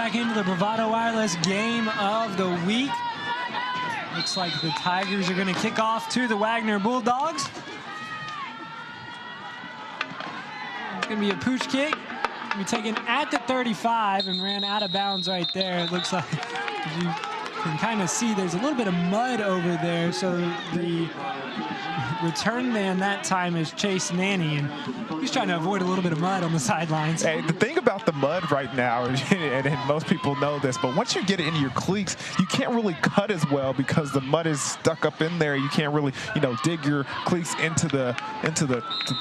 back into the Bravado Wireless game of the week. Looks like the Tigers are going to kick off to the Wagner Bulldogs. It's going to be a pooch kick. Be taken at the 35 and ran out of bounds right there. It looks like, as you can kind of see, there's a little bit of mud over there. So the return man that time is Chase Nanny, and he's trying to avoid a little bit of mud on the sidelines. Hey, the thing about the mud right now, and most people know this, but once you get it into your cleats, you can't really cut as well because the mud is stuck up in there. You can't really, dig your cleats into the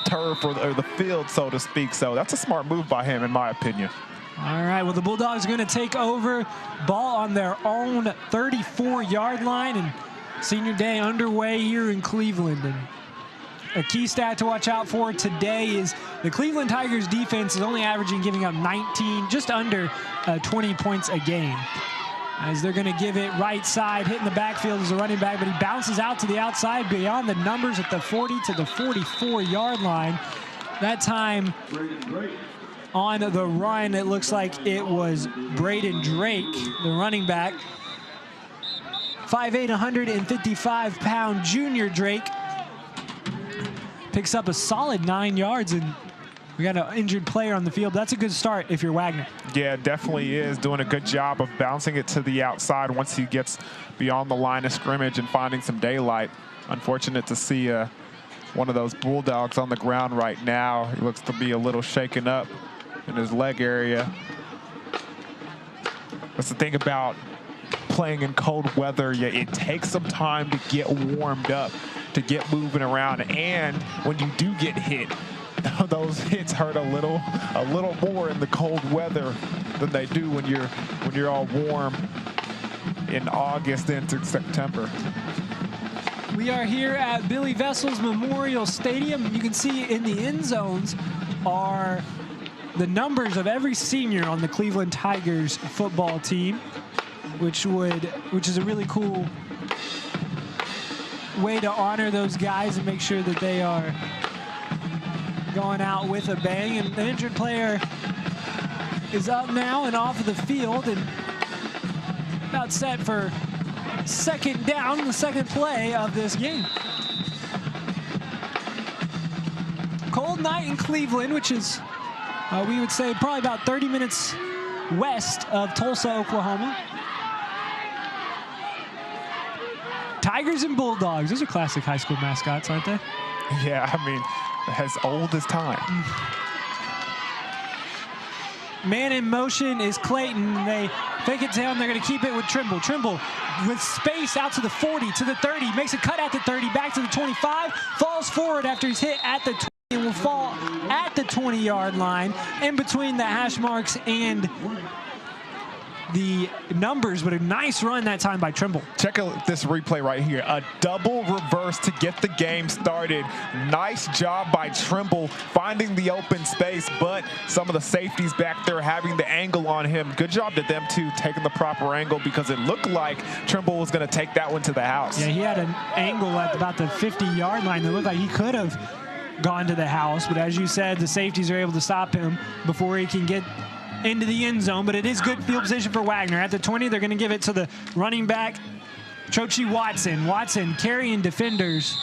turf or the field, so to speak. So that's a smart move by him, in my opinion. All right, well, the Bulldogs are going to take over, ball on their own 34-yard line, and senior day underway here in Cleveland. And a key stat to watch out for today is the Cleveland Tigers defense is only averaging giving up 19, just under 20 points a game. As they're going to give it right side, hitting the backfield as a running back, but he bounces out to the outside beyond the numbers at the 40 to the 44-yard line. That time on the run, it looks like it was Braden Drake, the running back. 5'8", 155-pound junior Drake picks up a solid 9 yards, and we got an injured player on the field. That's a good start if you're Wagner. Yeah, definitely is. Doing a good job of bouncing it to the outside once he gets beyond the line of scrimmage and finding some daylight. Unfortunate to see one of those Bulldogs on the ground right now. He looks to be a little shaken up in his leg area. That's the thing about playing in cold weather. Yeah, it takes some time to get warmed up, to get moving around, and when you do get hit, those hits hurt a little more in the cold weather than they do when you're all warm in August into September. We are here at Billy Vessels Memorial Stadium. You can see in the end zones are the numbers of every senior on the Cleveland Tigers football team, which is a really cool way to honor those guys and make sure that they are going out with a bang. And the injured player is up now and off of the field and about set for second down, the second play of this game. Cold night in Cleveland, which is, we would say, probably about 30 minutes west of Tulsa, Oklahoma. Tigers and Bulldogs. Those are classic high school mascots, aren't they? Yeah, I mean, as old as time. Man in motion is Clayton. They fake it down. They're going to keep it with Trimble. Trimble with space out to the 40, to the 30. Makes a cut at the 30, back to the 25. Falls forward after he's hit at the 20 and will fall at the 20-yard line in between the hash marks and the numbers, but a nice run that time by Trimble. Check out this replay right here. A double reverse to get the game started. Nice job by Trimble finding the open space, but some of the safeties back there having the angle on him. Good job to them too, taking the proper angle, because it looked like Trimble was going to take that one to the house. Yeah, he had an angle at about the 50-yard line that looked like he could have gone to the house, but as you said, the safeties are able to stop him before he can get into the end zone. But it is good field position for Wagner. At the 20, they're going to give it to the running back, Chochi Watson. Watson carrying defenders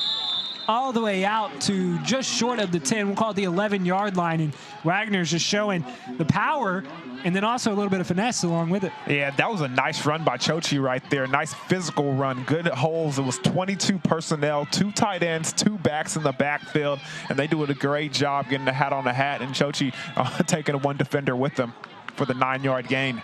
all the way out to just short of the 10. We'll call it the 11-yard line. And Wagner's just showing the power and then also a little bit of finesse along with it. Yeah, that was a nice run by Chochi right there. Nice physical run, good holes. It was 22 personnel, 2 tight ends, 2 backs in the backfield, and they do a great job getting the hat on the hat, and Chochi taking one defender with them for the 9-yard gain.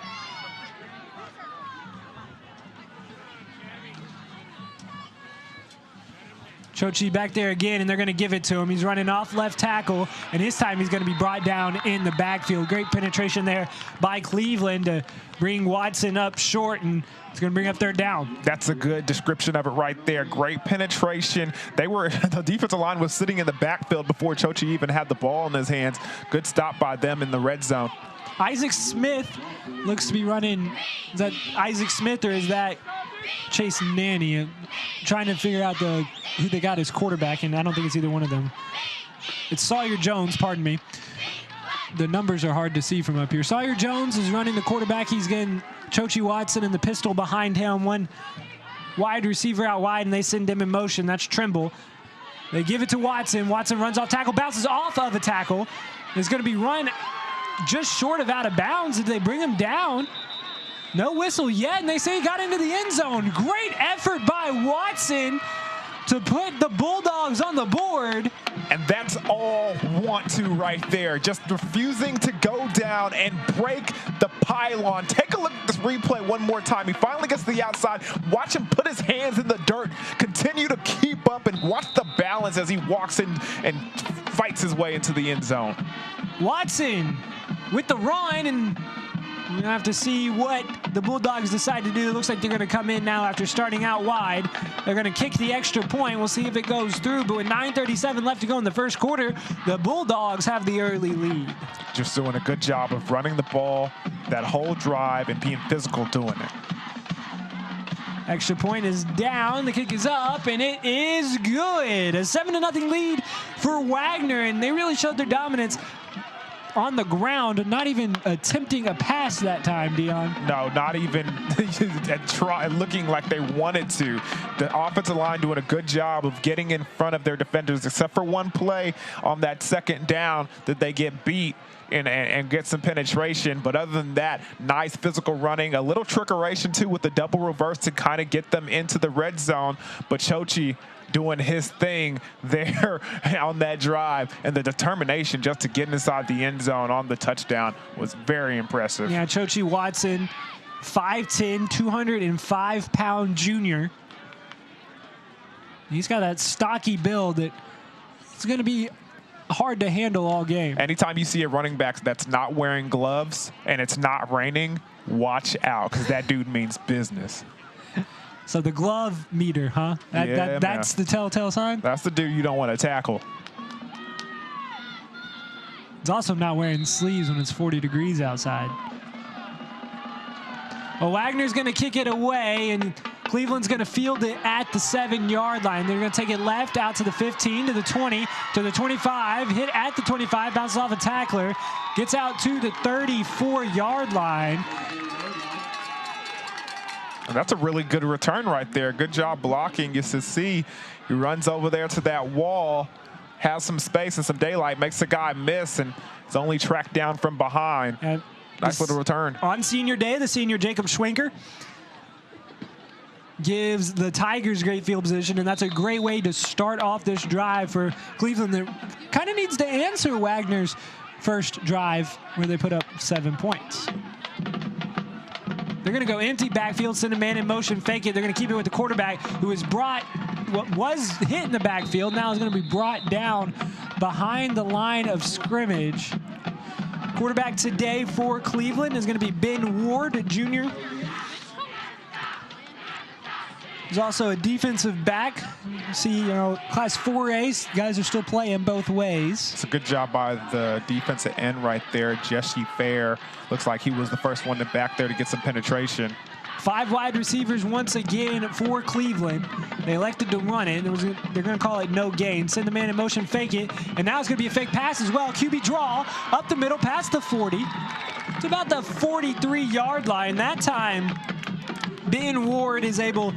Chochi back there again, and they're going to give it to him. He's running off left tackle, and this time he's going to be brought down in the backfield. Great penetration there by Cleveland to bring Watson up short, and it's going to bring up third down. That's a good description of it right there. Great penetration. The defensive line was sitting in the backfield before Chochi even had the ball in his hands. Good stop by them in the red zone. Isaac Smith looks to be running. Is that Isaac Smith or is that Chase Nanny? I'm trying to figure out who they got as quarterback, and I don't think it's either one of them. It's Sawyer Jones, pardon me. the numbers are hard to see from up here. Sawyer Jones is running the quarterback. He's getting Chochi Watson and the pistol behind him. One wide receiver out wide, and they send him in motion. That's Trimble. They give it to Watson. Watson runs off tackle, bounces off of a tackle. It's going to be run just short of out of bounds. Did they bring him down? No whistle yet, and they say he got into the end zone. Great effort by Watson to put the Bulldogs on the board. And that's all want to right there. Just refusing to go down and break the pylon. Take a look at this replay one more time. He finally gets to the outside. Watch him put his hands in the dirt. Continue to keep up and watch the balance as he walks in and fights his way into the end zone. Watson with the run, and we're going to have to see what the Bulldogs decide to do. It looks like they're going to come in now after starting out wide. They're going to kick the extra point. We'll see if it goes through. But with 9:37 left to go in the first quarter, the Bulldogs have the early lead. Just doing a good job of running the ball that whole drive and being physical doing it. Extra point is down. The kick is up, and it is good. A 7-0 lead for Wagner, and they really showed their dominance on the ground, not even attempting a pass that time, Dion. No, not even looking like they wanted to. The offensive line doing a good job of getting in front of their defenders, except for one play on that second down that they get beat and get some penetration. But other than that, nice physical running, a little trickeration too with the double reverse to kind of get them into the red zone. But Chochi doing his thing there on that drive, and the determination just to get inside the end zone on the touchdown was very impressive. Yeah, Chochi Watson, 5'10", 205-pound junior. He's got that stocky build that it's going to be hard to handle all game. Anytime you see a running back that's not wearing gloves and it's not raining, watch out, because that dude means business. So the glove meter, huh? That's the telltale sign? That's the dude you don't want to tackle. He's also not wearing sleeves when it's 40 degrees outside. Well, Wagner's going to kick it away, and Cleveland's going to field it at the 7-yard line. They're going to take it left out to the 15, to the 20, to the 25, hit at the 25, bounces off a tackler, gets out to the 34-yard line. That's a really good return right there. Good job blocking. You can see he runs over there to that wall, has some space and some daylight, makes the guy miss, and is only tracked down from behind. And nice little return. On senior day, the senior Jacob Schwenker gives the Tigers great field position, and that's a great way to start off this drive for Cleveland that kind of needs to answer Wagner's first drive where they put up 7 points. They're going to go empty backfield, send a man in motion, fake it. They're going to keep it with the quarterback, who is was hit in the backfield. Now is going to be brought down behind the line of scrimmage. Quarterback today for Cleveland is going to be Ben Ward, Jr. He's also a defensive back. See, Class 4A guys are still playing both ways. It's a good job by the defensive end right there. Jesse Fair looks like he was the first one back there to get some penetration. 5 wide receivers once again for Cleveland. They elected to run it. They're going to call it no gain. Send the man in motion, fake it. And now it's going to be a fake pass as well. QB draw up the middle past the 40. It's about the 43-yard line. That time, Ben Ward is able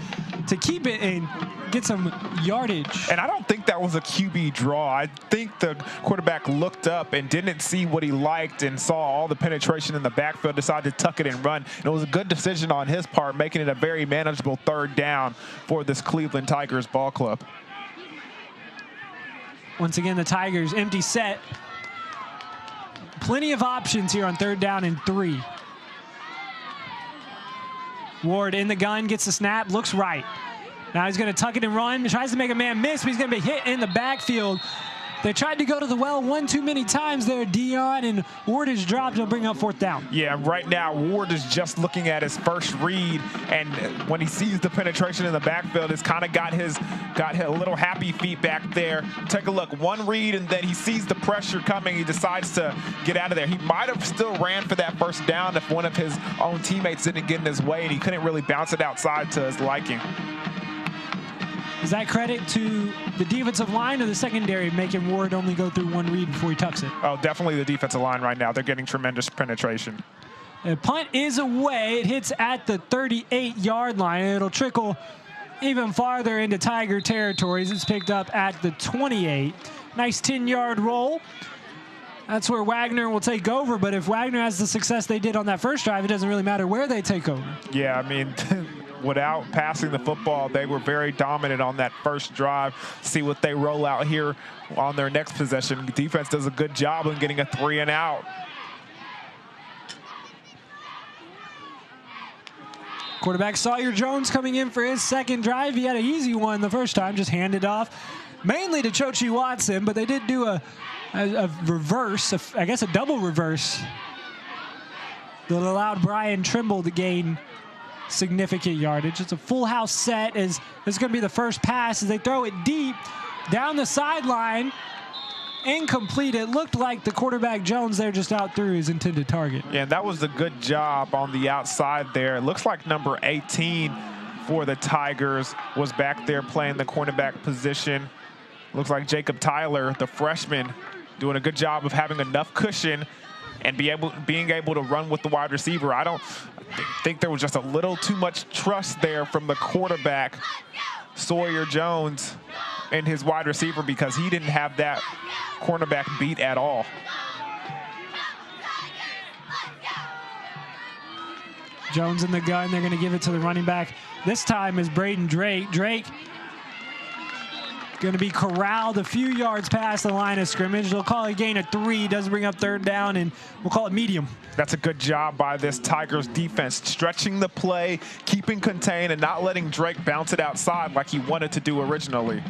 to keep it and get some yardage. And I don't think that was a QB draw. I think the quarterback looked up and didn't see what he liked and saw all the penetration in the backfield, decided to tuck it and run. And it was a good decision on his part, making it a very manageable 3rd down for this Cleveland Tigers ball club. Once again, the Tigers empty set. Plenty of options here on 3rd down and 3. Ward in the gun, gets the snap, looks right. Now he's going to tuck it and run, tries to make a man miss, but he's going to be hit in the backfield. They tried to go to the well one too many times there, Dion, and Ward is dropped. He'll bring up 4th down. Yeah, right now Ward is just looking at his first read, and when he sees the penetration in the backfield, it's kind of got a little happy feet back there. Take a look, one read, and then he sees the pressure coming. He decides to get out of there. He might have still ran for that 1st down if one of his own teammates didn't get in his way, and he couldn't really bounce it outside to his liking. Is that credit to the defensive line or the secondary making Ward only go through one read before he tucks it? Oh, definitely the defensive line right now. They're getting tremendous penetration. The punt is away. It hits at the 38-yard line. It'll trickle even farther into Tiger territories. It's picked up at the 28. Nice 10-yard roll. That's where Wagner will take over, but if Wagner has the success they did on that first drive, it doesn't really matter where they take over. Yeah, I mean, without passing the football, they were very dominant on that first drive. See what they roll out here on their next possession. The defense does a good job of getting a 3 and out. Quarterback Sawyer Jones coming in for his second drive. He had an easy one the first time, just handed off mainly to Chochi Watson, but they did do a reverse, I guess a double reverse that allowed Brian Trimble to gain significant yardage. It's a full house set as this is going to be the first pass as they throw it deep down the sideline. Incomplete. It looked like the quarterback Jones there just out through his intended target. Yeah, that was a good job on the outside there. It looks like number 18 for the Tigers was back there playing the cornerback position. Looks like Jacob Tyler, the freshman, doing a good job of having enough cushion and being able to run with the wide receiver. I think there was just a little too much trust there from the quarterback, Sawyer Jones, and his wide receiver because he didn't have that cornerback beat at all. Jones in the gun. They're going to give it to the running back. This time is Braden Drake. Drake going to be corralled a few yards past the line of scrimmage. They'll call it a gain of 3. Doesn't bring up third down, and we'll call it medium. That's a good job by this Tigers defense, stretching the play, keeping contained, and not letting Drake bounce it outside like he wanted to do originally.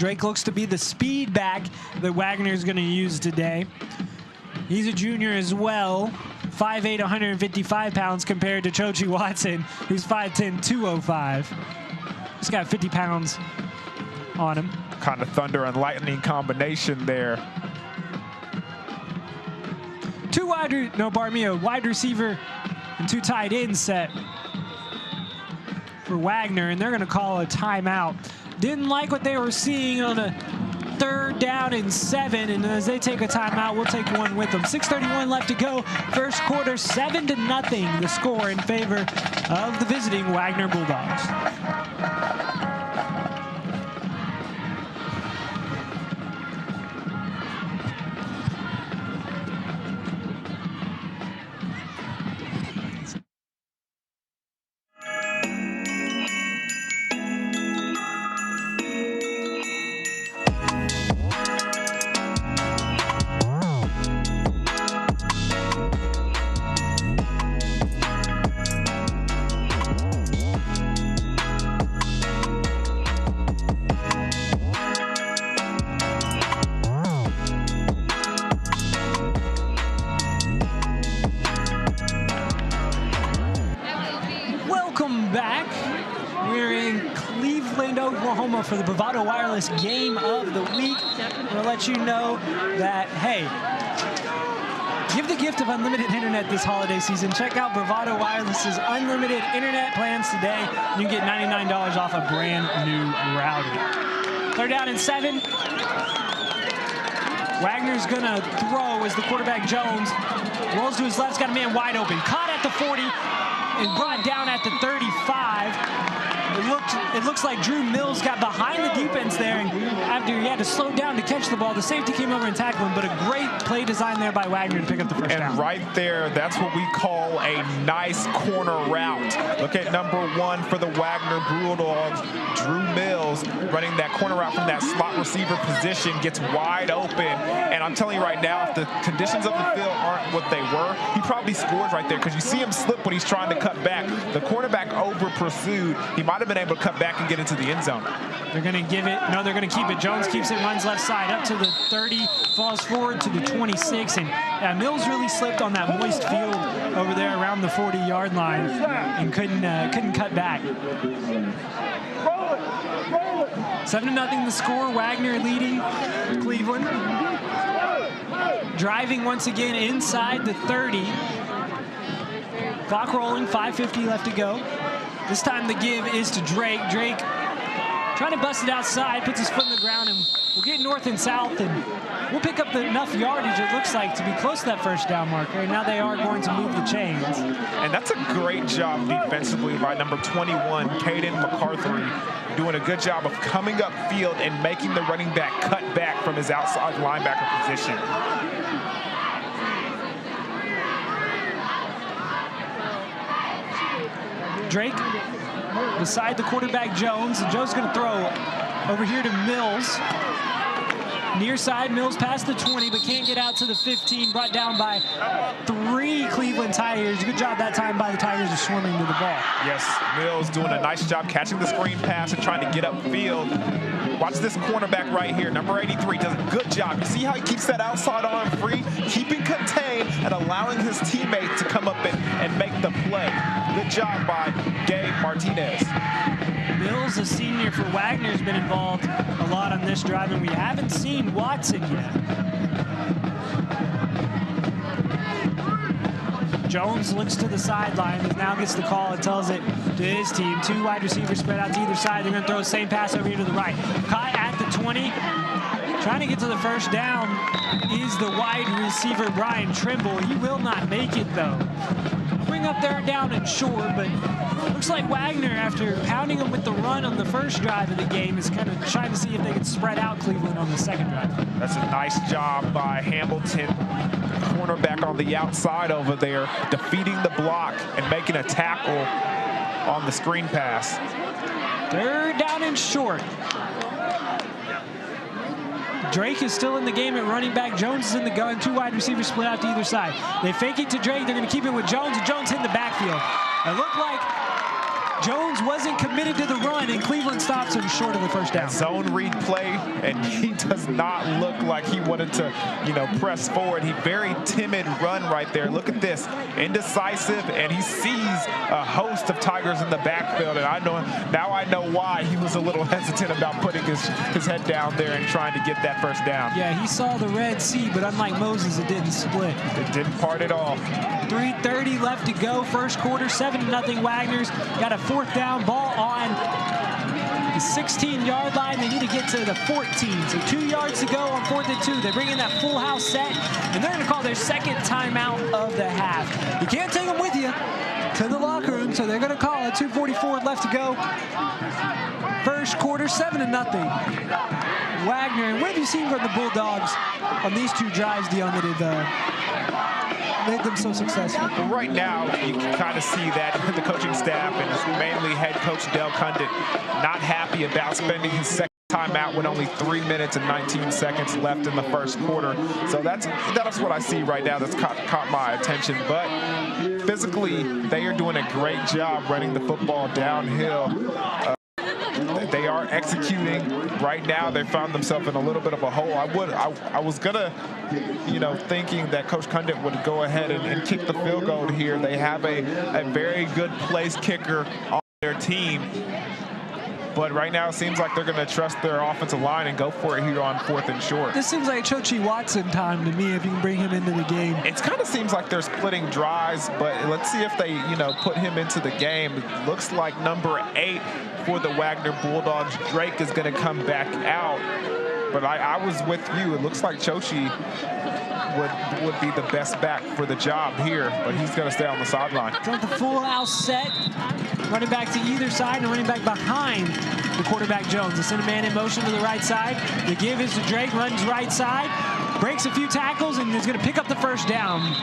Drake looks to be the speed back that Wagner is going to use today. He's a junior as well, 5'8", 155 pounds compared to Chochi Watson, who's 5'10", 205. He's got 50 pounds on him. Kind of thunder and lightning combination there. Wide receiver and 2 tight ends set for Wagner, and they're going to call a timeout. Didn't like what they were seeing on a 3rd down and 7, and as they take a timeout, we'll take one with them. 6:31 left to go. First quarter, 7-0, the score in favor of the visiting Wagner Bulldogs. Oklahoma for the Bravado Wireless Game of the Week. I'm going to let you know that, hey, give the gift of unlimited internet this holiday season. Check out Bravado Wireless's unlimited internet plans today. You can get $99 off a brand new router. 3rd down and 7. Wagner's going to throw as the quarterback Jones rolls to his left. He's got a man wide open. Caught at the 40 and brought down at the 35. It looks like Drew Mills got behind the defense there, and after he had to slow down to catch the ball, the safety came over and tackled him, but a great play design there by Wagner to pick up the first down. And right there, that's what we call a nice corner route. Look at number 1 for the Wagner Bulldogs, Drew Mills, running that corner route from that slot receiver position, gets wide open. And I'm telling you right now, if the conditions of the field aren't what they were, he probably scores right there because you see him slip when he's trying to cut back. The cornerback over pursued. He might have been able to cut back and get into the end zone. They're going to give it. No, they're going to keep it. Jones keeps it, runs left side up to the 30, falls forward to the 26. And Mills really slipped on that moist field over there around the 40-yard line and couldn't cut back. 7-0 the score. Wagner leading Cleveland. Driving once again inside the 30. Clock rolling, 5:50 left to go. This time the give is to Drake. Drake Trying to bust it outside, puts his foot in the ground, and we'll get north and south, and we'll pick up enough yardage, it looks like, to be close to that first down marker. And now they are going to move the chains. And that's a great job defensively by number 21, Caden McCarthy, doing a good job of coming up field and making the running back cut back from his outside linebacker position. Drake beside the quarterback Jones, and Jones going to throw over here to Mills. Near side, Mills past the 20, but can't get out to the 15, brought down by 3 Cleveland Tigers. Good job that time by the Tigers of swimming to the ball. Yes, Mills doing a nice job catching the screen pass and trying to get upfield. Watch this cornerback right here, number 83, does a good job. You see how he keeps that outside arm free, keeping contained and allowing his teammate to come up and make the play. Good job by Gabe Martinez. Mills, a senior for Wagner, has been involved a lot on this drive, and we haven't seen Watson yet. Jones looks to the sideline and now gets the call and tells it to his team. 2 wide receivers spread out to either side. They're going to throw the same pass over here to the right. Caught at the 20. Trying to get to the first down is the wide receiver, Brian Trimble. He will not make it, though. Bring up there down and short, but looks like Wagner, after pounding him with the run on the first drive of the game, is kind of trying to see if they can spread out Cleveland on the second drive. That's a nice job by Hamilton, cornerback on the outside over there, defeating the block and making a tackle on the screen pass. 3rd down and short. Drake is still in the game at running back. Jones is in the gun. 2 wide receivers split out to either side. They fake it to Drake. They're going to keep it with Jones, and Jones hit the backfield. It looked like Jones wasn't committed to the run, and Cleveland stops him short of the first down. Zone read play, and he does not look like he wanted to, press forward. He very timid run right there. Look at this, indecisive, and he sees a host of Tigers in the backfield, and now I know why he was a little hesitant about putting his head down there and trying to get that first down. Yeah, he saw the Red Sea, but unlike Moses, it didn't split. It didn't part at all. 3:30 left to go, first quarter, 7-0 Wagners. Got a 4th down, ball on the 16-yard line. They need to get to the 14, so 2 yards to go on 4th and 2. They bring in that full house set, and they're going to call their second timeout of the half. You can't take them with you to the locker room, so they're going to call it. 2:44 left to go. First quarter, 7-0. Wagner, and what have you seen from the Bulldogs on these 2 drives, Dion, that have made them so successful? Well, right now, you can kind of see that the coaching staff and mainly head coach Del Condit not happy about spending his second timeout with only 3 minutes and 19 seconds left in the first quarter. So that's what I see right now that's caught my attention. But physically, they are doing a great job running the football downhill. They are executing. Right now, they found themselves in a little bit of a hole. I was gonna, thinking that Coach Condit would go ahead and kick the field goal here. They have a very good place kicker on their team. But right now, it seems like they're going to trust their offensive line and go for it here on 4th and short. This seems like Chochi Watson time to me, if you can bring him into the game. It kind of seems like they're splitting drives, but let's see if they, put him into the game. It looks like number 8 for the Wagner Bulldogs, Drake, is going to come back out. But I was with you. It looks like Chochi would be the best back for the job here, but he's going to stay on the sideline. Got the full house set. Running back to either side and running back behind the quarterback Jones. They send a man in motion to the right side. The give is to Drake, runs right side, breaks a few tackles, and is going to pick up the first down.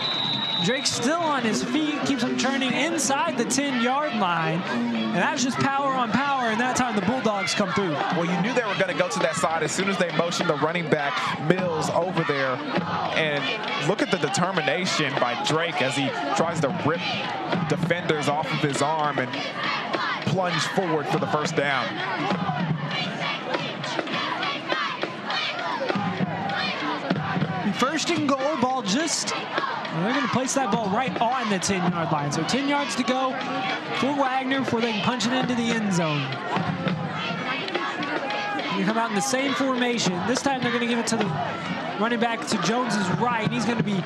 Drake's still on his feet, keeps him turning inside the 10-yard line. And that's just power on power, and that time the Bulldogs come through. Well, you knew they were going to go to that side as soon as they motioned the running back Mills over there. And look at the determination by Drake as he tries to rip defenders off of his arm and plunge forward for the first down. First and goal, ball just, and they're going to place that ball right on the 10-yard line. So 10 yards to go for Wagner before they can punch it into the end zone. You come out in the same formation. This time they're going to give it to the running back to Jones's right. He's going to be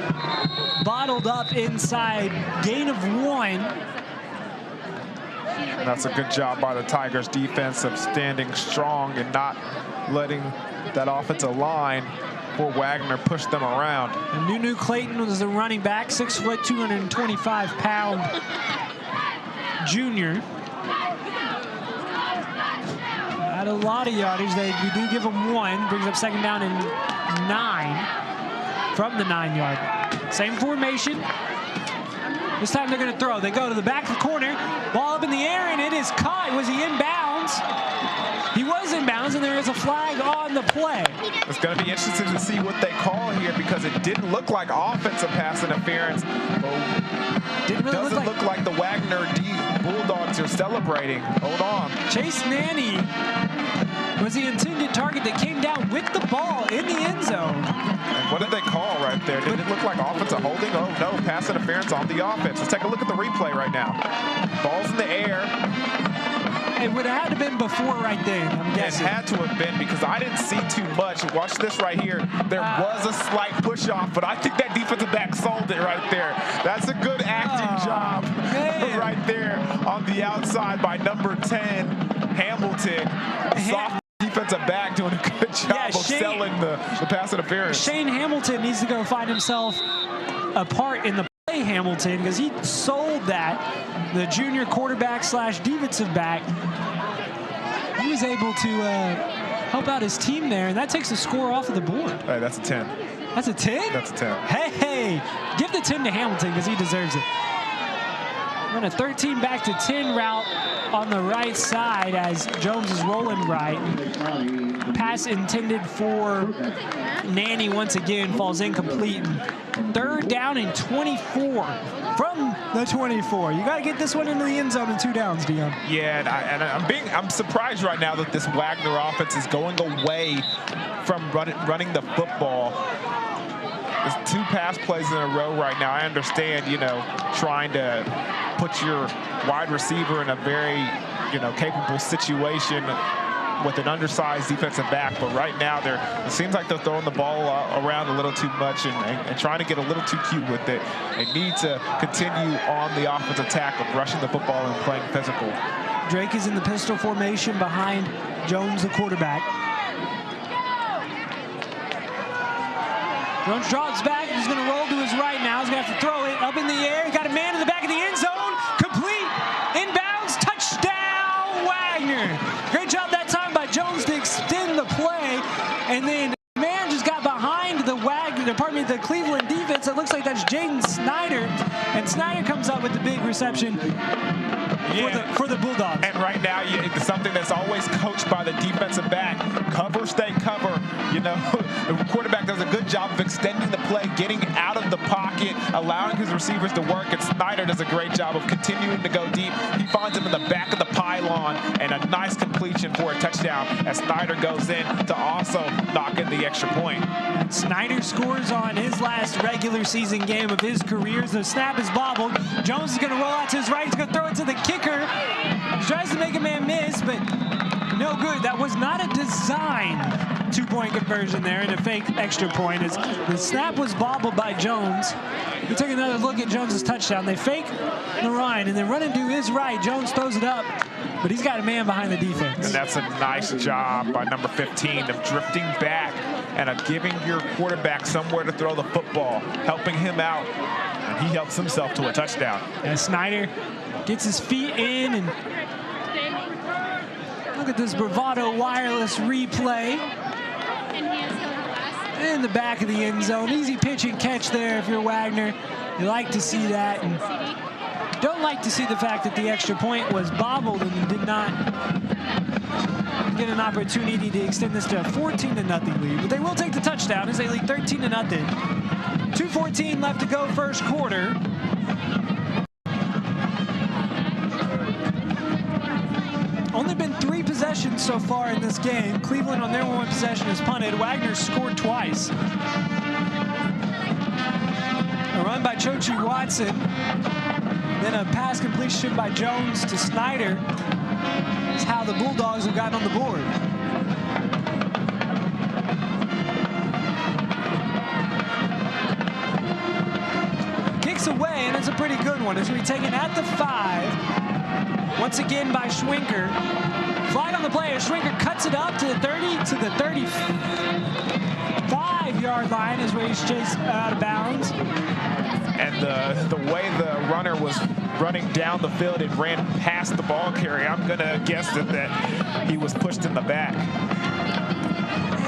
bottled up inside. Gain of 1. That's a good job by the Tigers defense of standing strong and not letting that offensive line for Wagner push them around. And Nunu Clayton was the running back, 6 foot, 225-pound junior. Had a lot of yardage. We do give him 1, brings up second down and 9 from the 9-yard line. Same formation. This time they're going to throw. They go to the back of the corner. Ball up in the air, and it is caught. Was he inbounds? He was inbounds, and there is a flag on the play. It's going to be interesting to see what they call here because it didn't look like offensive pass interference. Didn't really doesn't look like the Wagner Bulldogs are celebrating. Hold on. Chase Nanny was the intended target that came down with the ball in the end zone. And what did they call right there? Did it look like offensive holding? Oh, no, pass interference on the offense. Let's take a look at the replay right now. Ball's in the air. It would have had to have been before right then, I'm guessing. It had to have been because I didn't see too much. Watch this right here. There was a slight push off, but I think that defensive back sold it right there. That's a good acting job right there on the outside by number 10, Hamilton. Soft defensive back doing a good job of selling the pass interference. Shane Hamilton needs to go find himself a part in the play, Hamilton, because he sold that. The junior quarterback slash defensive back. He was able to help out his team there, and that takes the score off of the board. Hey, that's a 10. That's a 10? That's a 10. Hey, give the 10 to Hamilton because he deserves it. Run a 13 back to 10 route on the right side as Jones is rolling right. Pass intended for Nanny once again falls incomplete. Third down and 24 from the 24. You got to get this one into the end zone in 2 downs, Dion. Yeah, and I'm surprised right now that this Wagner offense is going away from running the football. There's 2 pass plays in a row right now. I understand, you know, trying to put your wide receiver in a very, you know, capable situation with an undersized defensive back, but right now it seems like they're throwing the ball around a little too much and trying to get a little too cute with it. They need to continue on the offensive attack of rushing the football and playing physical. Drake is in the pistol formation behind Jones, the quarterback. Jones drops back. He's going to roll to his right now. He's going to have to throw it up in the air. He got a man in the back of the end zone. Complete. Inbounds. Touchdown, Wagner. Great job that time by Jones to extend the play. And then the man just got behind the the Cleveland defense. It looks like that's Jaden Snyder. And Snyder comes up with the big reception for the Bulldogs. And right now, it's something that's always coached by the defensive back. Cover, stay cover. You know, the quarterback does a good job of extending the play, getting out of the pocket, allowing his receivers to work, and Snyder does a great job of continuing to go deep. He finds him in the back of the pylon, and a nice completion for a touchdown as Snyder goes in to also knock in the extra point. And Snyder scores on his last regular season game of his career. The snap is bobbled. Jones is going to roll out to his right. He's going to throw it to the kicker. He tries to make a man miss, but no good. That was not a design two-point conversion there and a fake extra point. As the snap was bobbled by Jones. We took another look at Jones's touchdown. They fake the run and then running to his right. Jones throws it up, but he's got a man behind the defense. And that's a nice job by number 15 of drifting back and of giving your quarterback somewhere to throw the football, helping him out, and he helps himself to a touchdown. And Snyder gets his feet in, and look at this Bravado wireless replay. In the back of the end zone. Easy pitch and catch there if you're Wagner. You like to see that. And don't like to see the fact that the extra point was bobbled and you did not get an opportunity to extend this to a 14-0 lead. But they will take the touchdown as they lead 13-0. 2:14 left to go first quarter. Only been 3 possessions so far in this game. Cleveland on their 1 possession has punted. Wagner scored twice. A run by Chochi Watson. Then a pass completion by Jones to Snyder. That's how the Bulldogs have gotten on the board. Kicks away, and it's a pretty good one. It's going to be taken at the 5. once again by Schwinker. Flag on the play. Schwinker cuts it up to the 30, to the 35-yard line is where he's chased out of bounds. And the way the runner was running down the field and ran past the ball carrier, I'm going to guess that he was pushed in the back.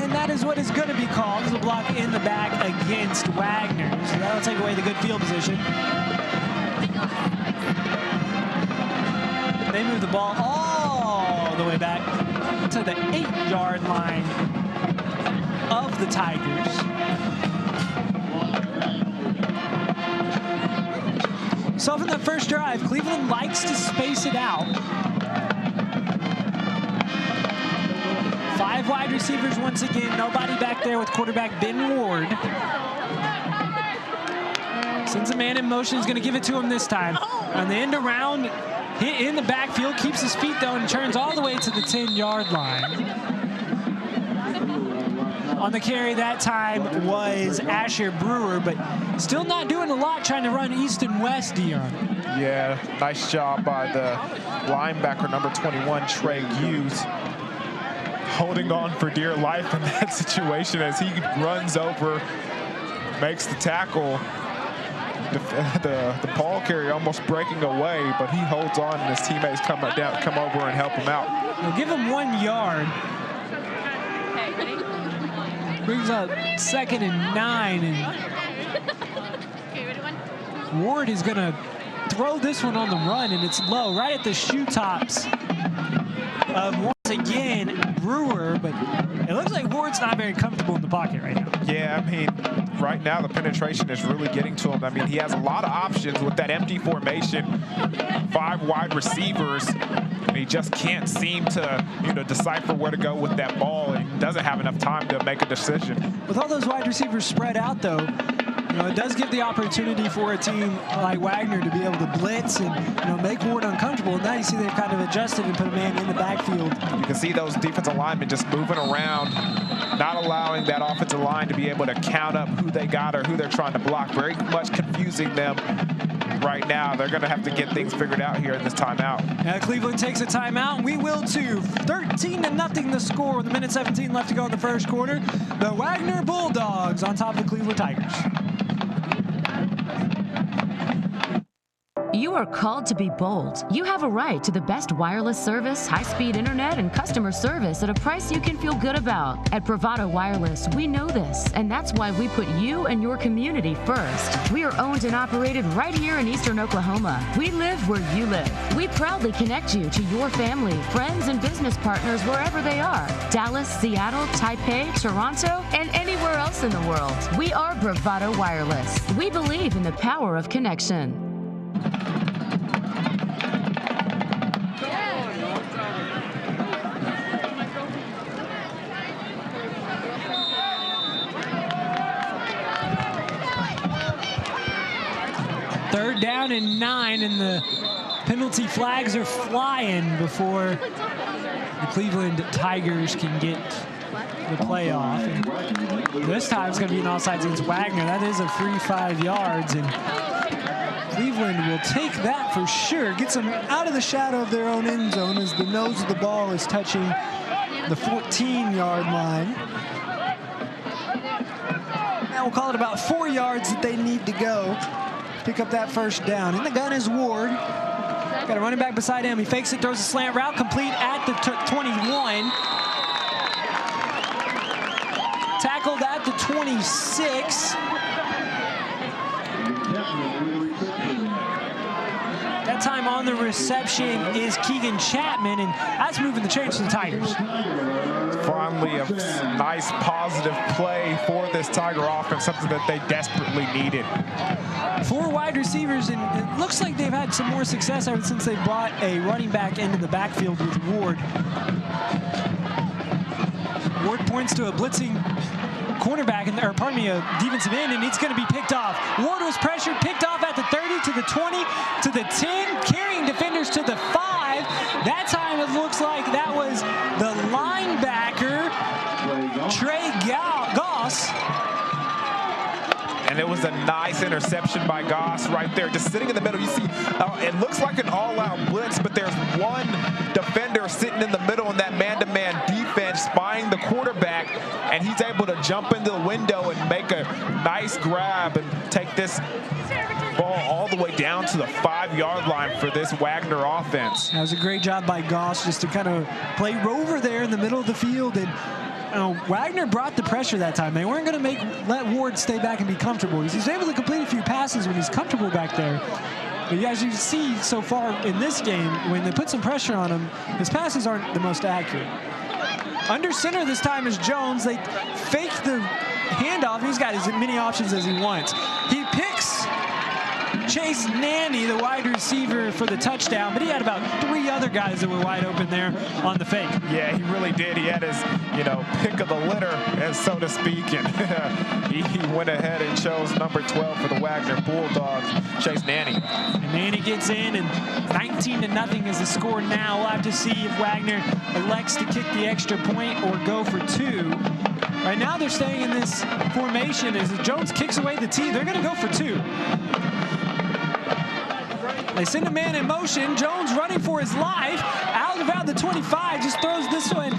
And that is what is going to be called as a block in the back against Wagner. So that'll take away the good field position. They move the ball all the way back to the 8-yard line of the Tigers. So from the first drive, Cleveland likes to space it out. 5 wide receivers once again. Nobody back there with quarterback Ben Ward. Sends a man in motion. He's going to give it to him this time. On the end around, hit in the backfield, keeps his feet though, and turns all the way to the 10-yard line. On the carry that time was Asher Brewer, but still not doing a lot trying to run east and west, Dion. Yeah, nice job by the linebacker, number 21, Trey Hughes, holding on for dear life in that situation as he runs over, makes the tackle. The ball carrier almost breaking away, but he holds on, and his teammates come over and help him out. They'll give him 1 yard. Brings up 2nd and 9, and Ward is going to throw this one on the run, and it's low, right at the shoe tops of once again Brewer, but it looks like Ward's not very comfortable in the pocket right now. Yeah, I mean, right now the penetration is really getting to him. I mean, he has a lot of options with that empty formation, 5 wide receivers, and he just can't seem to, decipher where to go with that ball, and doesn't have enough time to make a decision. With all those wide receivers spread out, though, it does give the opportunity for a team like Wagner to be able to blitz and make Ward uncomfortable. And now you see they've kind of adjusted and put a man in the backfield. You can see those defensive linemen just moving around, not allowing that offensive line to be able to count up who they got or who they're trying to block. Very much confusing them right now. They're going to have to get things figured out here in this timeout. Cleveland takes a timeout, and we will too. 13-0 the score with 1:17 left to go in the first quarter. The Wagner Bulldogs on top of the Cleveland Tigers. You are called to be bold. You have a right to the best wireless service, high-speed internet, and customer service at a price you can feel good about. At Bravado Wireless, we know this, and that's why we put you and your community first. We are owned and operated right here in Eastern Oklahoma. We live where you live. We proudly connect you to your family, friends, and business partners wherever they are. Dallas, Seattle, Taipei, Toronto, and anywhere else in the world. We are Bravado Wireless. We believe in the power of connection. Third down and 9, and the penalty flags are flying before the Cleveland Tigers can get the play off. And this time it's going to be an offsides against Wagner. That is a free 5 yards, and Cleveland will take that for sure. Gets them out of the shadow of their own end zone as the nose of the ball is touching the 14-yard line. Now we'll call it about 4 yards that they need to go. Pick up that first down. In the gun is Ward. Got a running back beside him. He fakes it, throws a slant route, complete at the 21. Tackled at the 26. That time on the reception is Keegan Chapman, and that's moving the chains for the Tigers. Finally, a nice positive play for this Tiger offense, something that they desperately needed. 4 wide receivers, and it looks like they've had some more success ever since they brought a running back into the backfield with Ward. Ward points to a blitzing cornerback, a defensive end, and it's going to be picked off. Ward was pressured, picked off at the 30, to the 20, to the 10, carrying defenders to the 5. That time it looks like that was the linebacker, Trey Goss. And it was a nice interception by Goss right there, just sitting in the middle. You see, it looks like an all-out blitz, but there's one defender sitting in the middle in that man-to-man defense, spying the quarterback, and he's able to jump into the window and make a nice grab and take this ball all the way down to the 5-yard line for this Wagner offense. That was a great job by Goss just to kind of play rover there in the middle of the field. And Wagner brought the pressure that time. They weren't going to let Ward stay back and be comfortable. He's able to complete a few passes when he's comfortable back there. But as you see so far in this game, when they put some pressure on him, his passes aren't the most accurate. Under center this time is Jones. They fake the handoff. He's got as many options as he wants. He picks Chase Nanny, the wide receiver, for the touchdown, but he had about 3 other guys that were wide open there on the fake. Yeah, he really did. He had his, pick of the litter, so to speak, and he went ahead and chose number 12 for the Wagner Bulldogs, Chase Nanny. And Nanny gets in, and 19-0 is the score now. We'll have to see if Wagner elects to kick the extra point or go for 2. Right now they're staying in this formation. As Jones kicks away the tee, they're going to go for 2. They send a man in motion. Jones running for his life. Out about the 25, just throws this one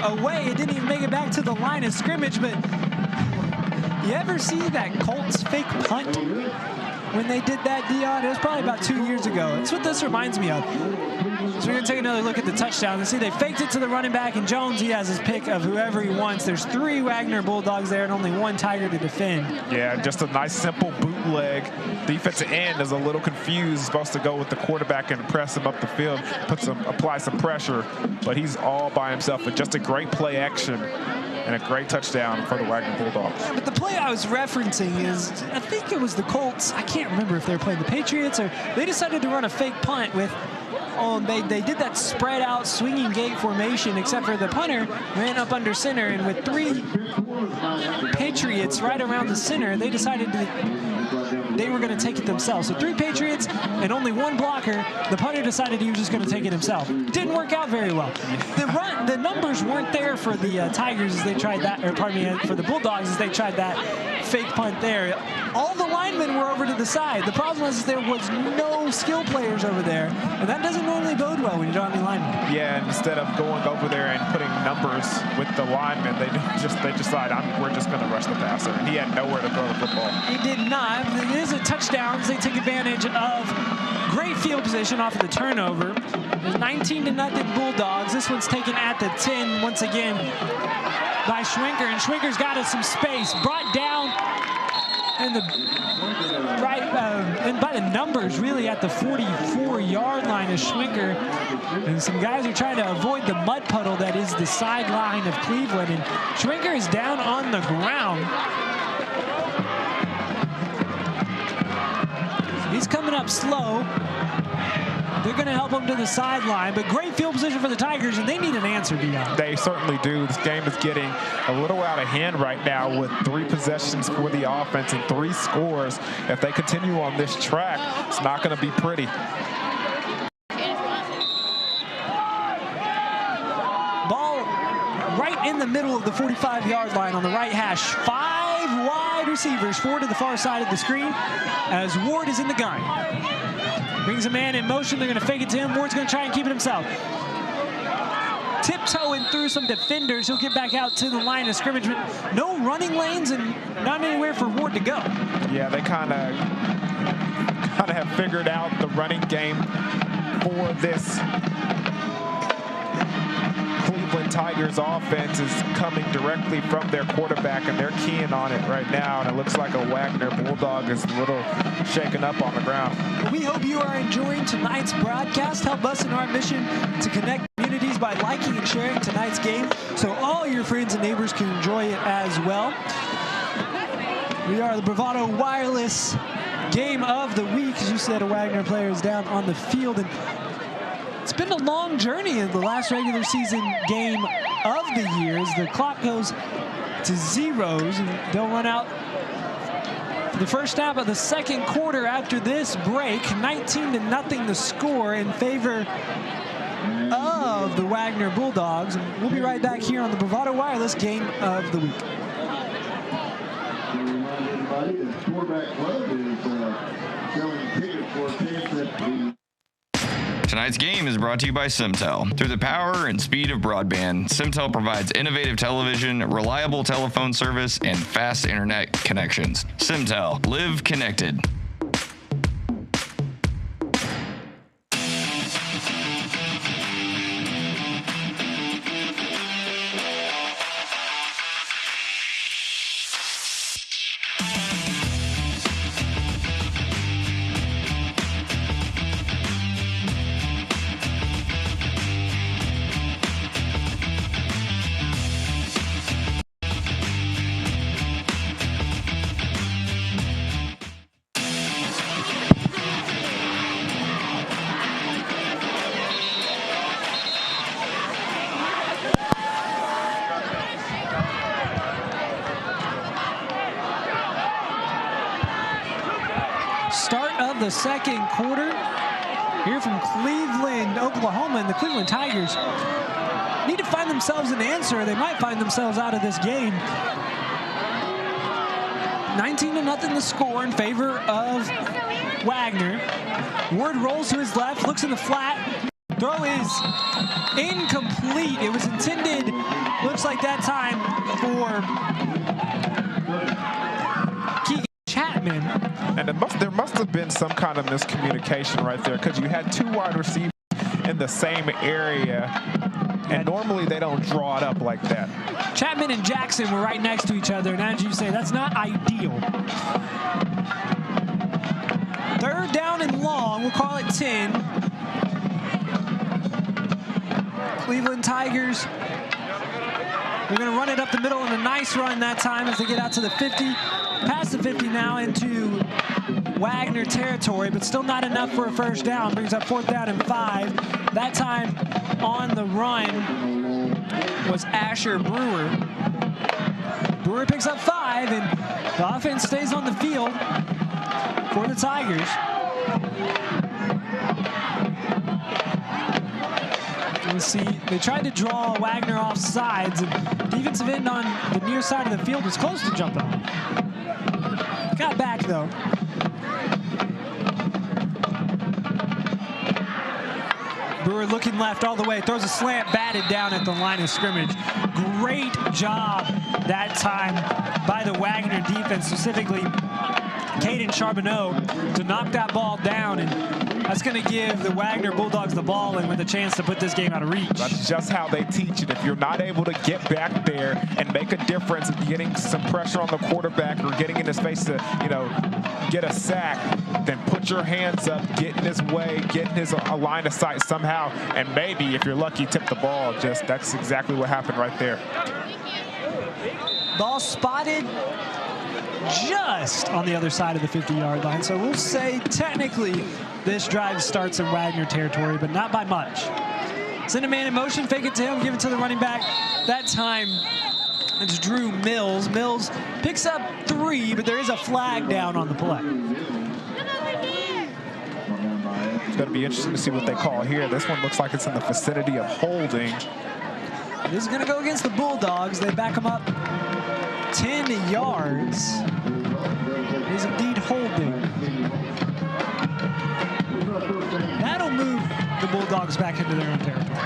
away. It didn't even make it back to the line of scrimmage, but you ever see that Colts fake punt? When they did that, Dion, it was probably about 2 years ago. That's what this reminds me of. So we're going to take another look at the touchdown and see they faked it to the running back, and Jones, he has his pick of whoever he wants. There's 3 Wagner Bulldogs there and only 1 Tiger to defend. Yeah, just a nice simple bootleg. Defensive end is a little confused. Supposed to go with the quarterback and press him up the field, apply some pressure, but he's all by himself. But just a great play action and a great touchdown for the Wagner Bulldogs. Yeah, but the play I was referencing is, I think it was the Colts. I can't remember if they were playing the Patriots or they decided to run a fake punt with, they did that spread out swinging gate formation, except for the punter ran up under center, and with 3 Patriots right around the center, they decided they were going to take it themselves. So 3 Patriots and only 1 blocker. The punter decided he was just going to take it himself. Didn't work out very well. The numbers weren't there for the Tigers as they tried that, or pardon me, for the Bulldogs as they tried that fake punt there. All the linemen were over to the side. The problem was there was no skill players over there, and that doesn't normally bode well when you don't have any linemen. Yeah, and instead of going over there and putting numbers with the linemen, they decide we're just going to rush the passer, and he had nowhere to throw the football. He did not. It is a touchdown. They take advantage of great field position off of the turnover. There's 19-0 Bulldogs. This one's taken at the 10 once again by Schwenker, and Schwenker's got us some space, brought down and and by the numbers really at the 44-yard line of Schwenker, and some guys are trying to avoid the mud puddle that is the sideline of Cleveland, and Schwenker is down on the ground. He's coming up slow. They're going to help him to the sideline, but great field position for the Tigers, and they need an answer, Dion. They certainly do. This game is getting a little out of hand right now with 3 possessions for the offense and 3 scores. If they continue on this track, it's not going to be pretty. Ball right in the middle of the 45-yard line on the right hash. 5 wide receivers, 4 to the far side of the screen as Ward is in the gun. Brings a man in motion. They're going to fake it to him. Ward's going to try and keep it himself. Tiptoeing through some defenders. He'll get back out to the line of scrimmage. No running lanes and not anywhere for Ward to go. Yeah, they kind of have figured out the running game for this Cleveland Tigers offense is coming directly from their quarterback, and they're keying on it right now, and it looks like a Wagner Bulldog is a little shaken up on the ground. We hope you are enjoying tonight's broadcast. Help us in our mission to connect communities by liking and sharing tonight's game so all your friends and neighbors can enjoy it as well. We are the Bravado Wireless Game of the Week. As you said, a Wagner player is down on the field, and it's been a long journey in the last regular season game of the year as the clock goes to zeros, and they'll run out for the first half of the second quarter after this break. 19-0 the score in favor of the Wagner Bulldogs. And we'll be right back here on the Bravado Wireless Game of the Week. everybody. The quarterback club is selling tickets for a chance at the Tonight's game is brought to you by Simtel. Through the power and speed of broadband, Simtel provides innovative television, reliable telephone service, and fast internet connections. Simtel. Live connected. Start of the second quarter here from Cleveland, Oklahoma, and the Cleveland Tigers need to find themselves an answer. They might find themselves out of this game. 19-0 the score in favor of Wagner. Ward rolls to his left, looks in the flat. Throw is incomplete. It was intended, looks like that time, for Chapman. And there must have been some kind of miscommunication right there, because you had two wide receivers in the same area, and normally they don't draw it up like that. Chapman and Jackson were right next to each other, and as you say, that's not ideal. Third down and long, we'll call it 10. Cleveland Tigers, they're going to run it up the middle, and a nice run that time as they get out to the 50. Past the 50 now into Wagner territory, but still not enough for a first down. Brings up 4th down and 5. That time on the run was Asher Brewer. Brewer picks up 5, and the offense stays on the field for the Tigers. Let's see, they tried to draw Wagner off sides, and defensive end on the near side of the field was close to jumping off. Got back though. Brewer looking left all the way, throws a slant, batted down at the line of scrimmage. Great job that time by the Wagner defense, specifically Caden Charbonneau, to knock that ball down, and that's going to give the Wagner Bulldogs the ball and with a chance to put this game out of reach. That's just how they teach it. If you're not able to get back there and make a difference, getting some pressure on the quarterback or getting in his face to, get a sack, then put your hands up, get in his way, get in his line of sight somehow, and maybe, if you're lucky, tip the ball. That's exactly what happened right there. Ball spotted just on the other side of the 50-yard line. So we'll say technically this drive starts in Wagner territory, but not by much. Send a man in motion, fake it to him, give it to the running back. That time it's Drew Mills. Mills picks up 3, but there is a flag down on the play. It's going to be interesting to see what they call here. This one looks like it's in the vicinity of holding. This is going to go against the Bulldogs. They back them up 10 yards. It is indeed holding. That'll move the Bulldogs back into their own territory.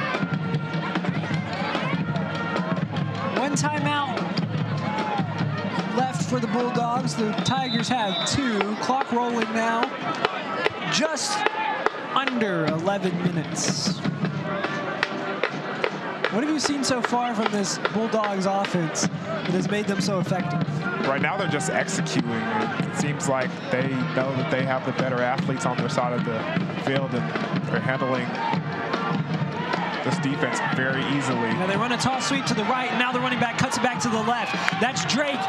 One timeout left for the Bulldogs. The Tigers have 2. Clock rolling now. Just under 11 minutes. What have you seen so far from this Bulldogs offense that has made them so effective? Right now they're just executing. It seems like they know that they have the better athletes on their side of the field, and they're handling this defense very easily. Now they run a toss sweep to the right, and now the running back cuts it back to the left. That's Drake,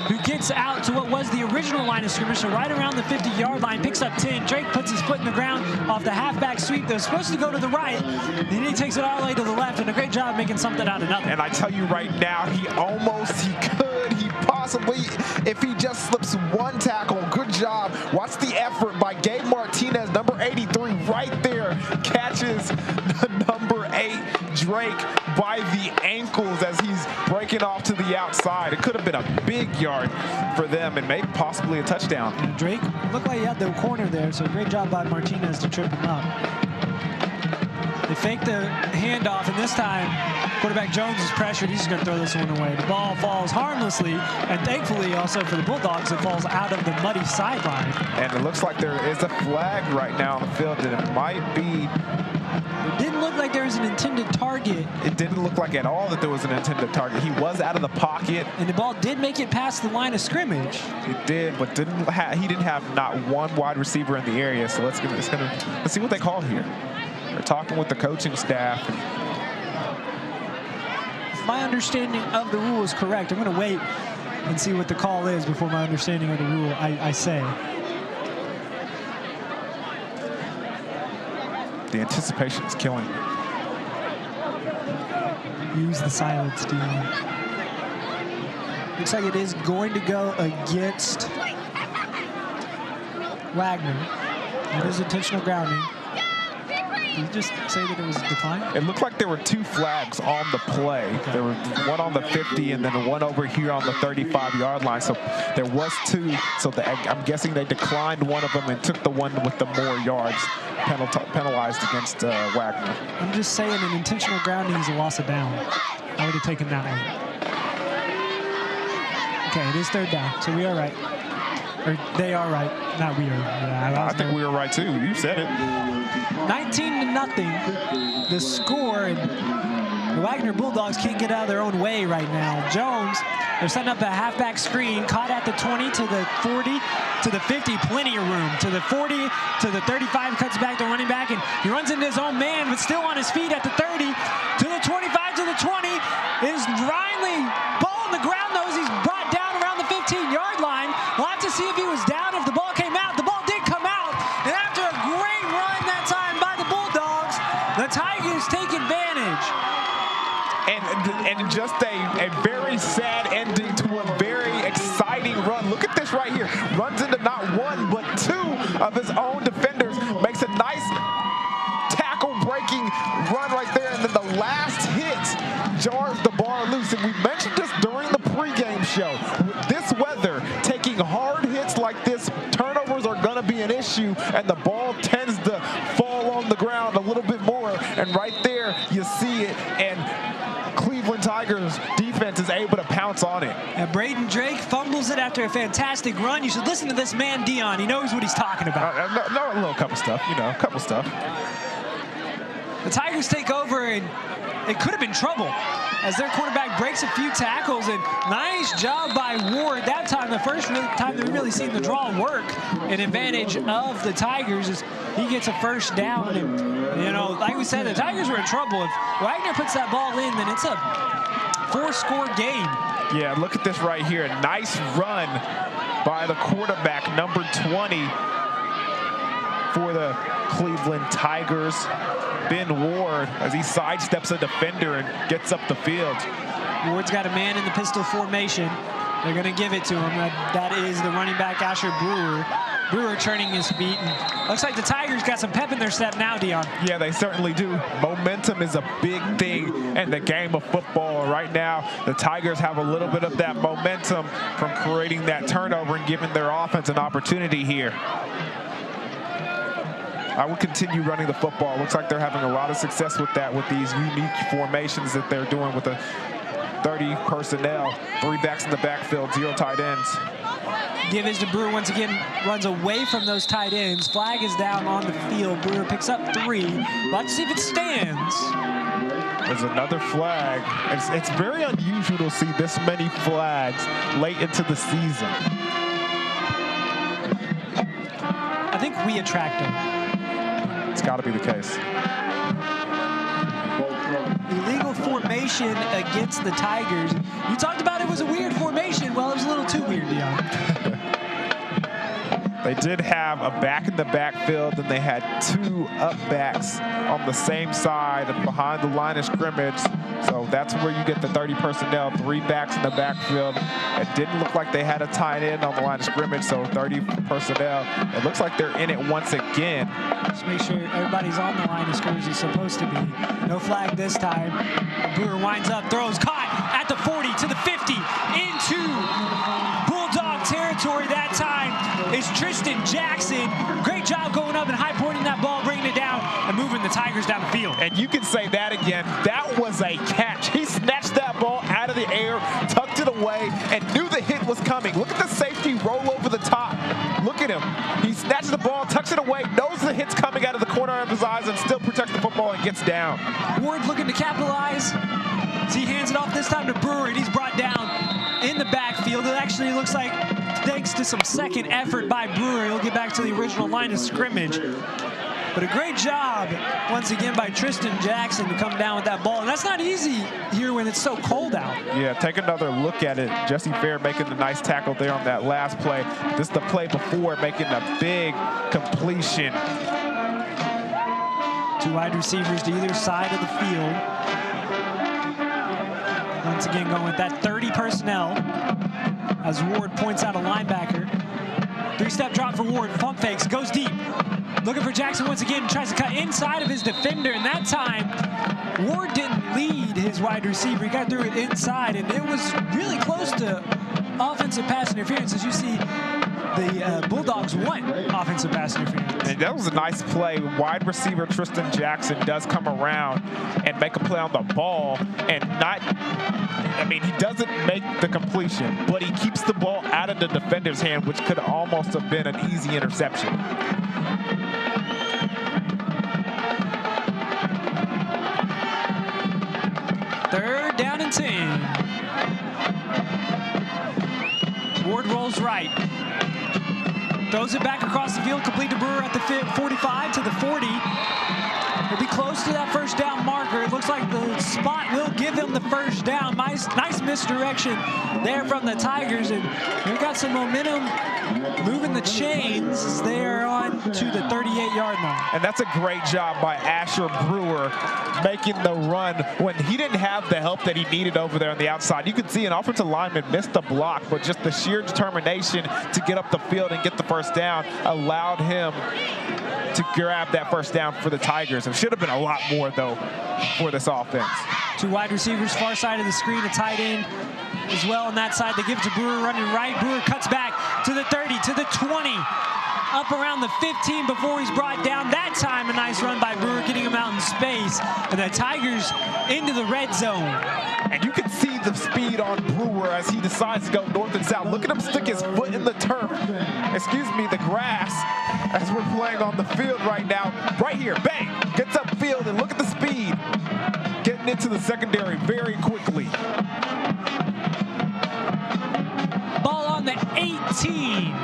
who gets out to what was the original line of scrimmage, so right around the 50-yard line, picks up 10. Drake puts his foot in the ground off the halfback sweep that was supposed to go to the right, and he takes it all the way to the left, and a great job making something out of nothing. And I tell you right now, he possibly, if he just slips one tackle, good job. Watch the effort by Gabe Martinez, number 83, right there, catches the number 8 Drake by the ankles as he's breaking off to the outside. It could have been a big yard for them and maybe possibly a touchdown. And Drake looked like he had the corner there, so great job by Martinez to trip him up. They fake the handoff, and this time quarterback Jones is pressured. He's going to throw this one away. The ball falls harmlessly, and thankfully also for the Bulldogs, it falls out of the muddy sideline. And it looks like there is a flag right now on the field, and it might be. It didn't look like there was an intended target. It didn't look like at all that there was an intended target. He was out of the pocket. And the ball did make it past the line of scrimmage. It did, but he didn't have not one wide receiver in the area. So let's see what they called here. They're talking with the coaching staff. If my understanding of the rule is correct, I'm going to wait and see what the call is before my understanding of the rule I say. The anticipation is killing me. Use the silence, Dion. Looks like it is going to go against Wagner. It is intentional grounding. Did you just say that it was a decline? It looked like there were two flags on the play. Okay. There was one on the 50 and then one over here on the 35-yard line. So there was two. So I'm guessing they declined one of them and took the one with the more yards penalized against Wagner. I'm just saying an intentional grounding is a loss of down. I would have taken that one. Okay, it is third down, so we are right. Or they are right, not we are. Yeah, I think we were right too. You said it. 19-0, the score, and the Wagner Bulldogs can't get out of their own way right now. Jones, they're setting up a halfback screen, caught at the 20 to the 40 to the 50, plenty of room. To the 40 to the 35, cuts back to running back, and he runs into his own man, but still on his feet at the 30 to the 25 to the 20. Is Riley ball on the ground though as he's brought down around the 15-yard line. We'll have to see if he was down, if the ball came out. The ball did come out, and after a great run that time by the Bulldogs, the Tigers take advantage. And just a very sad ending to a very exciting run. Look at this right here. Runs into not one, but two of his own defenders. Makes a nice tackle-breaking run right there. And then the last hit jars the bar loose. And we mentioned this during the pregame show. With this weather, taking hard hits like this, turnovers are going to be an issue. And the ball tends to fall on the ground a little bit more. And right there, you see it. And Cleveland Tigers defense is able to pounce on it. And Braden Drake fumbles it after a fantastic run. You should listen to this man, Dion. He knows what he's talking about. No, a little couple stuff, a couple stuff. The Tigers take over, and it could have been trouble as their quarterback breaks a few tackles, and nice job by Ward. That time, the first time that we really seen the draw work, an advantage of the Tigers is he gets a first down. And, like we said, the Tigers were in trouble. If Wagner puts that ball in, then it's a 4-score game. Yeah, look at this right here. A nice run by the quarterback, number 20 for the Cleveland Tigers. Ben Ward, as he sidesteps a defender and gets up the field. Ward's got a man in the pistol formation. They're going to give it to him. That is the running back, Asher Brewer. Brewer turning his feet. And looks like the Tigers got some pep in their step now, Dion. Yeah, they certainly do. Momentum is a big thing in the game of football. Right now, the Tigers have a little bit of that momentum from creating that turnover and giving their offense an opportunity here. I would continue running the football. Looks like they're having a lot of success with that, with these unique formations that they're doing with the 30 personnel, 3 backs in the backfield, 0 tight ends. Give is to Brewer once again, runs away from those tight ends. Flag is down on the field. Brewer picks up 3. Let's see if it stands. There's another flag. It's very unusual to see this many flags late into the season. I think we attract them. It's got to be the case. Illegal formation against the Tigers. You talked about it was a weird formation. Well, it was a little too weird, Dion. They did have a back in the backfield, and they had 2 up backs on the same side behind the line of scrimmage. So that's where you get the 30 personnel, 3 backs in the backfield. It didn't look like they had a tight end on the line of scrimmage, so 30 personnel. It looks like they're in it once again. Just make sure everybody's on the line of scrimmage is supposed to be. No flag this time. Brewer winds up, throws, caught at the 40 to the 50, into Bulldog territory that time is Tristan Jackson. Great job going up and high pointing that ball, bringing it down and moving the Tigers down the field. And you can say that again. That was a catch. He snatched that ball out of the air, tucked it away, and knew the hit was coming. Look at the safety roll over the top. Look at him. He snatches the ball, tucks it away, knows the hit's coming out of the corner of his eyes, and still protects the football and gets down. Ward looking to capitalize. As he hands it off this time to Brewer, and he's brought down in the backfield. It actually looks like, thanks to some second effort by Brewer, he'll get back to the original line of scrimmage. But a great job, once again, by Tristan Jackson to come down with that ball. And that's not easy here when it's so cold out. Yeah, take another look at it. Jesse Fair making the nice tackle there on that last play. This is the play before, making a big completion. 2 wide receivers to either side of the field. Once again, going with that 30 personnel as Ward points out a linebacker. 3-step drop for Ward, pump fakes, goes deep. Looking for Jackson once again, tries to cut inside of his defender, and that time Ward didn't lead his wide receiver. He got through it inside, and it was really close to offensive pass interference. As you see, the Bulldogs want offensive pass interference. And that was a nice play. Wide receiver Tristan Jackson does come around and make a play on the ball, and he doesn't make the completion, but he keeps the ball out of the defender's hand, which could almost have been an easy interception. Third down and 10. Ward rolls right. Throws it back across the field, complete to Brewer at the 45 to the 40. He'll be close to that first down marker. It looks like the spot will give him the first down. Nice misdirection there from the Tigers, and they've got some momentum moving the chains as they are on to the 38-yard line. And that's a great job by Asher Brewer making the run when he didn't have the help that he needed over there on the outside. You could see an offensive lineman missed the block, but just the sheer determination to get up the field and get the first down allowed him to grab that first down for the Tigers. It should have been a lot more, though, for this offense. 2 wide receivers, far side of the screen, a tight end as well on that side. They give it to Brewer running right. Brewer cuts back to the 30, to the 20, up around the 15 before he's brought down. That time, a nice run by Brewer, getting him out in space. And the Tigers into the red zone. And you can see the speed on Brewer as he decides to go north and south. Look at him stick his foot in the turf. The grass, as we're playing on the field right now. Right here, bang, gets upfield, and look at the speed. Getting into the secondary very quickly. Ball on the 18.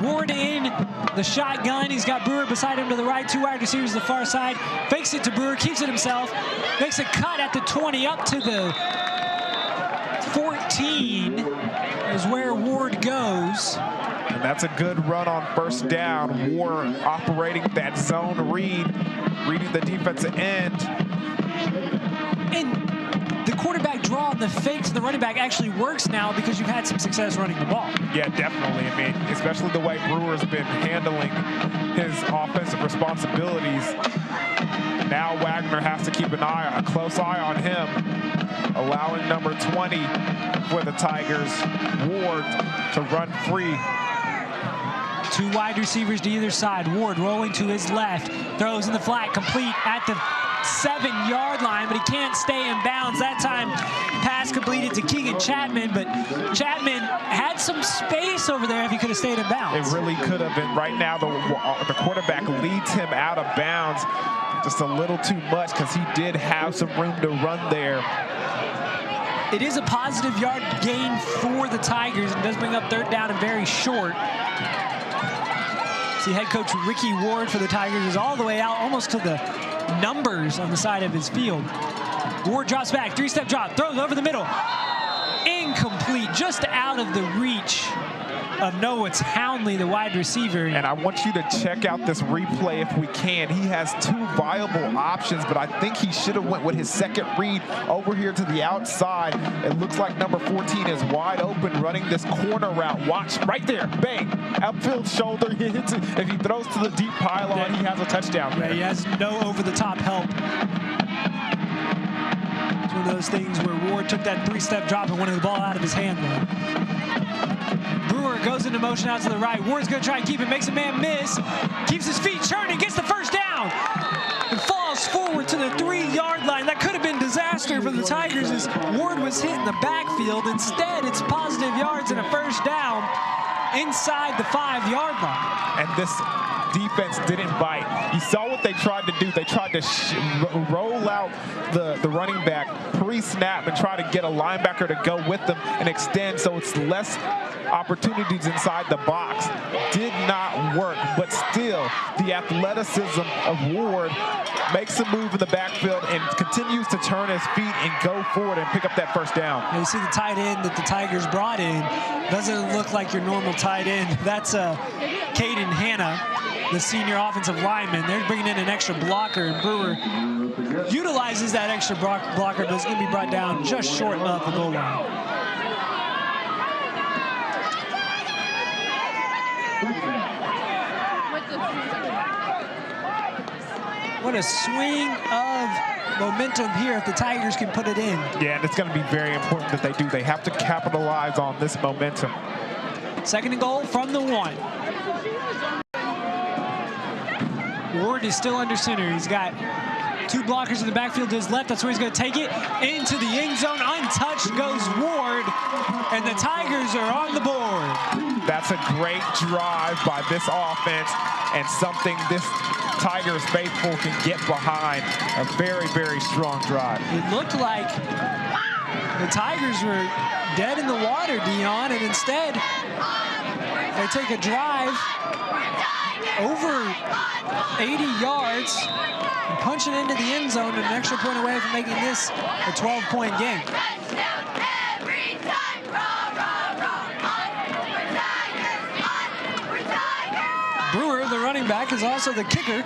Ward in the shotgun. He's got Brewer beside him to the right. 2 wide receivers to the far side. Fakes it to Brewer, keeps it himself. Makes a cut at the 20 up to the 14 is where Ward goes. And that's a good run on first down. Ward operating that zone read, reading the defensive end. And the quarterback draw on the fakes and the running back actually works now because you've had some success running the ball. Yeah, definitely. Especially the way Brewer's been handling his offensive responsibilities. Now Wagner has to keep a close eye on him, allowing number 20 for the Tigers, Ward, to run free. 2 wide receivers to either side. Ward rolling to his left, throws in the flat, complete at the 7-yard line, but he can't stay in bounds. That time, pass completed to Keegan Chapman, but Chapman had some space over there if he could have stayed in bounds. It really could have been. Right now, the quarterback leads him out of bounds just a little too much because he did have some room to run there. It is a positive yard gain for the Tigers and does bring up third down and very short. See, head coach Ricky Ward for the Tigers is all the way out, almost to the numbers on the side of his field. Ward drops back, 3-step drop, throws over the middle. Incomplete, just out of the reach of Noah Townley, the wide receiver. And I want you to check out this replay if we can. He has two viable options, but I think he should have went with his second read over here to the outside. It looks like number 14 is wide open running this corner route. Watch right there, bang, outfield shoulder, he hits it. If he throws to the deep pylon, he has a touchdown. Yeah, he has no over-the-top help. It's one of those things where Ward took that three-step drop and wanted the ball out of his hand, though. Brewer goes into motion out to the right. Ward's going to try and keep it, makes a man miss, keeps his feet churning, gets the first down, and falls forward to the 3-yard line. That could have been disaster for the Tigers as Ward was hit in the backfield. Instead, it's positive yards and a first down inside the 5-yard line. And this defense didn't bite. You saw what they tried to do. They tried to roll out the running back pre-snap and try to get a linebacker to go with them and extend, so it's less opportunities inside the box. Did not work, but still the athleticism of Ward makes a move in the backfield and continues to turn his feet and go forward and pick up that first down. And you see the tight end that the Tigers brought in doesn't look like your normal tight end. That's Caden Hanna, the senior offensive lineman. They're bringing in an extra blocker, and Brewer utilizes that extra blocker, but it's going to be brought down just short of the goal line. What a swing of momentum here if the Tigers can put it in. Yeah, and it's going to be very important that they do. They have to capitalize on this momentum. Second and goal from the 1. Ward is still under center. He's got two blockers in the backfield to his left. That's where he's going to take it. Into the end zone. Untouched goes Ward. And the Tigers are on the board. That's a great drive by this offense and something this Tigers faithful can get behind. A very, very strong drive. It looked like the Tigers were dead in the water, Dion, and instead they take a drive over 80 yards and punch it into the end zone, and an extra point away from making this a 12-point game. Brewer, the running back, is also the kicker.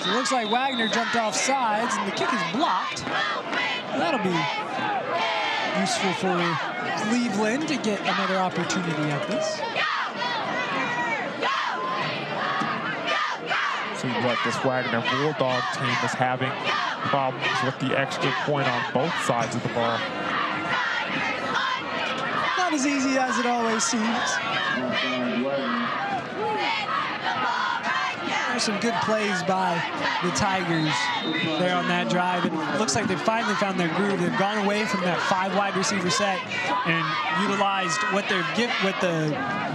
So it looks like Wagner jumped off sides, and the kick is blocked. That'll be useful for Cleveland to get another opportunity at this. Seems like this Wagner Bulldog team is having problems with the extra point on both sides of the ball. Not as easy as it always seems. There's some good plays by the Tigers there on that drive. It looks like they finally found their groove. They've gone away from that 5 wide receiver set and utilized what the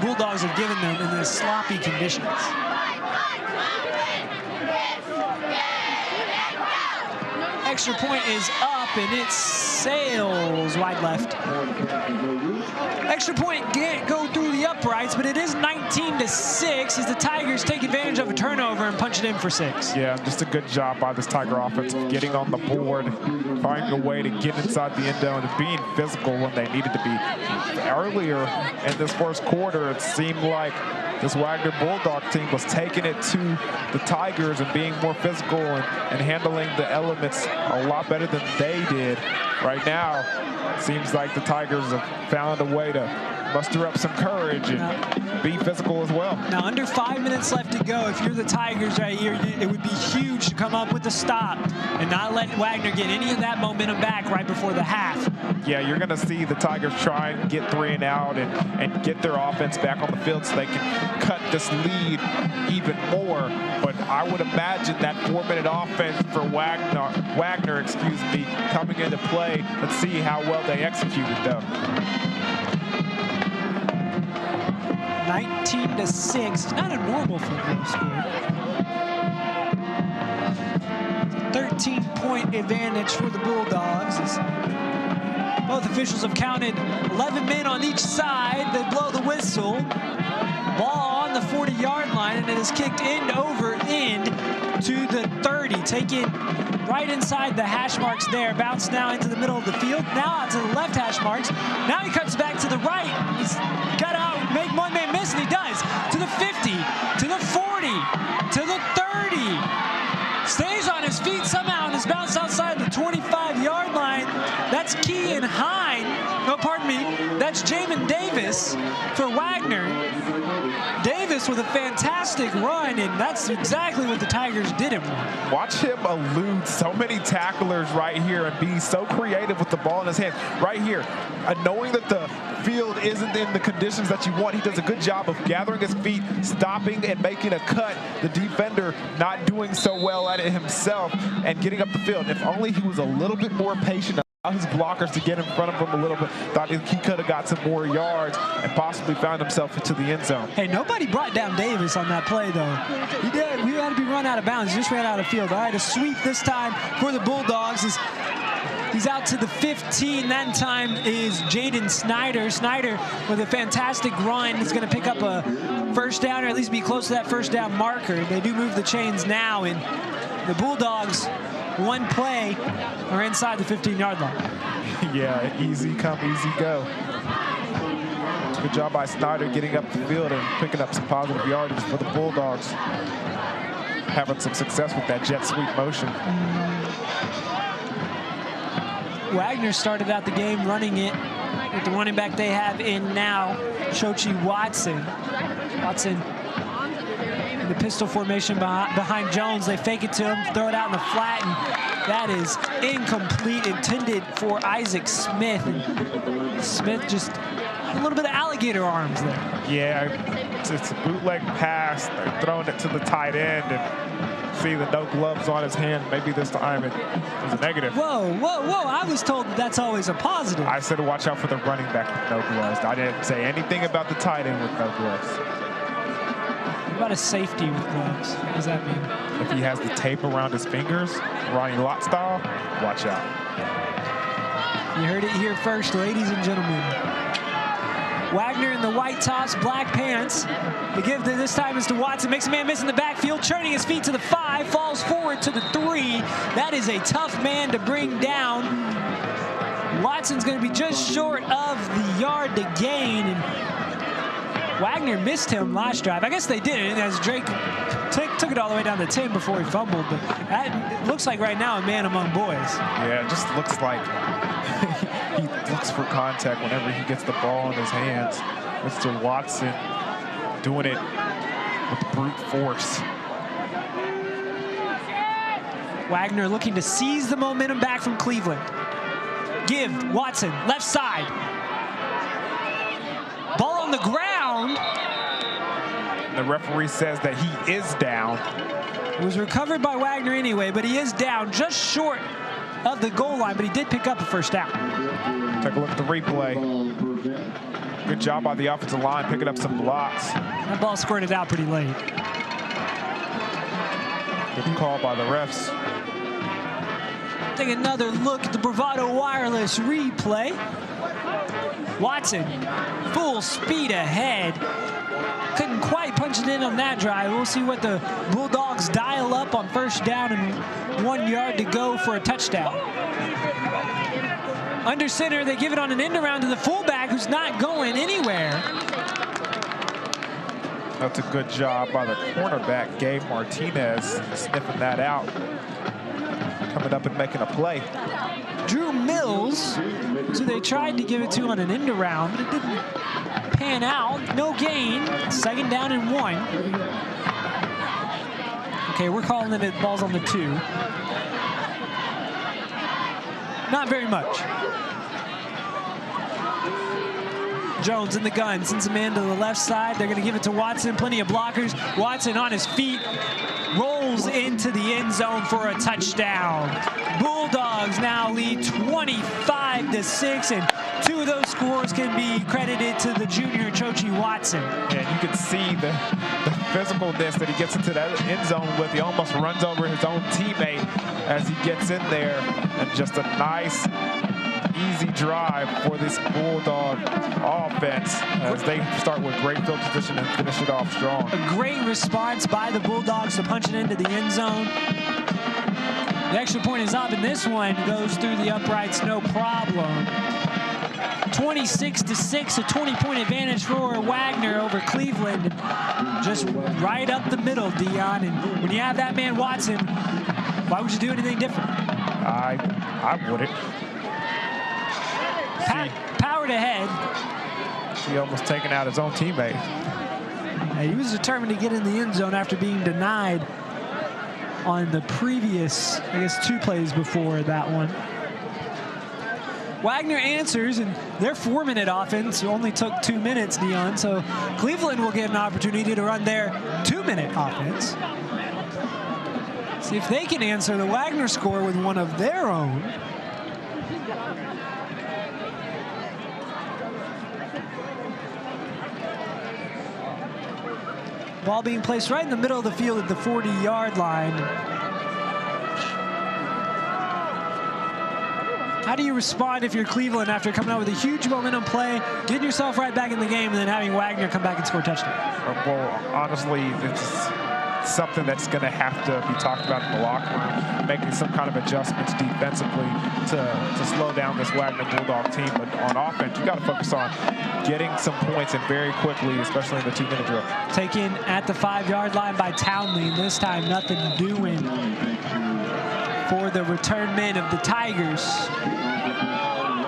Bulldogs have given them in the sloppy conditions. Extra point is up, and it sails wide left. Extra point can't go through the uprights, but it is 19-6 as the Tigers take advantage of a turnover and punch it in for 6. Yeah, just a good job by this Tiger offense of getting on the board, finding a way to get inside the end zone and being physical when they needed to be. Earlier in this first quarter, it seemed like this Wagner Bulldog team was taking it to the Tigers and being more physical and handling the elements a lot better than they did. Right now, it seems like the Tigers have found a way to muster up some courage and be physical as well. Now, under 5 minutes left to go, if you're the Tigers right here, it would be huge to come up with a stop and not let Wagner get any of that momentum back right before the half. Yeah, you're going to see the Tigers try and get 3 and out and get their offense back on the field so they can cut this lead even more. But I would imagine that 4-minute offense for Wagner, coming into play. Let's see how well they execute it, though. 19-6. It's not a normal football score. 13-point advantage for the Bulldogs. Both officials have counted 11 men on each side. They blow the whistle. Ball on the 40-yard line, and it is kicked end over end to the 30. Taken right inside the hash marks there. Bounce now into the middle of the field. Now out to the left hash marks. Now he cuts back to the right. He's got out, make Yes, and he does. To the 50, to the 40, to the 30. Stays on his feet somehow and is bounced outside the 25-yard line. That's Kean Hine. No, pardon me. That's Jamin Davis for Wagner. Davis with a fantastic run, and that's exactly what the Tigers didn't want. Watch him elude so many tacklers right here and be so creative with the ball in his hands. Right here, knowing that the field isn't in the conditions that you want, he does a good job of gathering his feet, stopping and making a cut. The defender not doing so well at it himself and getting up the field. If only he was a little bit more patient, his blockers to get in front of him a little bit. Thought he could have got some more yards and possibly found himself into the end zone. Hey, nobody brought down Davis on that play, though. He did. We had to be run out of bounds. He just ran out of field. All right, a sweep this time for the Bulldogs. He's out to the 15. That time is Jaden Snyder. Snyder with a fantastic run. He's going to pick up a first down, or at least be close to that first down marker. They do move the chains now, and the Bulldogs, one play, are inside the 15-yard line. Yeah, easy come, easy go. Good job by Snyder getting up the field and picking up some positive yardage for the Bulldogs. Having some success with that jet sweep motion. Wagner started out the game running it with the running back they have in now, Chochi Watson. Watson in the pistol formation behind Jones. They fake it to him, throw it out in the flat, and that is incomplete, intended for Isaac Smith. And Smith just a little bit of alligator arms there. Yeah, it's a bootleg pass. They're throwing it to the tight end, and see the no gloves on his hand. Maybe this time it was a negative. Whoa, whoa, whoa. I was told that's always a positive. I said watch out for the running back with no gloves. I didn't say anything about the tight end with no gloves. What about a safety with gloves? What does that mean? If he has the tape around his fingers, Ronnie Lott style, watch out. You heard it here first, ladies and gentlemen. Wagner in the white tops, black pants. The give this time is to Watson. Makes a man miss in the backfield, turning his feet to the 5, falls forward to the 3. That is a tough man to bring down. Watson's going to be just short of the yard to gain. And Wagner missed him last drive. I guess they didn't, as Drake took it all the way down to 10 before he fumbled. But that looks like right now a man among boys. Yeah, it just looks like he looks for contact whenever he gets the ball in his hands. Mr. Watson doing it with brute force. Wagner looking to seize the momentum back from Cleveland. Give Watson, left side. Ball on the ground. The referee says that he is down. It was recovered by Wagner anyway, but he is down just short of the goal line, but he did pick up a first down. Take a look at the replay. Good job by the offensive line picking up some blocks. That ball squirted out pretty late. Good call by the refs. Take another look at the Bravado Wireless replay. Watson, full speed ahead. Couldn't quite punch it in on that drive. We'll see what the Bulldogs dial up on first down and 1 yard to go for a touchdown. Under center, they give it on an end around to the fullback who's not going anywhere. That's a good job by the cornerback, Gabe Martinez, sniffing that out. Coming up and making a play. Drew Mills, so they tried to give it to on an end around, but it didn't pan out. No gain. Second down and 1. Okay, we're calling it balls on the 2. Not very much. Jones in the gun, sends a man to the left side. They're going to give it to Watson. Plenty of blockers. Watson on his feet, rolls into the end zone for a touchdown. Bulldogs now lead 25-6, and 2 of those scores can be credited to the junior Chochi Watson. And you can see the physicalness that he gets into that end zone with. He almost runs over his own teammate as he gets in there, and just a nice, easy drive for this Bulldog offense as they start with great field position and finish it off strong. A great response by the Bulldogs to punch it into the end zone. The extra point is up, and this one goes through the uprights, no problem. 26-6, a 20-point advantage for Wagner over Cleveland. Just right up the middle, Dion. And when you have that man Watson, why would you do anything different? I wouldn't. Powered ahead. He almost taken out his own teammate. He was determined to get in the end zone after being denied on the previous, I guess, 2 plays before that one. Wagner answers, and their 4-minute offense only took 2 minutes, Dion, so Cleveland will get an opportunity to run their 2-minute offense. See if they can answer the Wagner score with one of their own. Ball being placed right in the middle of the field at the 40-yard line. How do you respond if you're Cleveland after coming out with a huge momentum play, getting yourself right back in the game, and then having Wagner come back and score a touchdown? Well, honestly, it's something that's going to have to be talked about in the locker room, making some kind of adjustments defensively to slow down this Wagner Bulldog team. But on offense, you got to focus on getting some points and very quickly, especially in the 2-minute drill. Taken at the 5-yard line by Townley. This time, nothing doing for the return men of the Tigers.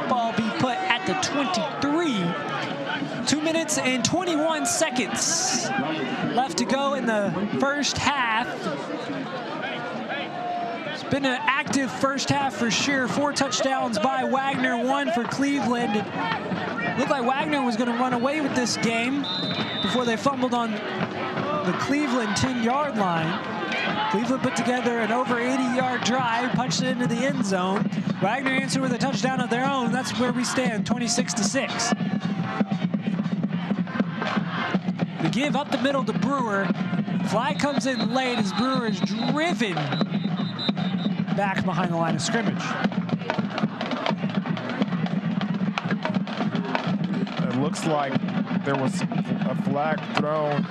Ball be put at the 23. 2 minutes and 21 seconds left to go in the first half. It's been an active first half for sure. 4 touchdowns by Wagner, 1 for Cleveland. It looked like Wagner was going to run away with this game before they fumbled on the Cleveland 10-yard line. Cleveland put together an over 80-yard drive, punched it into the end zone. Wagner answered with a touchdown of their own. That's where we stand, 26-6. The give up the middle to Brewer. Flag comes in late as Brewer is driven back behind the line of scrimmage. It looks like there was a flag thrown.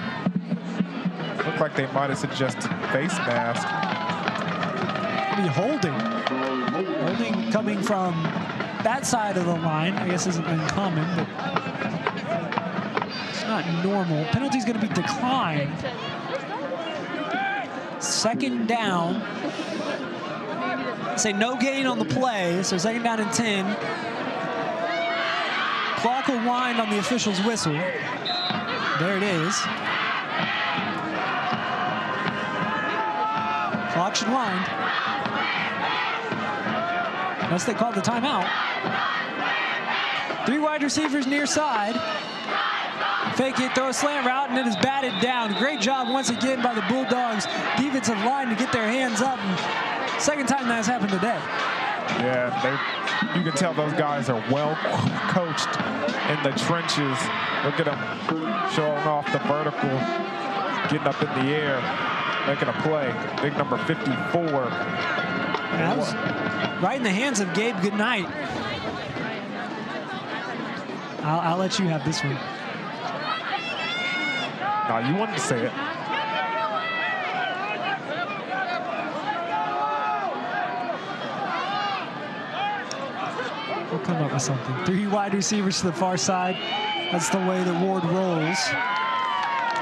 Looked like they might have suggested face mask. Be holding. Holding coming from that side of the line, I guess isn't uncommon, but it's not normal. Penalty's going to be declined. 2nd down. Say no gain on the play, so 2nd down and 10. Clock will wind on the official's whistle. There it is. Clock should wind. Unless they call the timeout. 3 wide receivers near side. Fake it, throw a slant route, and it is batted down. Great job once again by the Bulldogs defensive line to get their hands up. And 2nd time that has happened today. Yeah, you can tell those guys are well coached in the trenches. Look at them showing off the vertical, getting up in the air, making a play. Big number 54. That was right in the hands of Gabe Goodnight. I'll let you have this one. No, you wanted to say it. We'll come up with something. 3 wide receivers to the far side. That's the way that Ward rolls.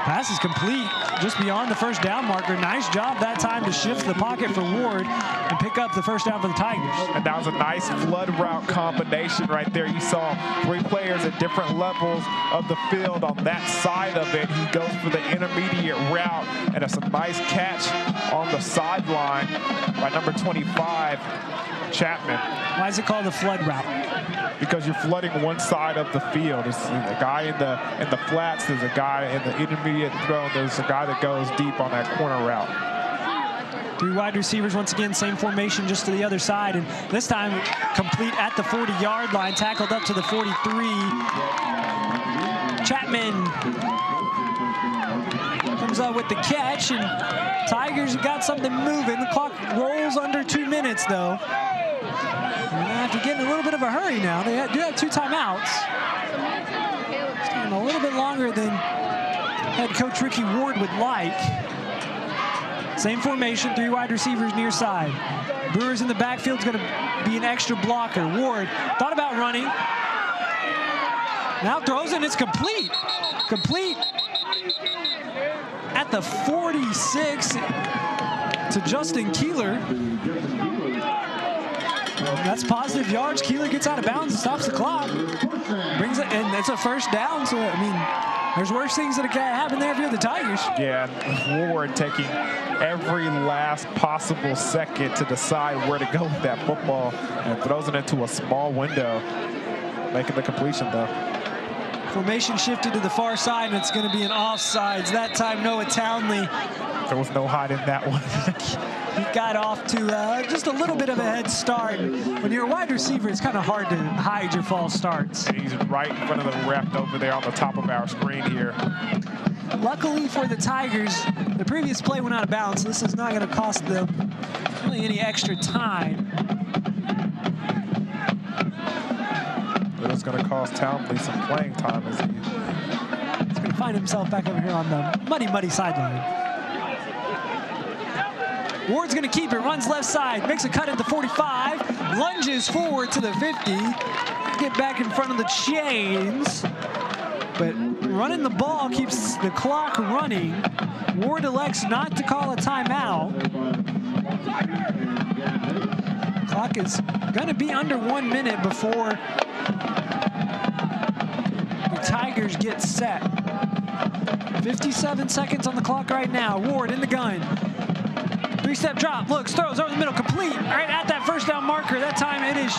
Pass is complete just beyond the 1st down marker. Nice job that time to shift the pocket for Ward and pick up the 1st down for the Tigers. And that was a nice flood route combination right there. You saw 3 players at different levels of the field on that side of it. He goes for the intermediate route, and it's a nice catch on the sideline by number 25, Chapman. Why is it called the flood route? Because you're flooding one side of the field. It's a guy in the flats, there's a guy in the intermediate throw, and there's a guy that goes deep on that corner route. 3 wide receivers once again, same formation just to the other side, and this time complete at the 40-yard line, tackled up to the 43. Chapman comes up with the catch, and Tigers got something moving. The clock rolls under 2 minutes though. They're gonna have to get in a little bit of a hurry now. They do have 2 timeouts. It's taking a little bit longer than head coach Ricky Ward would like. Same formation, 3 wide receivers near side. Brewers in the backfield is going to be an extra blocker. Ward thought about running, Now throws and it's complete. Complete at the 46 to Justin Keeler. That's positive yards. Keeler gets out of bounds and stops the clock. Brings it, and it's a first down. So, I mean, there's worse things that can happen there if you're the Tigers. Yeah, Ward taking every last possible second to decide where to go with that football and throws it into a small window, making the completion, though. Formation shifted to the far side, and it's going to be an offsides. That time, Noah Townley. There was no hiding that one. He got off to just a little bit of a head start. When you're a wide receiver, it's kind of hard to hide your false starts. And he's right in front of the ref over there on the top of our screen here. Luckily for the Tigers, the previous play went out of bounds. This is not going to cost them really any extra time. But it's going to cost Townley some playing time as he's going to find himself back over here on the muddy sideline. Ward's going to keep it, runs left side, makes a cut at the 45, lunges forward to the 50, get back in front of the chains. But running the ball keeps the clock running. Ward elects not to call a timeout. Clock is going to be under 1 minute before the Tigers get set. 57 seconds on the clock right now. Ward in the gun. Three-step drop, looks, throws over the middle, complete. Right at that first down marker. That time it is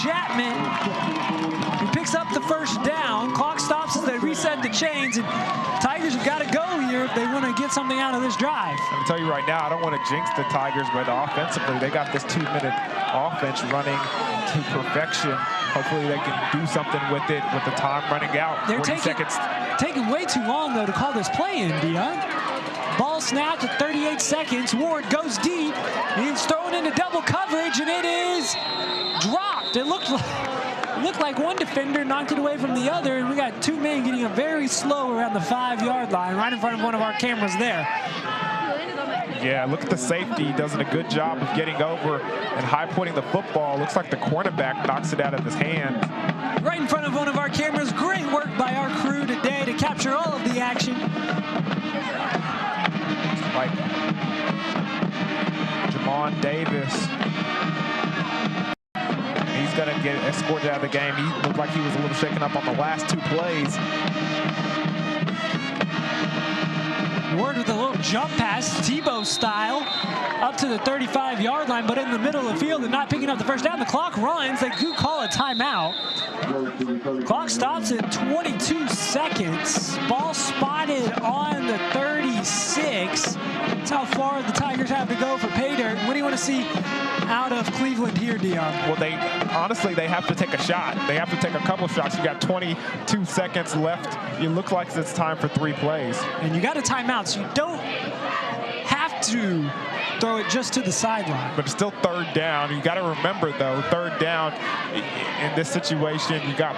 Chapman who picks up the first down. Clock stops as they reset the chains, and Tigers have got to go here if they want to get something out of this drive. I'm tell you right now, I don't want to jinx the Tigers, but offensively, they got this 2-minute offense running to perfection. Hopefully they can do something with it with the time running out. They're 40 seconds. taking way too long, though, to call this play in, Dion. Ball snapped at 38 seconds. Ward goes deep. He's thrown into double coverage, and it is dropped. It looked like one defender knocked it away from the other, and we got two men getting a very slow around the 5-yard line, right in front of one of our cameras there. Yeah, look at the safety. He does a good job of getting over and high-pointing the football. Looks like the cornerback knocks it out of his hand. Right in front of one of our cameras. Great work by our crew today to capture all of the action. Like Jamon Davis. He's going to get escorted out of the game. He looked like he was a little shaken up on the last two plays. Ward with a little jump pass, Tebow style, up to the 35-yard line, but in the middle of the field and not picking up the first down. The clock runs. They do call a timeout. Clock stops at 22 seconds. Ball spotted on the 36. That's how far the Tigers have to go for pay dirt. What do you want to see out of Cleveland here, Dion? Well, honestly, they have to take a shot. They have to take a couple shots. You got 22 seconds left. It looks like it's time for 3 plays. And you got a timeout, so you don't have to throw it just to the sideline. But it's still 3rd down. You got to remember, though, 3rd down in this situation, you got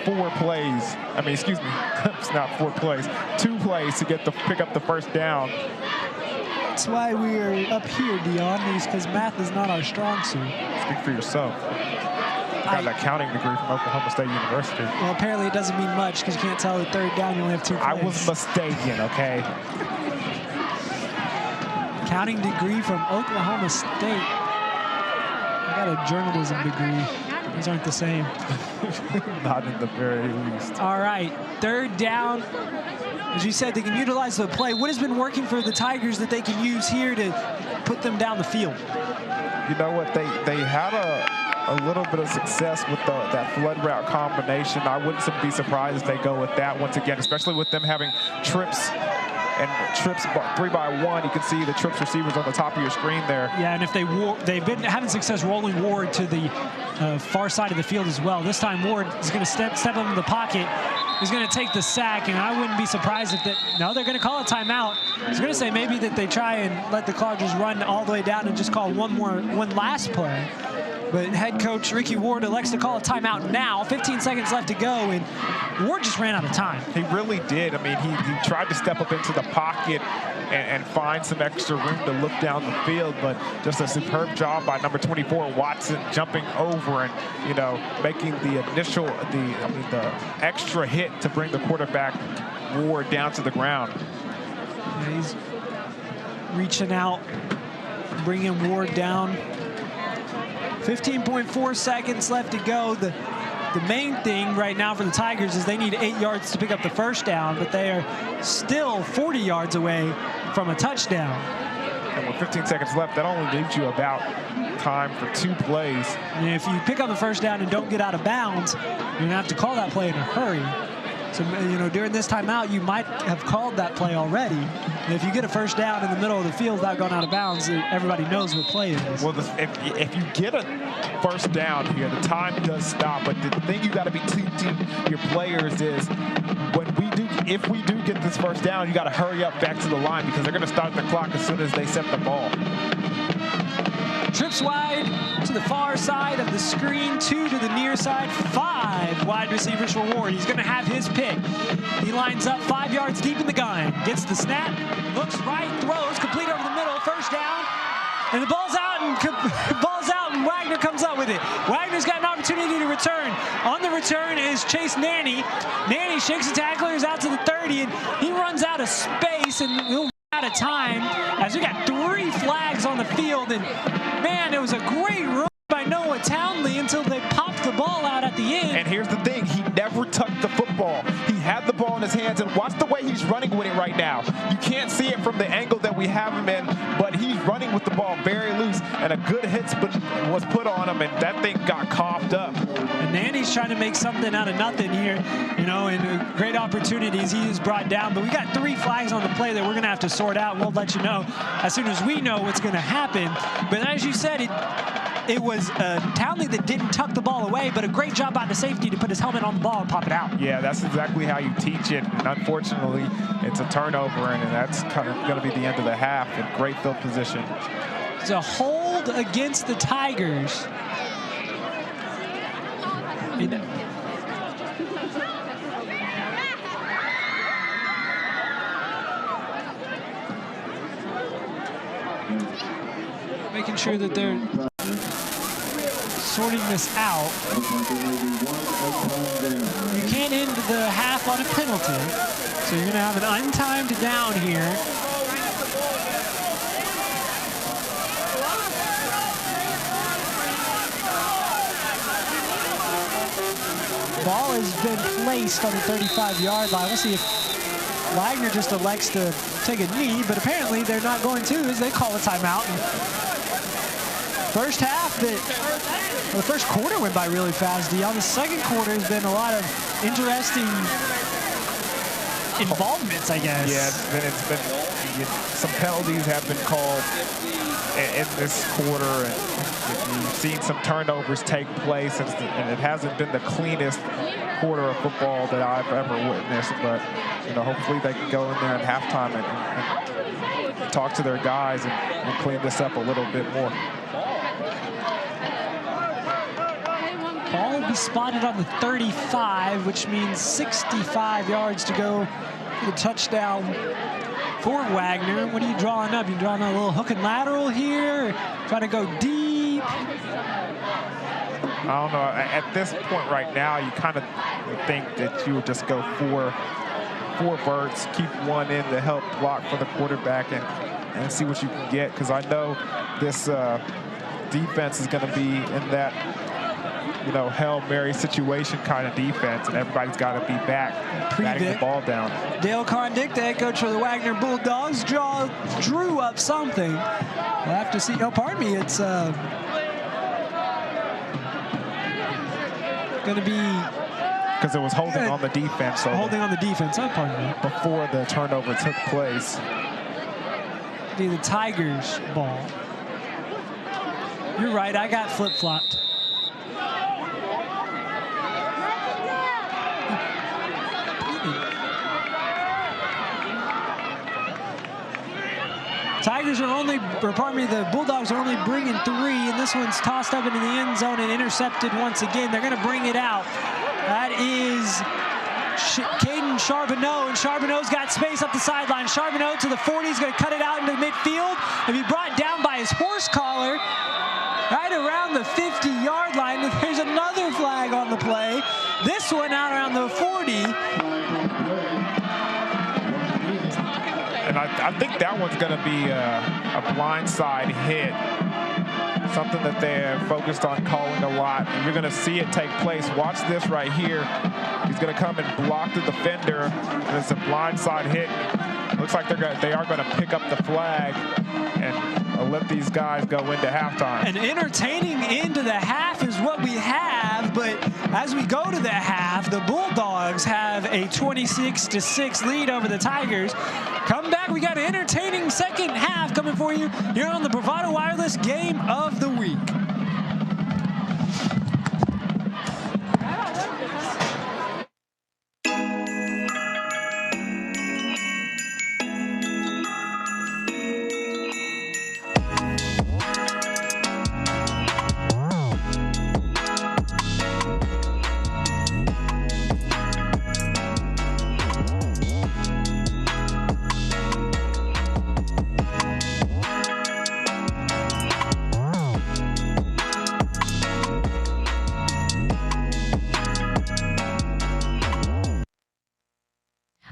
4 plays. I mean, excuse me, it's not 4 plays. 2 plays to pick up the first down. That's why we are up here, Dion, is because math is not our strong suit. Speak for yourself. I got an accounting degree from Oklahoma State University. Well, apparently it doesn't mean much because you can't tell the 3rd down, you only have 2 plays. I was mistaken, okay? Accounting degree from Oklahoma State. I got a journalism degree. These aren't the same. Not in the very least. All right, 3rd down. As you said, they can utilize the play. What has been working for the Tigers that they can use here to put them down the field? You know what? They had a little bit of success with that flood route combination. I wouldn't be surprised if they go with that once again, especially with them having trips. And trips 3x1, you can see the trips receivers on the top of your screen there. Yeah, and if they've been having success rolling Ward to the far side of the field as well. This time Ward is going to step into the pocket, is going to take the sack, and I wouldn't be surprised if no, they're going to call a timeout. I was going to say maybe that they try and let the clock just run all the way down and just call one last play. But head coach Ricky Ward elects to call a timeout now. 15 seconds left to go, and Ward just ran out of time. He really did. I mean, he tried to step up into the pocket and find some extra room to look down the field, but just a superb job by number 24, Watson, jumping over and, you know, making the extra hit to bring the quarterback Ward down to the ground. Yeah, he's reaching out, bringing Ward down. 15.4 seconds left to go. The main thing right now for the Tigers is they need 8 yards to pick up the first down, but they are still 40 yards away from a touchdown. And with 15 seconds left, that only leaves you about time for 2 plays. And if you pick up the first down and don't get out of bounds, you're going to have to call that play in a hurry. So, you know, during this timeout, you might have called that play already. And if you get a first down in the middle of the field without going out of bounds, everybody knows what play it is. Well, if you get a first down here, the time does stop. But the thing you got to be teaching your players is if we do get this first down, you got to hurry up back to the line because they're going to start the clock as soon as they set the ball. Trips wide to the far side of the screen, 2 to the near side, 5 wide receivers for Ward. He's going to have his pick. He lines up 5 yards deep in the gun, gets the snap, looks right, throws, complete over the middle, first down, and the ball's out, and Wagner comes up with it. Wagner's got an opportunity to return. On the return is Chase Nanny. Nanny shakes the tacklers out to the 30, and he runs out of space, and he'll run out of time as we got 3 flags on the field. And man, it was a great run by Noah Townley until they popped the ball out at the end. And here's the thing, he never tucked the football. He had the ball in his hands, and watch the way he's running with it right now. You can't see it from the angle that we have him in, but he's running with the ball very loose, and a good hit was put on him, and that thing got coughed up. And Nanny's trying to make something out of nothing here, you know, and great opportunities he is brought down. But we got 3 flags on the play that we're going to have to sort out. We'll let you know as soon as we know what's going to happen. But as you said, it was Townley that didn't tuck the ball away, but a great job by the safety to put his helmet on the ball and pop it out. Yeah, that's exactly how you teach it. And unfortunately, it's a turnover, and that's kind of going to be the end of the half in great field position. It's a hold against the Tigers. Making sure that they're sorting this out. You can't end the half on a penalty, so you're going to have an untimed down here. Ball has been placed on the 35-yard line. We'll see if Wagner just elects to take a knee, but apparently they're not going to as they call a timeout. And first half, the first quarter went by really fast, Dion. The second quarter has been a lot of interesting involvements, I guess. Yeah, it's been some penalties have been called in this quarter, and you've seen some turnovers take place, and it hasn't been the cleanest quarter of football that I've ever witnessed. But you know, hopefully they can go in there at halftime and talk to their guys and clean this up a little bit more. Ball will be spotted on the 35, which means 65 yards to go for the touchdown for Wagner. What are you drawing up? You drawing a little hook and lateral here? Trying to go deep? I don't know. At this point right now, you kind of think that you would just go four verts, keep one in to help block for the quarterback and see what you can get. Because I know this defense is going to be in that, you know, Hail Mary situation kind of defense, and everybody's got to be back, batting the ball down. Dale Condick, the head coach for the Wagner Bulldogs, drew up something. We'll have to see. Oh, pardon me. It's going to be... Because it was holding on the defense. So holding on the defense. Oh, pardon me. Before the turnover took place. Be the Tigers' ball. You're right. I got flip-flopped. The Bulldogs are only bringing 3, and this one's tossed up into the end zone and intercepted once again. They're going to bring it out. That is Caden Charbonneau, and Charbonneau's got space up the sideline. Charbonneau to the 40, he's going to cut it out into midfield and be brought down by his horse collar right around the 50-yard line. There's another flag on the play. This one out around the 40. And I think that one's going to be a blindside hit, something that they're focused on calling a lot. And you're going to see it take place. Watch this right here. He's going to come and block the defender, and it's a blindside hit. Looks like they are going to pick up the flag and let these guys go into halftime. An entertaining end to the half is what we have, but as we go to the half, the Bulldogs have a 26-6 lead over the Tigers. Come back, we got an entertaining second half coming for you here on the Bravado Wireless Game of the Week.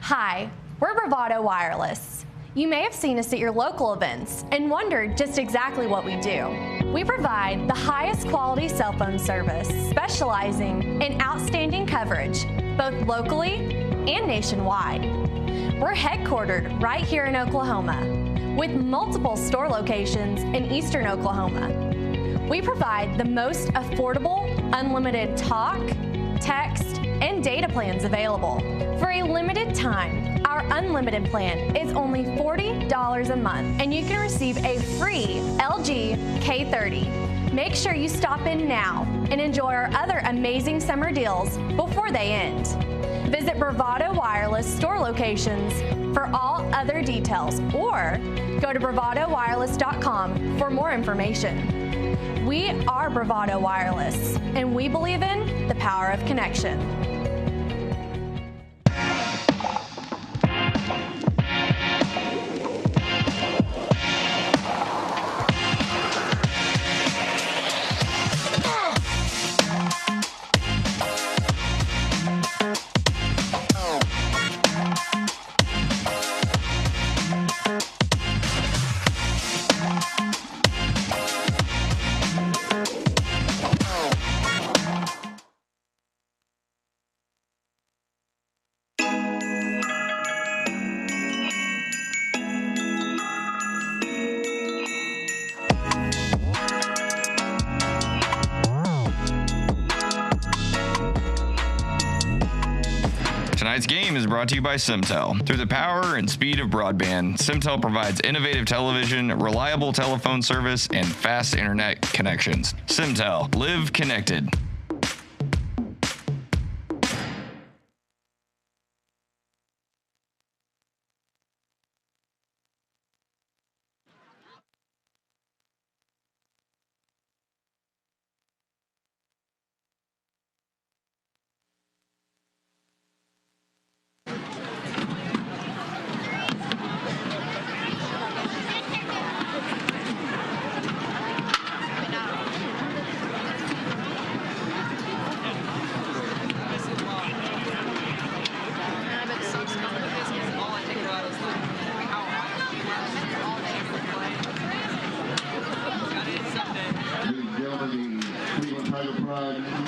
Hi, we're Bravado Wireless. You may have seen us at your local events and wondered just exactly what we do. We provide the highest quality cell phone service, specializing in outstanding coverage, both locally and nationwide. We're headquartered right here in Oklahoma, with multiple store locations in eastern Oklahoma. We provide the most affordable, unlimited talk, text, and data plans available. For a limited time, our unlimited plan is only $40 a month, and you can receive a free LG K30. Make sure you stop in now and enjoy our other amazing summer deals before they end. Visit Bravado Wireless store locations for all other details, or go to bravadowireless.com for more information. We are Bravado Wireless, and we believe in the power of connection. Tonight's game is brought to you by Simtel. Through the power and speed of broadband, Simtel provides innovative television, reliable telephone service, and fast internet connections. Simtel. Live connected.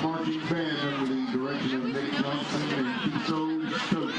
Marching band under the direction of Nick Johnson and Kiso Stokes.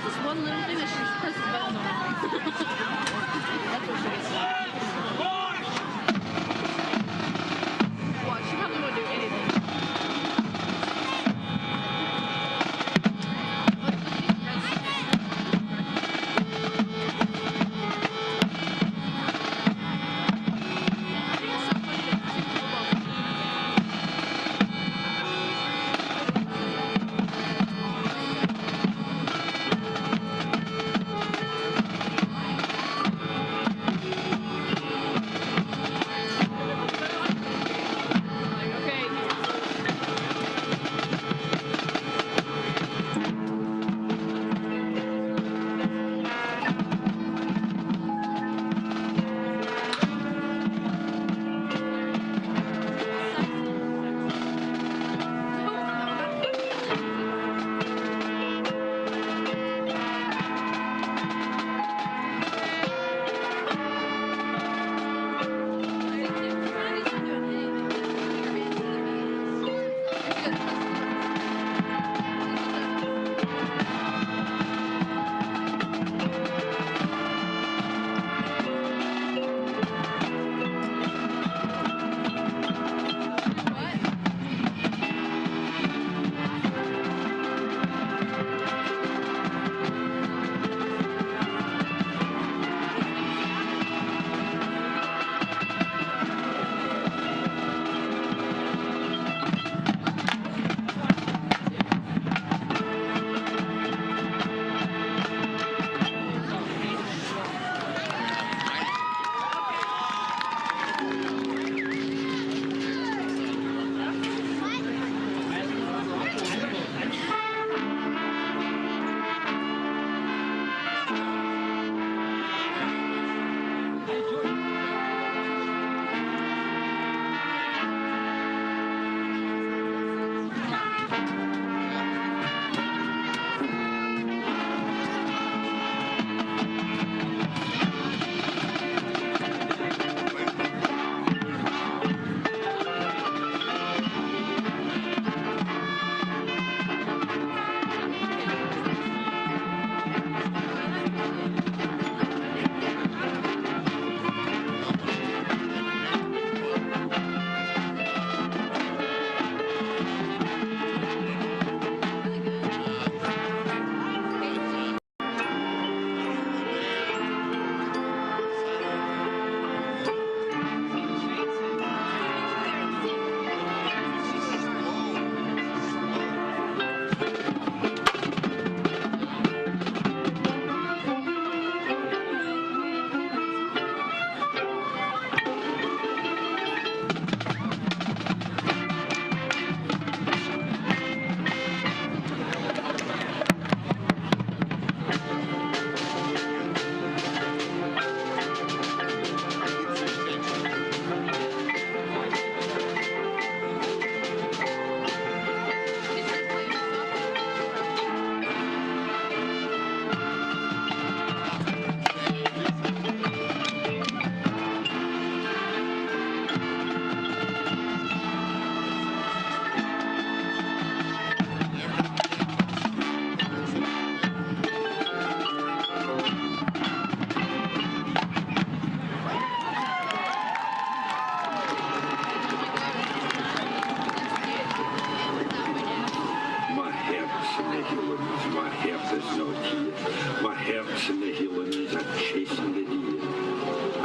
This one little thing that she presses the button on. That's what she gets. Watch, she probably won't do anything.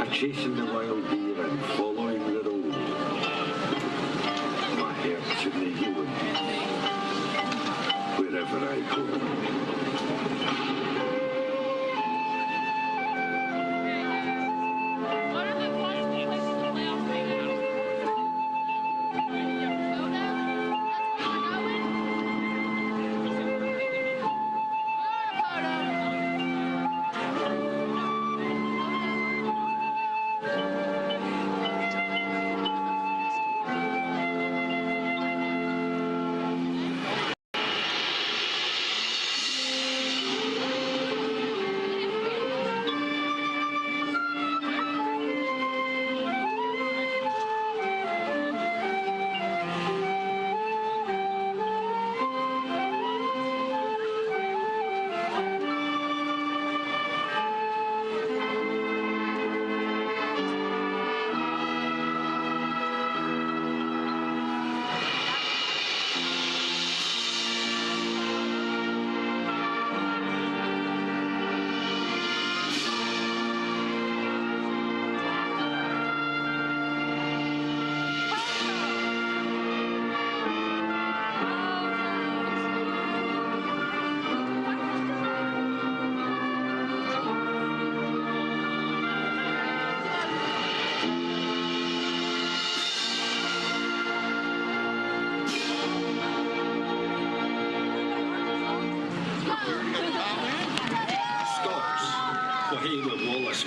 Chasing the wild deer and following the road. My heart's in the healing, wherever I go.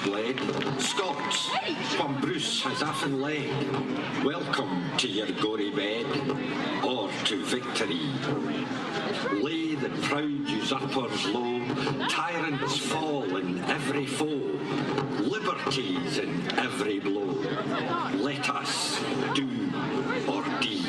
bled. Scots, when Bruce has often led, welcome to your gory bed, or to victory. Lay the proud usurpers low, tyrants fall in every foe, liberties in every blow. Let us do or be.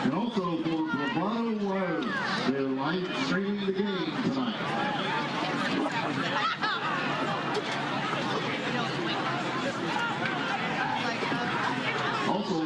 And also for Bravado Wireless, they're live streaming the game tonight. Also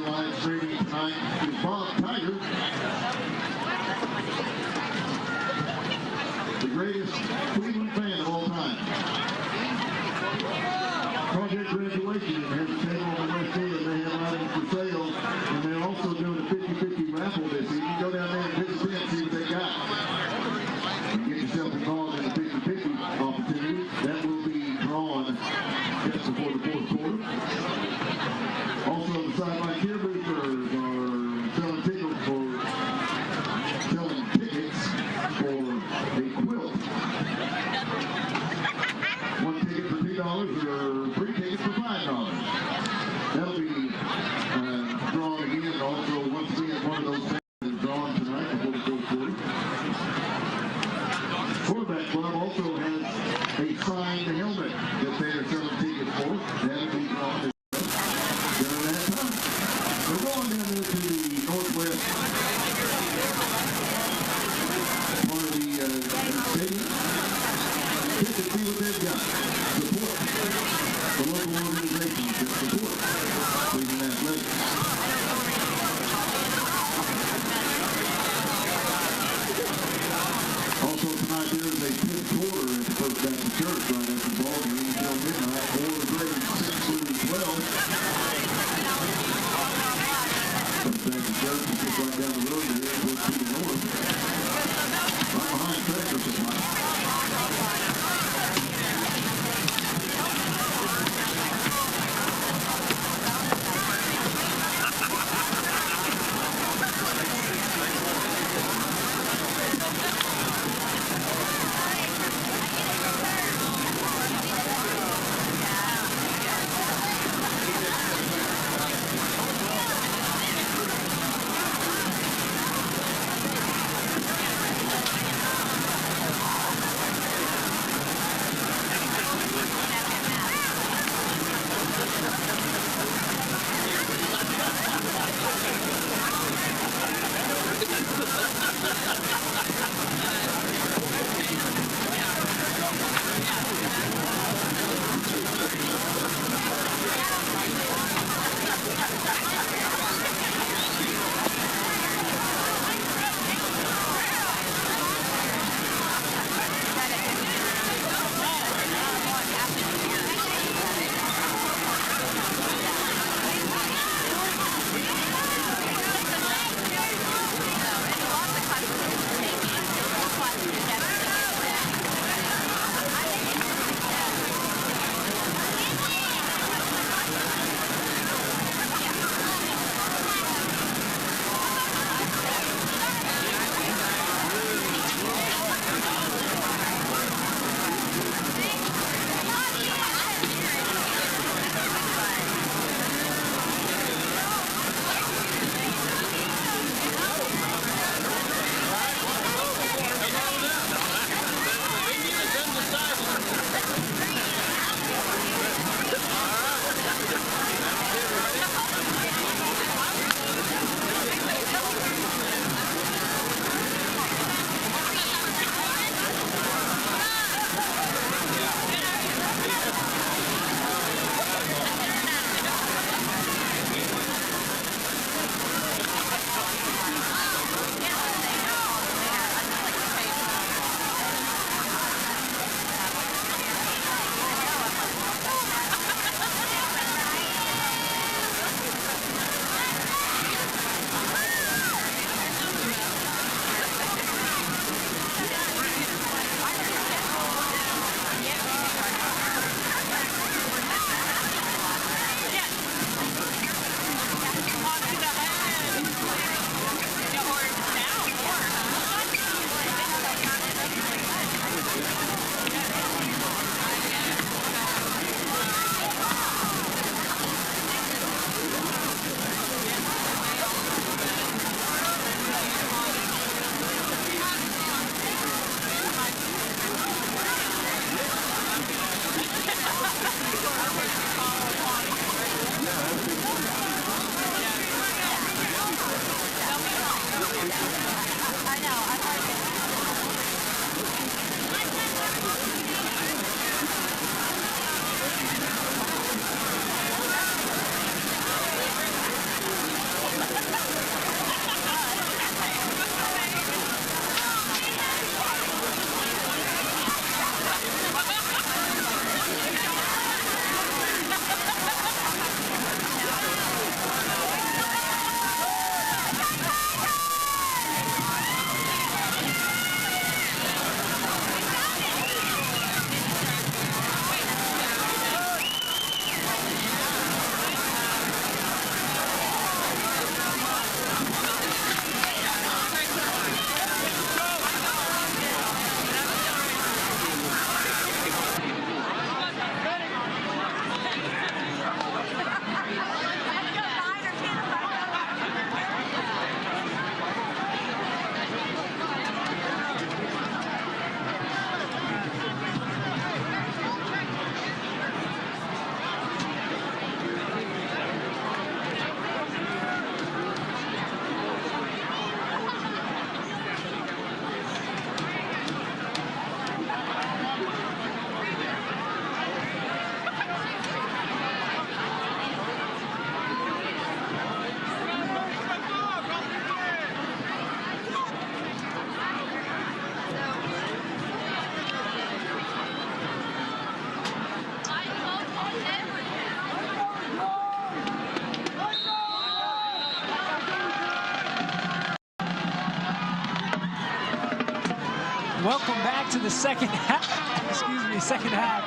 welcome back to the second half. Excuse me, second half.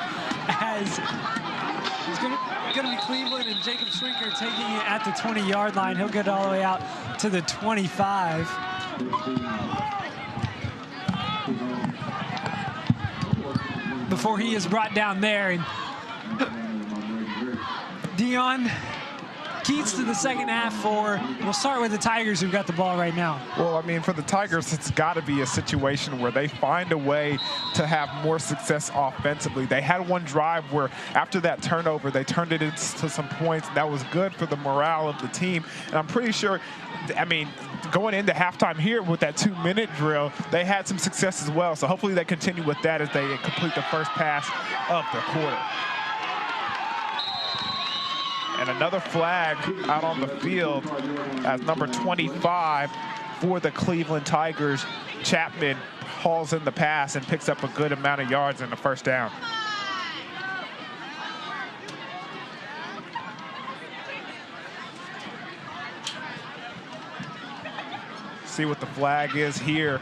As it's going to be Cleveland and Jacob Schwinker taking it at the 20-yard line. He'll get all the way out to the 25. Before he is brought down there, and Dion Keats to the second half for, we'll start with the Tigers who've got the ball right now. Well, I mean, for the Tigers, it's got to be a situation where they find a way to have more success offensively. They had one drive where after that turnover, they turned it into some points. That was good for the morale of the team. And I'm pretty sure, I mean, going into halftime here with that 2-minute drill, they had some success as well. So hopefully they continue with that as they complete the first pass of the quarter. And another flag out on the field as number 25 for the Cleveland Tigers. Chapman hauls in the pass and picks up a good amount of yards in the first down. See what the flag is here.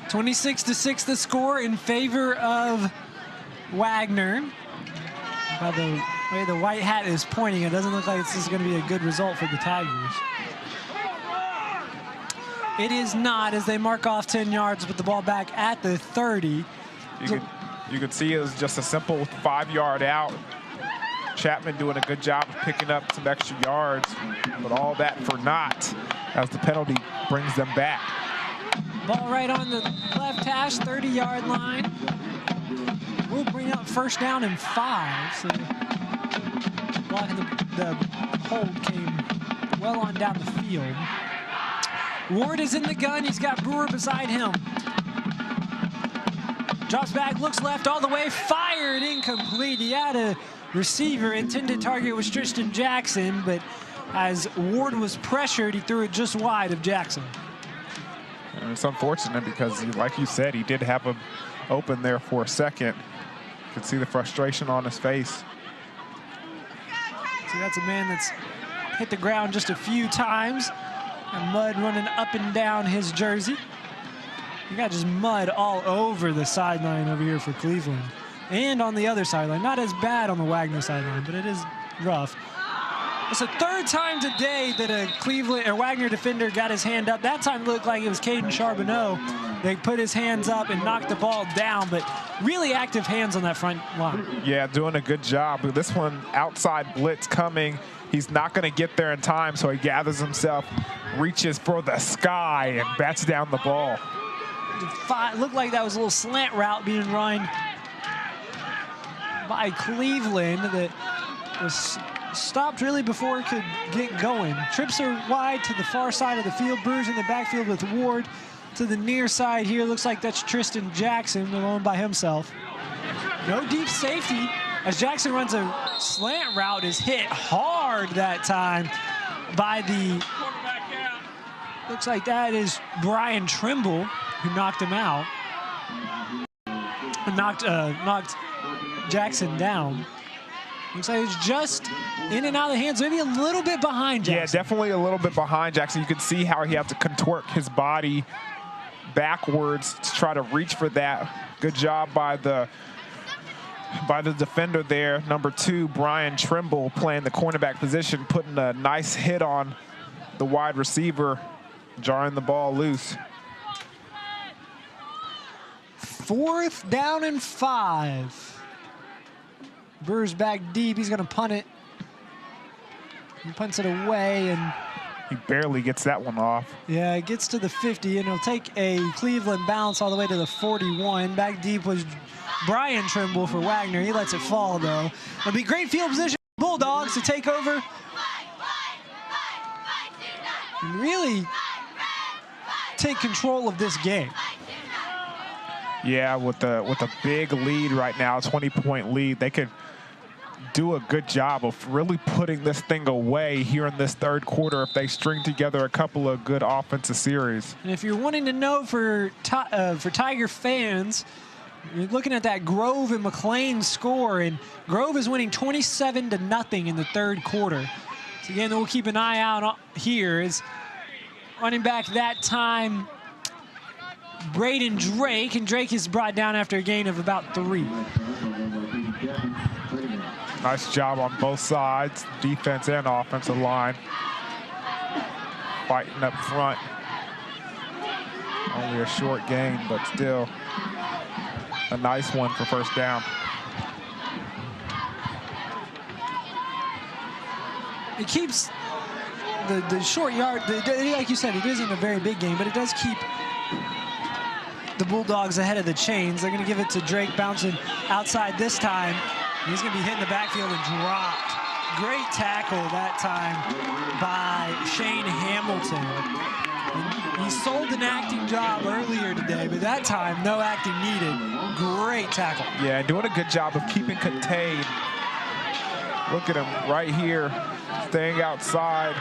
26-6 the score in favor of Wagner. By the way the white hat is pointing, it doesn't look like this is going to be a good result for the Tigers. It is not, as they mark off 10 yards with the ball back at the 30. You could see it was just a simple 5-yard out. Chapman doing a good job of picking up some extra yards, but all that for naught as the penalty brings them back. Ball right on the left hash, 30-yard line. We'll bring up first down and 5. So the hold came well on down the field. Ward is in the gun. He's got Brewer beside him. Drops back, looks left all the way, fired, incomplete. He had a receiver. Intended target was Tristan Jackson, but as Ward was pressured, he threw it just wide of Jackson. And it's unfortunate because, like you said, he did have him open there for a second. You can see the frustration on his face. See, that's a man that's hit the ground just a few times. And mud running up and down his jersey. You got just mud all over the sideline over here for Cleveland. And on the other sideline. Not as bad on the Wagner sideline, but it is rough. It's the third time today that a Cleveland or Wagner defender got his hand up. That time looked like it was Caden Charbonneau. They put his hands up and knocked the ball down, but really active hands on that front line. Yeah, doing a good job. This one, outside blitz coming. He's not going to get there in time, so he gathers himself, reaches for the sky, and bats down the ball. Looked like that was a little slant route being run by Cleveland that was stopped really before it could get going. Trips are wide to the far side of the field. Brewers in the backfield with Ward to the near side here. Looks like that's Tristan Jackson alone by himself. No deep safety as Jackson runs a slant route, is hit hard that time by the, looks like that is Brian Trimble who knocked him out. Knocked Jackson down. Looks like it's just in and out of the hands, maybe a little bit behind Jackson. Yeah, definitely a little bit behind Jackson. You can see how he had to contort his body backwards to try to reach for that. Good job by the defender there. Number 2, Brian Trimble, playing the cornerback position, putting a nice hit on the wide receiver, jarring the ball loose. 4th down and 5. Brewers back deep. He's going to punt it. He punts it away, and he barely gets that one off. Yeah, it gets to the 50, and he'll take a Cleveland bounce all the way to the 41. Back deep was Brian Trimble for Wagner. He lets it fall, though. It'll be great field position for Bulldogs to take over and really take control of this game. Yeah, with a big lead right now, 20-point lead, they could do a good job of really putting this thing away here in this third quarter if they string together a couple of good offensive series. And if you're wanting to know for Tiger fans, you're looking at that Grove and McLean score, and Grove is winning 27-0 in the third quarter. So again, we'll keep an eye out here. Is running back that time Braden Drake, and Drake is brought down after a gain of about 3. Nice job on both sides, defense and offensive line. Fighting up front. Only a short gain, but still a nice one for first down. It keeps the short yard, like you said, it isn't a very big game, but it does keep the Bulldogs ahead of the chains. They're going to give it to Drake, bouncing outside this time. He's going to be hitting the backfield and dropped. Great tackle that time by Shane Hamilton. And he sold an acting job earlier today, but that time, no acting needed. Great tackle. Yeah, doing a good job of keeping contained. Look at him right here, staying outside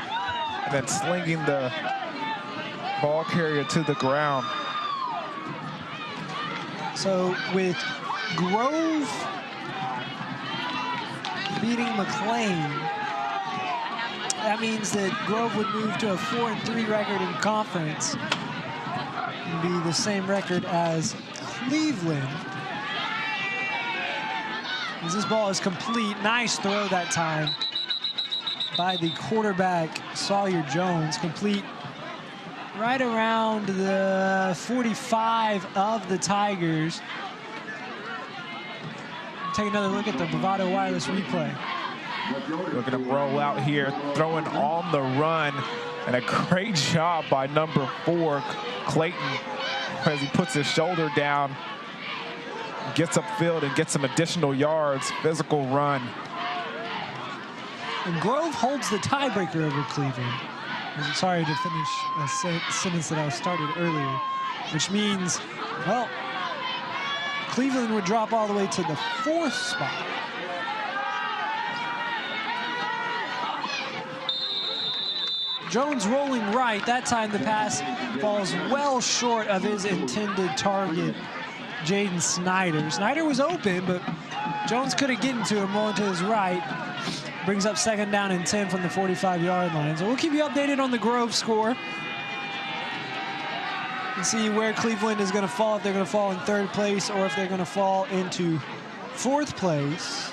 and then slinging the ball carrier to the ground. So with Grove beating McLean, that means that Grove would move to a 4-3 record in conference and be the same record as Cleveland. As this ball is complete, nice throw that time by the quarterback, Sawyer Jones, complete right around the 45 of the Tigers. Take another look at the Bravado Wireless replay. Look at him roll out here, throwing on the run, and a great job by number 4, Clayton, as he puts his shoulder down, gets upfield and gets some additional yards, physical run. And Grove holds the tiebreaker over Cleveland. I'm sorry to finish a sentence that I started earlier, which means, well, Cleveland would drop all the way to the 4th spot. Jones rolling right. That time the pass falls well short of his intended target, Jaden Snyder. Snyder was open, but Jones couldn't get into him, rolling to his right. Brings up 2nd down and 10 from the 45-yard line. So we'll keep you updated on the Grove score and see where Cleveland is going to fall, if they're going to fall in 3rd place or if they're going to fall into 4th place.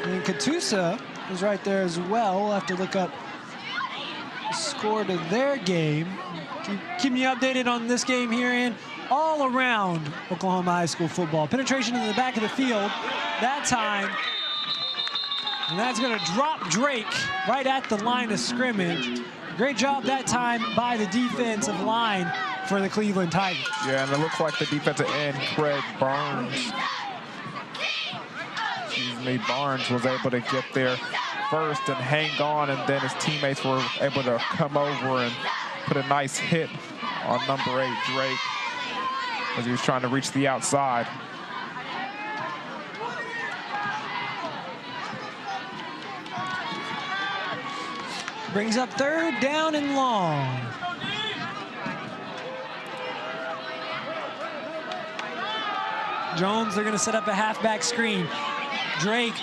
And Catoosa is right there as well. We'll have to look up the score to their game. Keep you updated on this game here and all around Oklahoma high school football. Penetration in the back of the field that time. And that's going to drop Drake right at the line of scrimmage. Great job that time by the defensive line for the Cleveland Tigers. Yeah, and it looks like the defensive end, Craig Barnes, Barnes was able to get there first and hang on, and then his teammates were able to come over and put a nice hit on number 8, Drake, as he was trying to reach the outside. Brings up 3rd down and long. Jones, they're going to set up a halfback screen. Drake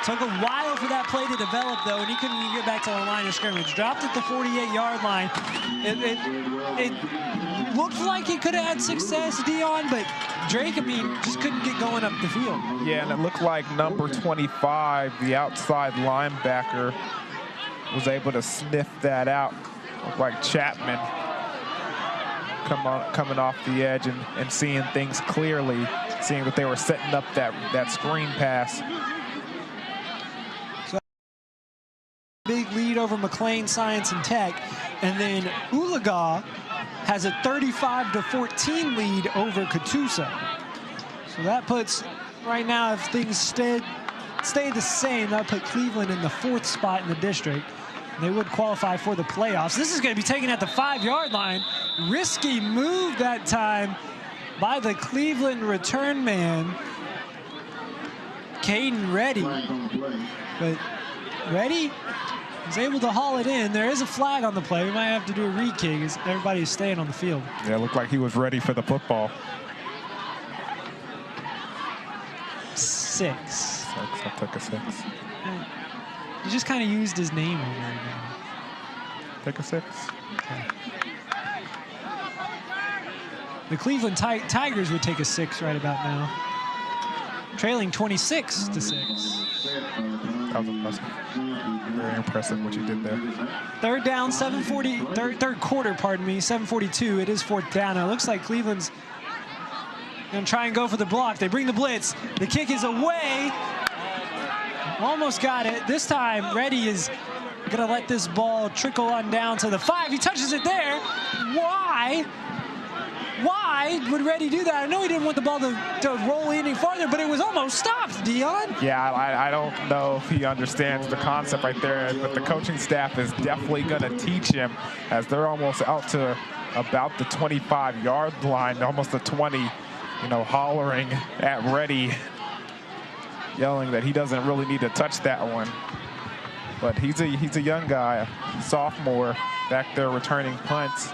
took a while for that play to develop, though, and he couldn't even get back to the line of scrimmage. Dropped at the 48-yard line. It looked like he could have had success, Dion, but Drake, I mean, just couldn't get going up the field. Yeah, and it looked like number 25, the outside linebacker, was able to sniff that out. Looked like Chapman coming off the edge and seeing things clearly, seeing that they were setting up that screen pass. So big lead over McLean Science and Tech, and then Oologah has a 35-14 lead over Catoosa. So that puts, right now, if things stay the same, that would put Cleveland in the 4th spot in the district. They would qualify for the playoffs. This is going to be taken at the 5-yard line. Risky move that time by the Cleveland return man, Caden Reddy. But Reddy is able to haul it in. There is a flag on the play. We might have to do a re-kick as everybody is staying on the field. Yeah, it looked like he was ready for the football. 6. I took a 6. He just kind of used his name over again. Take a 6. Okay. the Cleveland Tigers would take a 6 right about now. Trailing 26-6. That was impressive. Very impressive what you did there. Third down, 7:40, third quarter, pardon me, 7:42. It is fourth down. It looks like Cleveland's gonna try and go for the block. They bring the blitz. The kick is away. Almost got it. This time, Reddy is gonna let this ball trickle on down to the 5. He touches it there. Why? Why would Reddy do that? I know he didn't want the ball to roll any farther, but it was almost stopped, Dion. Yeah, I don't know if he understands the concept right there, but the coaching staff is definitely going to teach him as they're almost out to about the 25-yard line, almost the 20, you know, hollering at Reddy, yelling that he doesn't really need to touch that one. But he's a young guy, a sophomore, back there returning punts.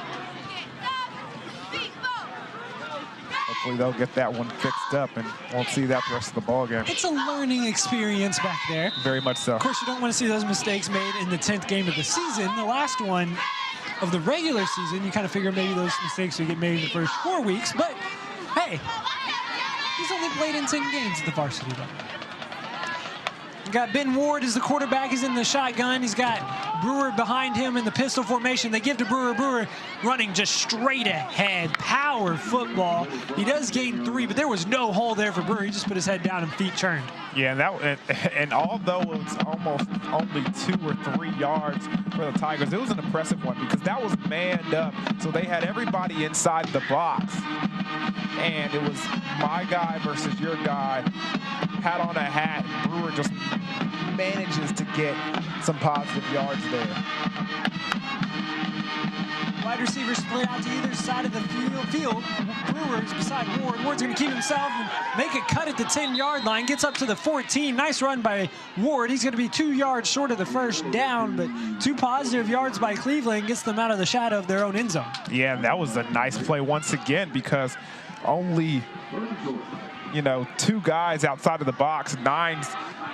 Hopefully they'll get that one fixed up and won't see that the rest of the ball game. It's a learning experience back there. Very much so. Of course, you don't want to see those mistakes made in the 10th game of the season. The last one of the regular season, you kind of figure maybe those mistakes will get made in the first 4 weeks. But, hey, he's only played in 10 games at the varsity level. You got Ben Ward as the quarterback. He's in the shotgun. He's got Brewer behind him in the pistol formation. They give to Brewer. Brewer running just straight ahead. Power football. He does gain 3, but there was no hole there for Brewer. He just put his head down and feet turned. Yeah, and although it was almost only 2 or 3 yards for the Tigers, it was an impressive one because that was manned up. So they had everybody inside the box. And it was my guy versus your guy. Hat on a hat. Brewer just manages to get some positive yards there. Wide receivers split out to either side of the field. Brewer's beside Ward. Ward's going to keep himself and make a cut at the 10-yard line. Gets up to the 14. Nice run by Ward. He's going to be 2 yards short of the first down, but 2 positive yards by Cleveland gets them out of the shadow of their own end zone. Yeah, and that was a nice play once again because only, you know, 2 guys outside of the box, 9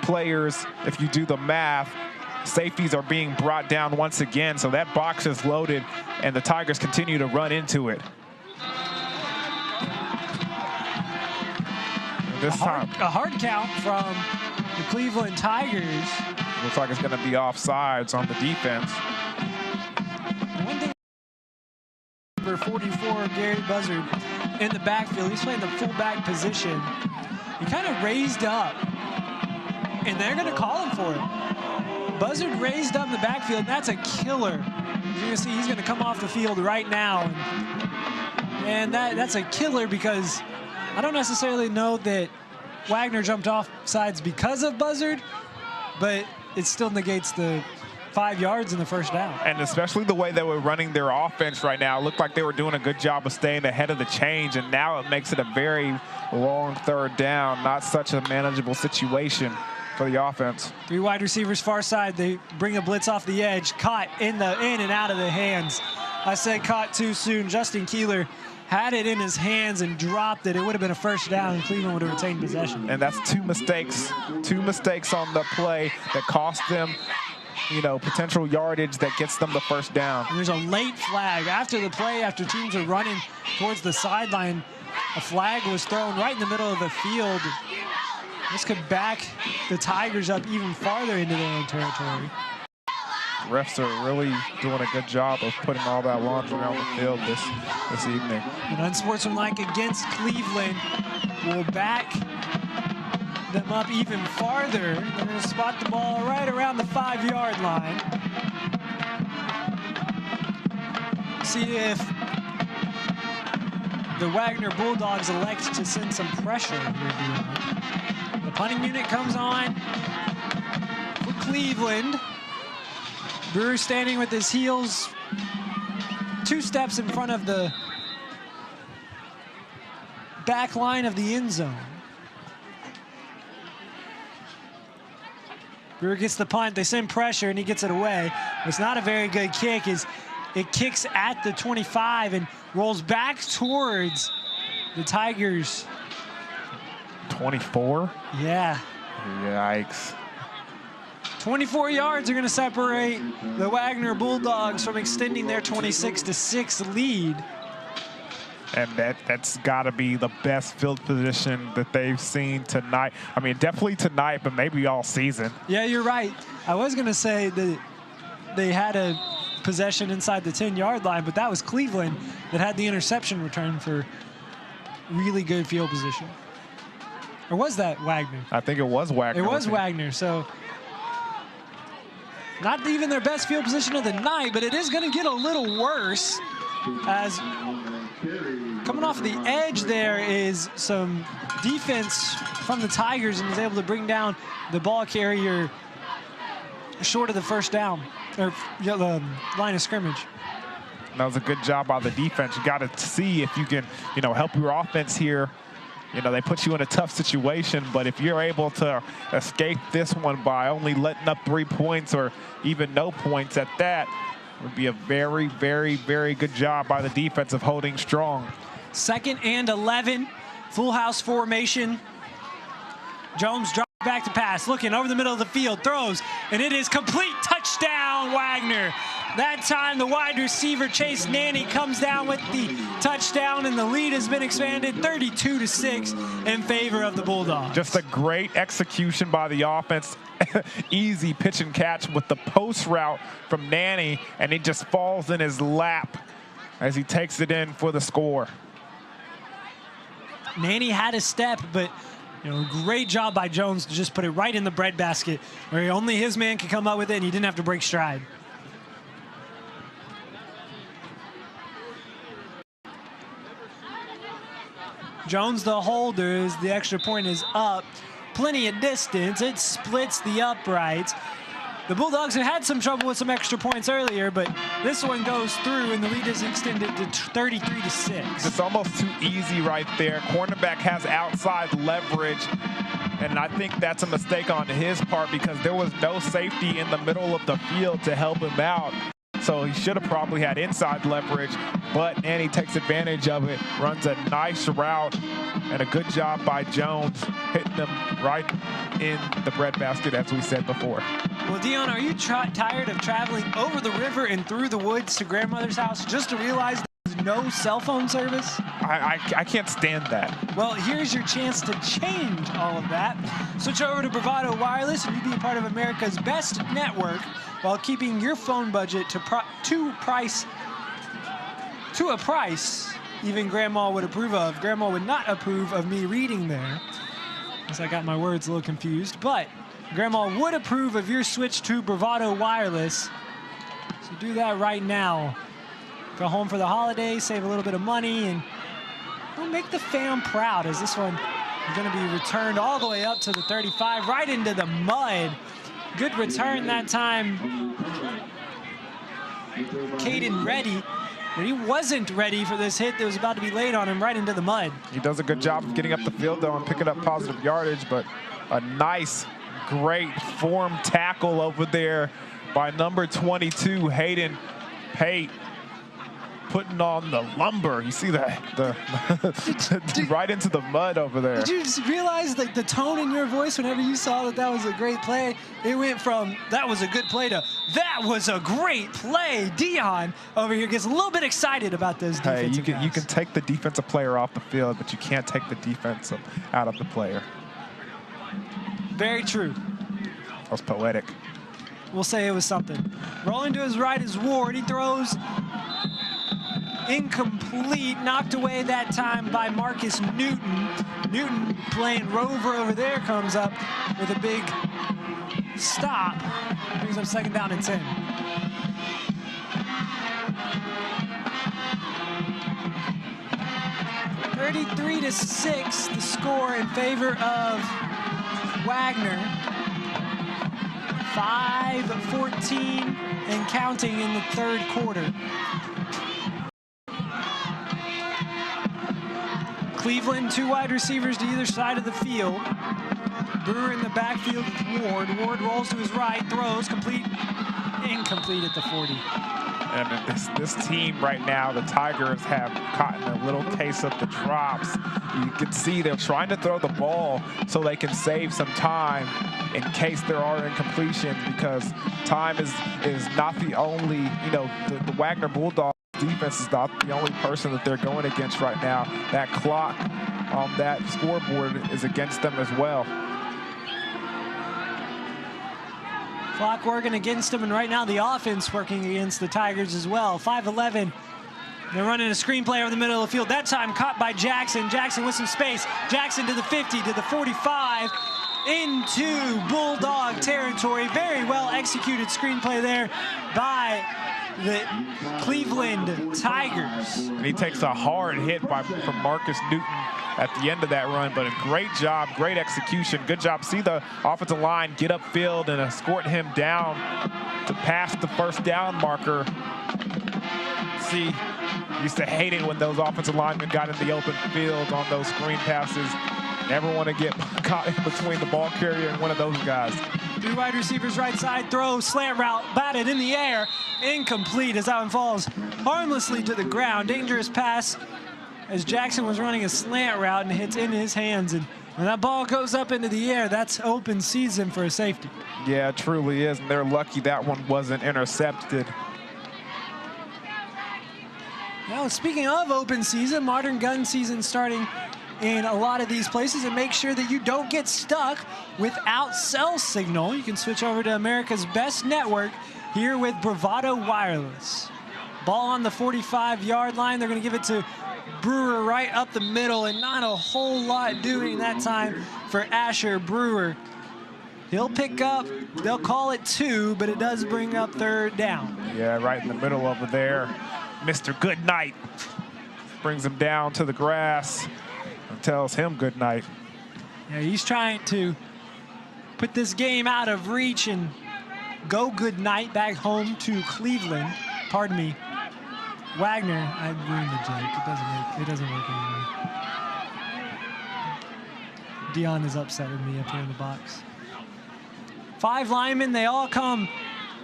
players, if you do the math. Safeties are being brought down once again, so that box is loaded, and the Tigers continue to run into it. This time, a hard count from the Cleveland Tigers. Looks like it's going to be offsides on the defense. One thing for 44, Gary Buzzard in the backfield. He's playing the fullback position. He kind of raised up, and they're going to call him for it. Buzzard raised up in the backfield, and that's a killer. You're going to see he's going to come off the field right now. And that's a killer because I don't necessarily know that Wagner jumped off sides because of Buzzard, but it still negates the 5 yards in the first down. And especially the way they were running their offense right now. It looked like they were doing a good job of staying ahead of the change, and now it makes it a very long third down, not such a manageable situation for the offense. 3 wide receivers far side. They bring a blitz off the edge. Caught in and out of the hands. I said caught too soon. Justin Keeler had it in his hands and dropped it. It would have been a first down, and Cleveland would have retained possession. And that's 2 mistakes. 2 mistakes on the play that cost them, you know, potential yardage that gets them the first down. And there's a late flag after the play, after teams are running towards the sideline. A flag was thrown right in the middle of the field. This could back the Tigers up even farther into their own territory. Refs are really doing a good job of putting all that laundry on the field this evening. And unsportsmanlike against Cleveland will back them up even farther. They're going to spot the ball right around the 5-yard line. See if the Wagner Bulldogs elect to send some pressure here. The punting unit comes on for Cleveland. Brewer standing with his heels 2 steps in front of the back line of the end zone. Brewer gets the punt. They send pressure, and he gets it away. It's not a very good kick. It kicks at the 25 and rolls back towards the Tigers. 24? Yeah. Yikes. 24 yards are going to separate the Wagner Bulldogs from extending their 26-6 lead. And that's got to be the best field position that they've seen tonight. I mean, definitely tonight, but maybe all season. Yeah, you're right. I was going to say that they had a possession inside the 10-yard line, but that was Cleveland that had the interception return for really good field position. Or was that Wagner? I think it was Wagner. It was Wagner, so not even their best field position of the night, but it is going to get a little worse as coming off the edge there is some defense from the Tigers and is able to bring down the ball carrier short of the first down, or the line of scrimmage. That was a good job by the defense. You got to see if you can, help your offense here. They put you in a tough situation, but if you're able to escape this one by only letting up 3 points or even no points at that, would be a very, very, very good job by the defense of holding strong. 2nd and 11, full house formation. Jones drops back to pass, looking over the middle of the field, throws, and it is complete touchdown, Wagner. That time, the wide receiver, Chase Nanny, comes down with the touchdown, and the lead has been expanded 32-6 in favor of the Bulldogs. Just a great execution by the offense. Easy pitch and catch with the post route from Nanny, and it just falls in his lap as he takes it in for the score. Nanny had a step, but great job by Jones to just put it right in the breadbasket where only his man could come up with it, and he didn't have to break stride. Jones, the holder, as the extra point is up. Plenty of distance. It splits the uprights. The Bulldogs have had some trouble with some extra points earlier, but this one goes through, and the lead is extended to 33-6. It's almost too easy right there. Cornerback has outside leverage, and I think that's a mistake on his part because there was no safety in the middle of the field to help him out. So he should have probably had inside leverage, but Nanny takes advantage of it, runs a nice route, and a good job by Jones hitting them right in the breadbasket, as we said before. Well, Dion, are you tired of traveling over the river and through the woods to grandmother's house just to realize there's no cell phone service? I can't stand that. Well, here's your chance to change all of that. Switch over to Bravado Wireless and you be a part of America's best network while keeping your phone budget to a price even Grandma would approve of. Grandma would not approve of me reading there, because I got my words a little confused, but Grandma would approve of your switch to Bravado Wireless. So do that right now. Go home for the holidays, save a little bit of money, and make the fam proud, as this one is going to be returned all the way up to the 35, right into the mud. Good return that time. Caden ready, but he wasn't ready for this hit that was about to be laid on him right into the mud. He does a good job of getting up the field, though, and picking up positive yardage, but a nice, great form tackle over there by number 22, Hayden Pate, putting on the lumber. You see that right into the mud over there. Did you just realize the tone in your voice whenever you saw that was a great play? It went from that was a good play to that was a great play. Dion over here gets a little bit excited about those defensive guys. You can take the defensive player off the field, but you can't take the defensive out of the player. Very true. That was poetic. We'll say it was something. Rolling to his right is Ward. He throws incomplete, knocked away that time by Marcus Newton. Newton playing rover over there comes up with a big stop. Brings up 2nd down and 10. (33-6) the score in favor of Wagner. 5:14 and counting in the 3rd quarter. Cleveland, 2 wide receivers to either side of the field. Brewer in the backfield with Ward. Ward rolls to his right, throws, incomplete at the 40. And this team right now, the Tigers, have gotten a little case of the drops. You can see they're trying to throw the ball so they can save some time in case there are incompletions, because time is not the only, the Wagner Bulldogs defense is not the only person that they're going against right now. That clock on that scoreboard is against them as well. Clock working against them, and right now the offense working against the Tigers as well. 5-11. They're running a screenplay over the middle of the field. That time caught by Jackson. Jackson with some space. Jackson to the 50, to the 45, into Bulldog territory. Very well executed screenplay there by the Cleveland Tigers. And he takes a hard hit from Marcus Newton at the end of that run, but a great job, great execution. Good job. See the offensive line get upfield and escort him down to pass the first down marker. See, used to hate it when those offensive linemen got in the open field on those screen passes. Never want to get caught in between the ball carrier and one of those guys. Two wide receivers right side, throw, slant route, batted in the air, incomplete as that one falls harmlessly to the ground. Dangerous pass as Jackson was running a slant route and hits in his hands. And when that ball goes up into the air, that's open season for a safety. Yeah, it truly is, and they're lucky that one wasn't intercepted. Now, speaking of open season, modern gun season starting in a lot of these places, and make sure that you don't get stuck without cell signal. You can switch over to America's best network here with Bravado Wireless. Ball on the 45-yard line. They're going to give it to Brewer right up the middle, and not a whole lot doing that time for Asher Brewer. He'll pick up, they'll call it 2, but it does bring up third down. Yeah, right in the middle over there. Mr. Goodnight brings him down to the grass and tells him good night. Yeah, he's trying to put this game out of reach and go good night back home to Cleveland. Pardon me, Wagner. I ruined the joke. It doesn't work anymore. Dion is upset with me up here in the box. 5 linemen, they all come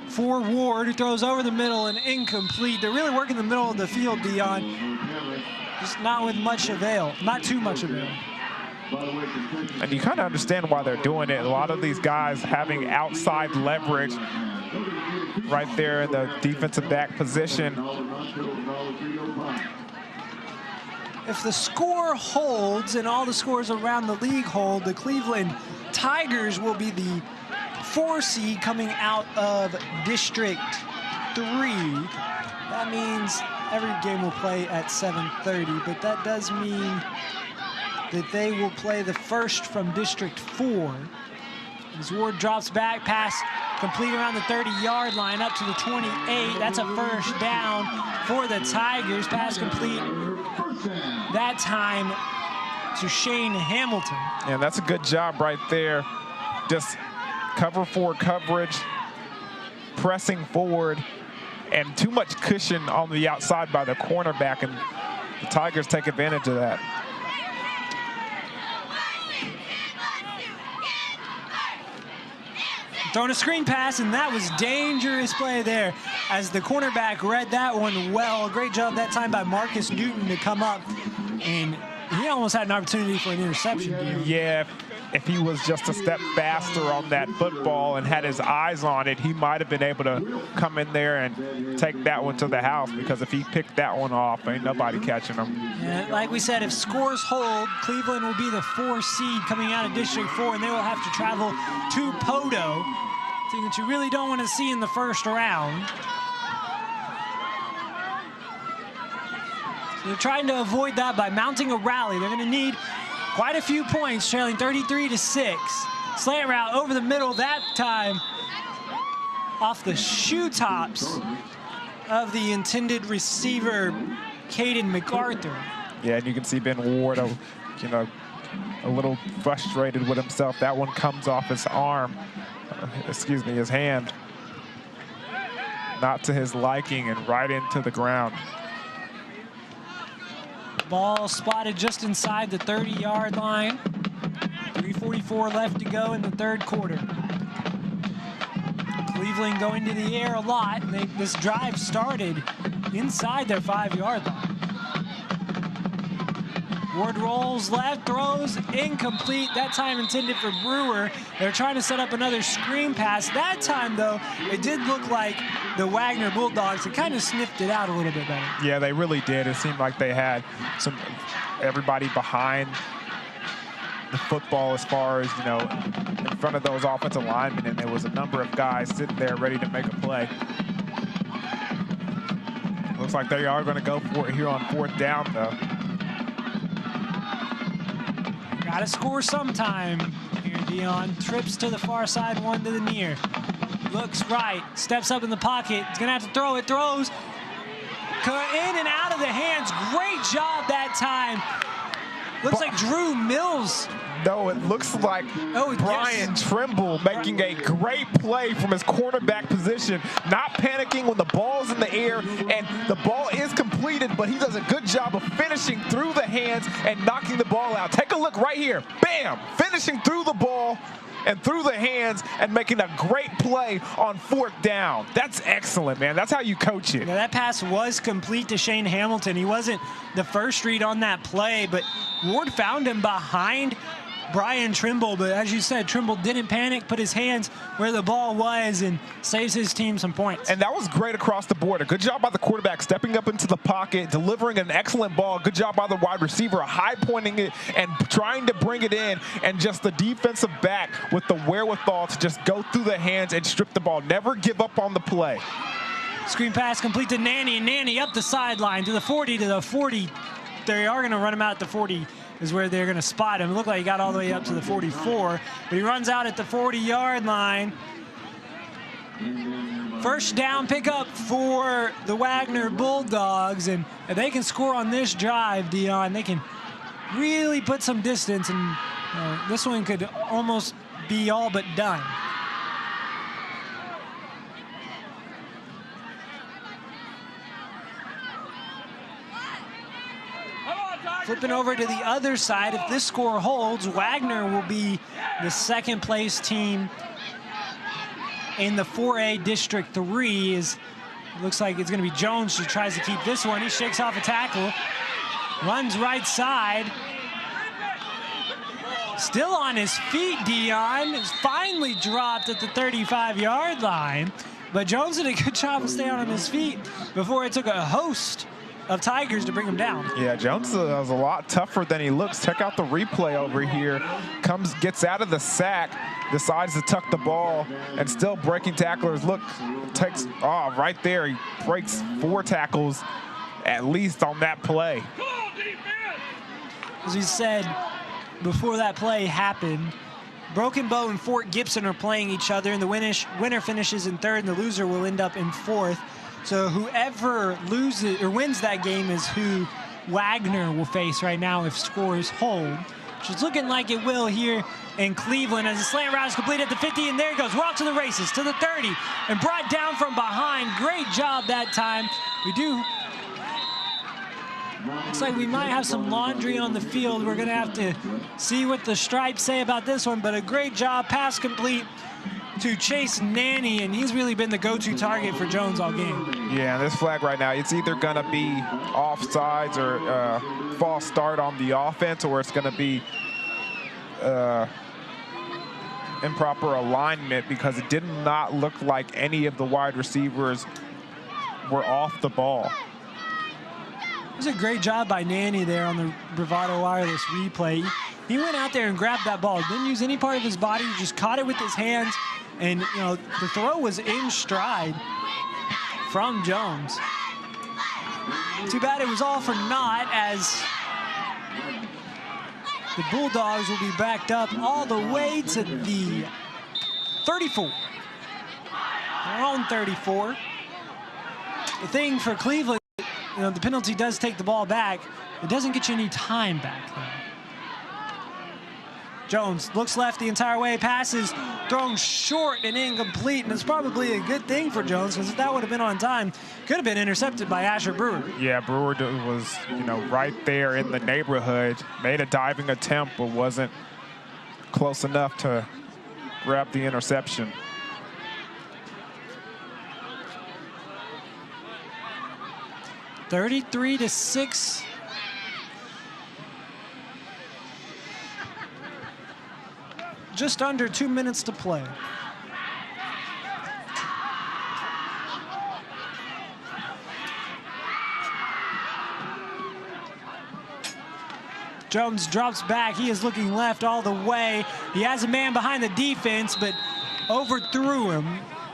for Ward, who throws over the middle and incomplete. They're really working the middle of the field, Dion. Just not with much avail, not too much avail. And you kind of understand why they're doing it. A lot of these guys having outside leverage right there in the defensive back position. If the score holds and all the scores around the league hold, the Cleveland Tigers will be the 4 seed coming out of District 3. That means every game will play at 7:30, but that does mean that they will play the first from District 4. As Ward drops back, pass complete around the 30-yard line up to the 28. That's a first down for the Tigers. Pass complete that time to Shane Hamilton. And that's a good job right there. Just cover 4 coverage, pressing forward, and too much cushion on the outside by the cornerback, and the Tigers take advantage of that. Throwing a screen pass, and that was dangerous play there as the cornerback read that one well. Great job that time by Marcus Newton to come up, and he almost had an opportunity for an interception. Yeah, if he was just a step faster on that football and had his eyes on it, he might have been able to come in there and take that one to the house, because if he picked that one off, ain't nobody catching him. Yeah, like we said, if scores hold, Cleveland will be the 4 seed coming out of District 4, and they will have to travel to Podo, a team that you really don't want to see in the first round. So they're trying to avoid that by mounting a rally. They're going to need quite a few points, trailing 33-6. Slant route over the middle that time, off the shoe tops of the intended receiver, Caden MacArthur. Yeah, and you can see Ben Ward, a little frustrated with himself. That one comes off his arm, his hand. Not to his liking, and right into the ground. Ball spotted just inside the 30-yard line. 3:44 left to go in the third quarter. Cleveland going to the air a lot. This drive started inside their 5-yard line. Ward rolls left, throws incomplete. That time intended for Brewer. They're trying to set up another screen pass. That time, though, it did look like the Wagner Bulldogs had kind of sniffed it out a little bit better. Yeah, they really did. It seemed like they had everybody behind the football as far as, you know, in front of those offensive linemen, and there was a number of guys sitting there ready to make a play. Looks like they are going to go for it here on 4th down, though. Got to score sometime here, Dion. Trips to the far side, one to the near. Looks right, steps up in the pocket. He's going to have to throw it, throws. In and out of the hands. Great job that time. Looks like Drew Mills. No, it looks like Brian Trimble making a great play from his quarterback position, not panicking when the ball's in the air, and the ball is completed, but he does a good job of finishing through the hands and knocking the ball out. Take a look right here. Bam! Finishing through the ball and through the hands and making a great play on 4th down. That's excellent, man. That's how you coach it. Now, that pass was complete to Shane Hamilton. He wasn't the first read on that play, but Ward found him behind Brian Trimble, but as you said, Trimble didn't panic, put his hands where the ball was, and saves his team some points. And that was great across the board. A good job by the quarterback stepping up into the pocket, delivering an excellent ball. Good job by the wide receiver, high pointing it and trying to bring it in, and just the defensive back with the wherewithal to just go through the hands and strip the ball. Never give up on the play. Screen pass complete to Nanny, and Nanny up the sideline to the 40, to the 40. They are going to run him out at the 40. Is where they're going to spot him. It looked like he got all the way up to the 44, but he runs out at the 40-yard line. First down pickup for the Wagner Bulldogs, and if they can score on this drive, Dion, they can really put some distance, and this one could almost be all but done. Flipping over to the other side, if this score holds, Wagner will be the 2nd place team in the 4A District 3. Looks like it's going to be Jones who tries to keep this one. He shakes off a tackle, runs right side. Still on his feet, Dion. Is finally dropped at the 35-yard line. But Jones did a good job of staying on his feet before it took a host of Tigers to bring him down. Yeah, Jones was a lot tougher than he looks. Check out the replay over here. Gets out of the sack, decides to tuck the ball, and still breaking tacklers. Look, right there, he breaks 4 tackles at least on that play. As we said before that play happened, Broken Bow and Fort Gibson are playing each other, and the winner finishes in 3rd, and the loser will end up in 4th. So whoever loses or wins that game is who Wagner will face right now if scores hold, which is looking like it will here in Cleveland as the slant route is complete at the 50, and there it goes. We're off to the races, to the 30, and brought down from behind. Great job that time. Looks like we might have some laundry on the field. We're going to have to see what the stripes say about this one, but a great job, pass complete to Chase Nanny, and he's really been the go-to target for Jones all game. Yeah, this flag right now, it's either going to be offsides or false start on the offense, or it's going to be improper alignment, because it did not look like any of the wide receivers were off the ball. It was a great job by Nanny there on the Bravado Wireless replay. He went out there and grabbed that ball. Didn't use any part of his body. He just caught it with his hands. And, you know, the throw was in stride from Jones. Too bad it was all for naught, as the Bulldogs will be backed up all the way to the 34. Their own 34. The thing for Cleveland, you know, the penalty does take the ball back. It doesn't get you any time back, though. Jones looks left the entire way, passes, thrown short and incomplete, and it's probably a good thing for Jones, because if that would have been on time, could have been intercepted by Asher Brewer. Yeah, Brewer was, you know, right there in the neighborhood, made a diving attempt, but wasn't close enough to grab the interception. (33-6). just under 2 minutes to play. Jones drops back. He is looking left all the way. He has a man behind the defense, but overthrew him.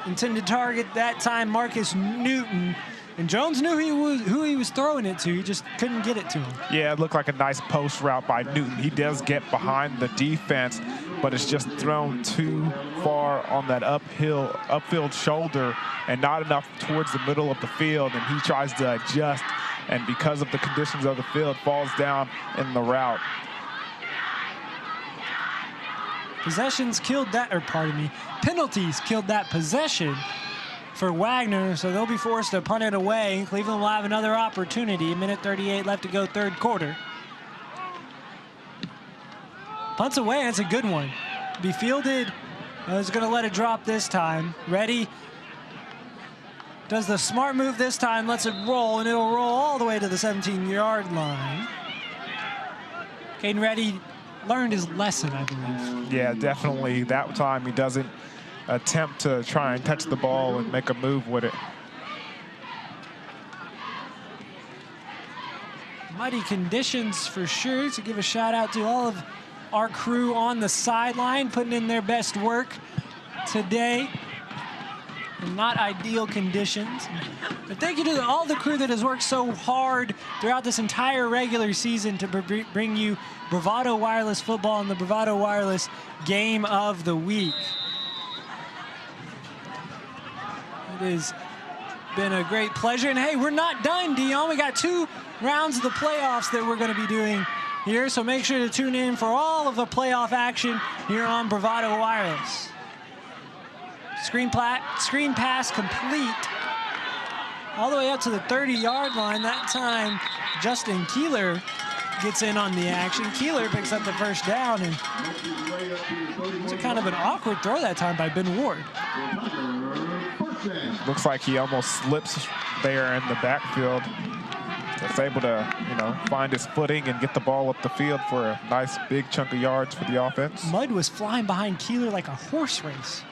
Intended target that time, Marcus Newton. And Jones knew who he was throwing it to. He just couldn't get it to him. Yeah, it looked like a nice post route by Newton. He does get behind the defense, but it's just thrown too far on that upfield shoulder and not enough towards the middle of the field. And he tries to adjust, and because of the conditions of the field, falls down in the route. Possessions killed that, or pardon me, penalties killed that possession for Wagner, so they'll be forced to punt it away. Cleveland will have another opportunity. 1:38 left to go, third quarter. Punts away, that's a good one. Be fielded, is gonna let it drop this time. Ready, does the smart move this time, lets it roll, and it'll roll all the way to the 17-yard line. Caden Reddy learned his lesson, I believe. Yeah, definitely. That time he doesn't attempt to try and touch the ball and make a move with it. Muddy conditions for sure, so give a shout out to all of our crew on the sideline, putting in their best work today. Not ideal conditions. But thank you to all the crew that has worked so hard throughout this entire regular season to bring you Bravado Wireless football and the Bravado Wireless Game of the Week. It has been a great pleasure. And hey, we're not done, Dion. We got 2 rounds of the playoffs that we're going to be doing here. So make sure to tune in for all of the playoff action here on Bravado Wireless. Screen pass complete. All the way up to the 30-yard line. That time, Justin Keeler gets in on the action. Keeler picks up the first down, and it's a kind of an awkward throw that time by Ben Ward. Looks like he almost slips there in the backfield. That's able to, find his footing and get the ball up the field for a nice big chunk of yards for the offense. Mud was flying behind Keeler like a horse race.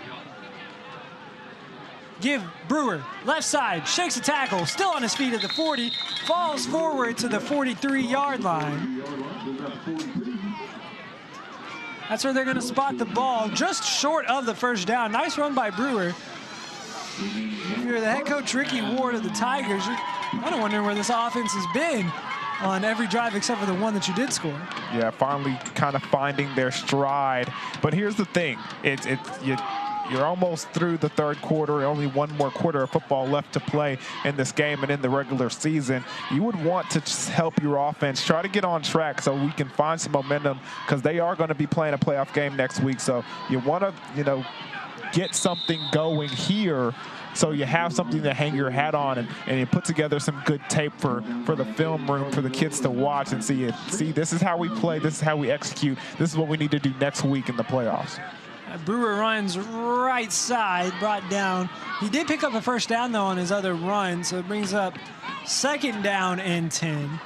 Give Brewer, left side, shakes a tackle, still on his feet at the 40, falls forward to the 43-yard line. That's where they're going to spot the ball, just short of the first down. Nice run by Brewer. If you're the head coach, Ricky Ward of the Tigers, you're kind of wondering where this offense has been on every drive except for the one that you did score. Yeah, finally kind of finding their stride. But here's the thing. You're almost through the third quarter, only one more quarter of football left to play in this game and in the regular season. You would want to just help your offense, try to get on track so we can find some momentum, because they are going to be playing a playoff game next week. So you want to, get something going here so you have something to hang your hat on, and you put together some good tape for the film room for the kids to watch and see, this is how we play, this is how we execute, this is what we need to do next week in the playoffs. Brewer runs right side, brought down. He did pick up a first down, though, on his other run, so it brings up second down and 10.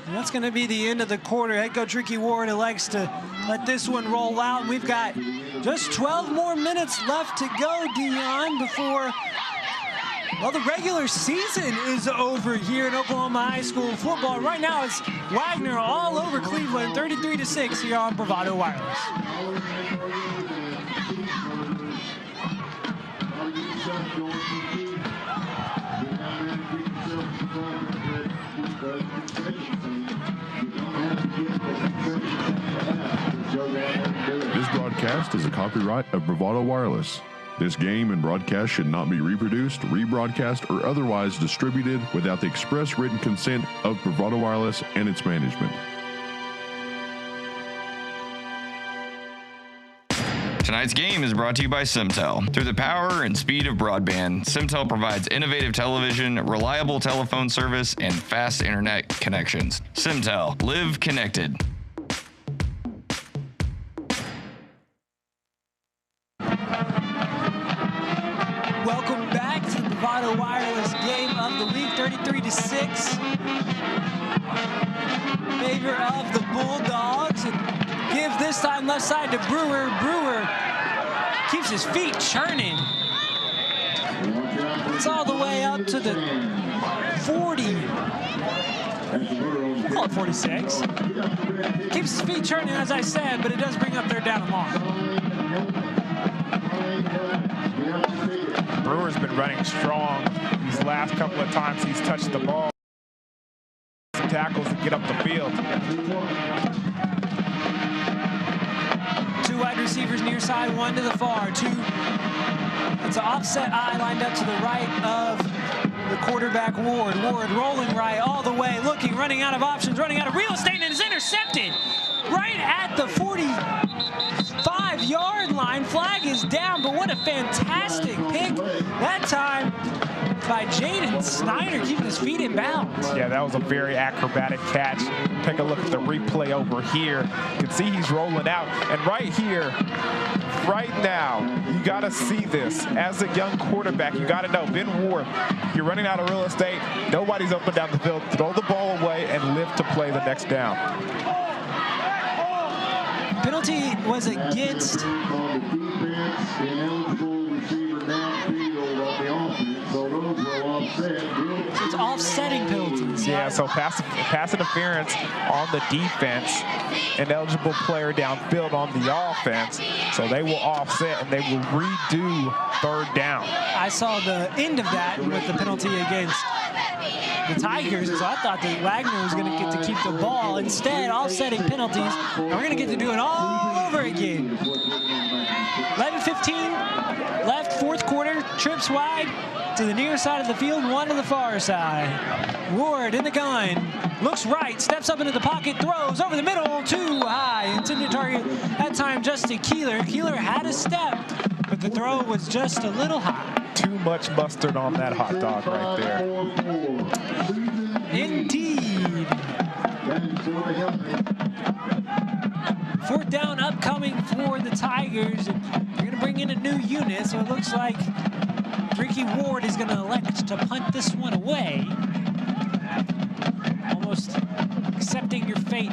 And that's going to be the end of the quarter. Head coach Ricky Ward elects to let this one roll out. And we've got just 12 more minutes left to go, Dion, before, well, the regular season is over here in Oklahoma high school football. Right now, it's Wagner all over Cleveland, 33-6 here on Bravado Wireless. This broadcast is a copyright of Bravado Wireless. This game and broadcast should not be reproduced, rebroadcast, or otherwise distributed without the express written consent of Bravado Wireless and its management. Tonight's game is brought to you by Simtel. Through the power and speed of broadband, Simtel provides innovative television, reliable telephone service, and fast internet connections. Simtel. Live connected. Welcome back to the Bravado Wireless Game of the Week. 33-6. Favor of the Bulldogs. And give this time left side to Brewer. Brewer keeps his feet churning. It's all the way up to the 40. We'll call it 46. Keeps his feet churning, as I said, but it does bring up third down and long. Brewer's been running strong these last couple of times he's touched the ball. Some tackles to get up the field. Two wide receivers near side, one to the far. Two. It's an offset eye lined up to the right of the quarterback, Ward. Ward rolling right all the way, looking, running out of options, running out of real estate, and is intercepted right at the 45-yard line. Flag is down, but what a fantastic pick that time by Jaden Snyder, keeping his feet in bounds. Yeah, that was a very acrobatic catch. Take a look at the replay over here. You can see he's rolling out, and right here, right now, you got to see this. As a young quarterback, you got to know, Ben Ward, you're running out of real estate, nobody's open down the field, throw the ball away and live to play the next down. Penalty was against it's offsetting penalties. Yeah, so pass interference on the defense, an eligible player downfield on the offense. So they will offset and they will redo third down. I saw the end of that with the penalty against the Tigers, so I thought that Wagner was going to get to keep the ball. Instead, offsetting penalties, and we're going to get to do it all over again. 11:15 left, fourth quarter, trips wide to the near side of the field, one to the far side. Ward in the gun, looks right, steps up into the pocket, throws over the middle, too high. Intended target that time Justin Keeler. Keeler had a step, but the throw was just a little high. Too much mustard on that hot dog right there. Indeed. Fourth down upcoming for the Tigers. And they're going to bring in a new unit, so it looks like Ricky Ward is going to elect to punt this one away. Almost accepting your fate.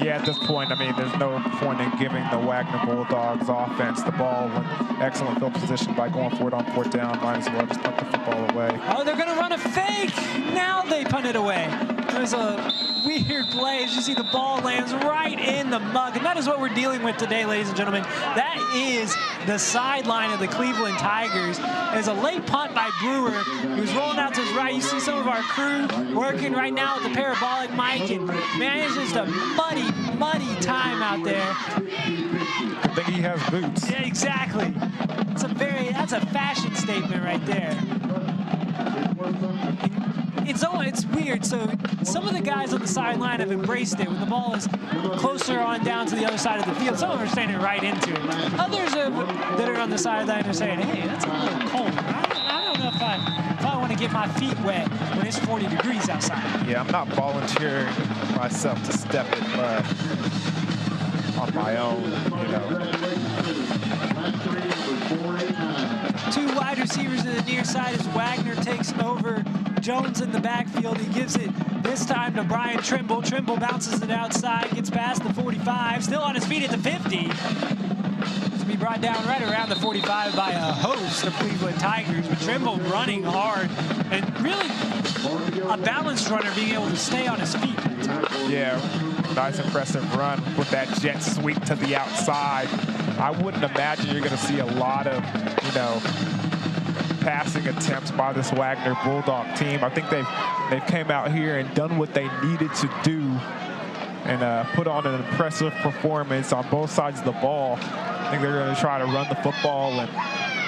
Yeah, at this point, I mean, there's no point in giving the Wagner Bulldogs offense the ball when excellent field position by going for it on fourth down. Might as well just punt the football away. Oh, they're going to run a fake. Now they punt it away. There's a weird play as you see the ball lands right in the muck. And that is what we're dealing with today, ladies and gentlemen. That is the sideline of the Cleveland Tigers. There's a late punt by Brewer, who's rolling out to his right. You see some of our crew working right now with the parabolic mic. And man, it's just a muddy, muddy time out there. I think he has boots. Yeah, exactly. That's a fashion statement right there. It's weird. So some of the guys on the sideline have embraced it when the ball is closer on down to the other side of the field. Some of them are standing right into it. Others that are on the sideline are saying, hey, that's a little cold. I don't know if I want to get my feet wet when it's 40 degrees outside. Yeah, I'm not volunteering myself to step in mud on my own, you know. Two wide receivers to the near side as Wagner takes over Jones in the backfield. He gives it this time to Brian Trimble. Trimble bounces it outside, gets past the 45, still on his feet at the 50. To be brought down right around the 45 by a host of Cleveland Tigers, but Trimble running hard and really a balanced runner being able to stay on his feet. Yeah, nice impressive run with that jet sweep to the outside. I wouldn't imagine you're going to see a lot of, you know, passing attempts by this Wagner Bulldog team. I think they've came out here and done what they needed to do and put on an impressive performance on both sides of the ball. I think they're going to try to run the football and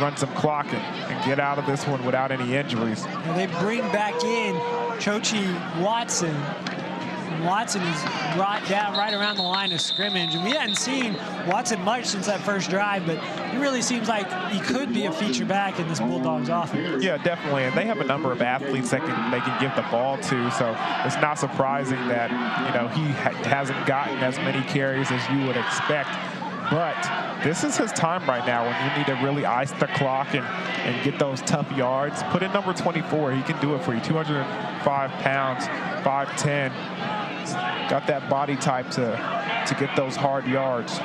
run some clock and get out of this one without any injuries. And they bring back in Chochi Watson. Watson is brought down right around the line of scrimmage. And we hadn't seen Watson much since that first drive, but it really seems like he could be a feature back in this Bulldogs offense. Yeah, definitely. And they have a number of athletes that they can give the ball to. So it's not surprising that, you know, he hasn't gotten as many carries as you would expect. But this is his time right now when you need to really ice the clock and get those tough yards. Put in number 24. He can do it for you. 205 pounds, 5'10". Got that body type to get those hard yards.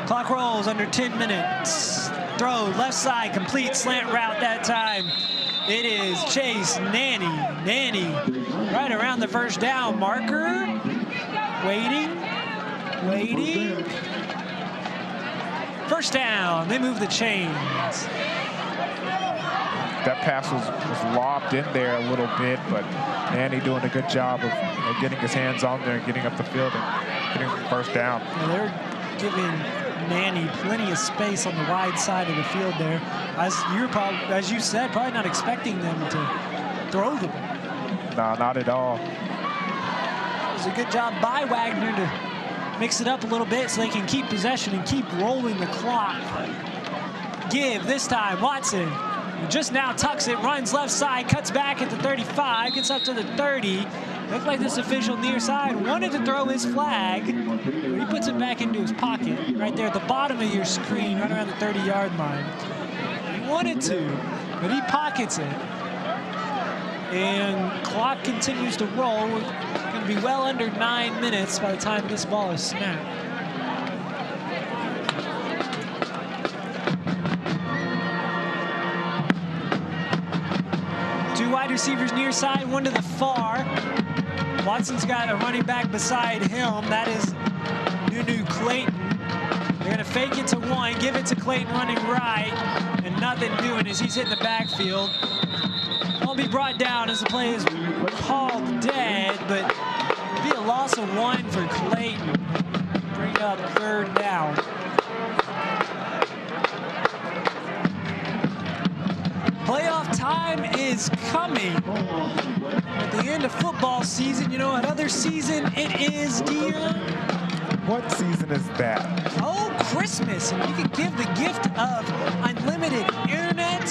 Clock rolls under 10 minutes. Throw left side, complete slant route that time. It is Chase Nanny. Nanny right around the first down marker. Waiting. First down, they move the chains. That pass was lobbed in there a little bit, but Nanny doing a good job of getting his hands on there and getting up the field and getting the first down. Well, they're giving Nanny plenty of space on the wide side of the field there. As you said, probably not expecting them to throw the ball. No, not at all. It was a good job by Wagner to mix it up a little bit so they can keep possession and keep rolling the clock. Give this time, Watson just now tucks it, runs left side, cuts back at the 35, gets up to the 30. Looked like this official near side wanted to throw his flag, but he puts it back into his pocket right there at the bottom of your screen, right around the 30-yard line. He wanted to, but he pockets it. And clock continues to roll. We're going to be well under 9 minutes by the time this ball is snapped. Two wide receivers near side, one to the far. Watson's got a running back beside him. That is Nunu Clayton. They're going to fake it to one, give it to Clayton running right, and nothing doing as he's hitting the backfield. Won't be brought down as the play is called dead, but it'll be a loss of 1 for Clayton. Bring up third down. Playoff time is coming. At the end of football season, you know what other season it is, dear? What season is that? Oh, Christmas. And you can give the gift of unlimited internet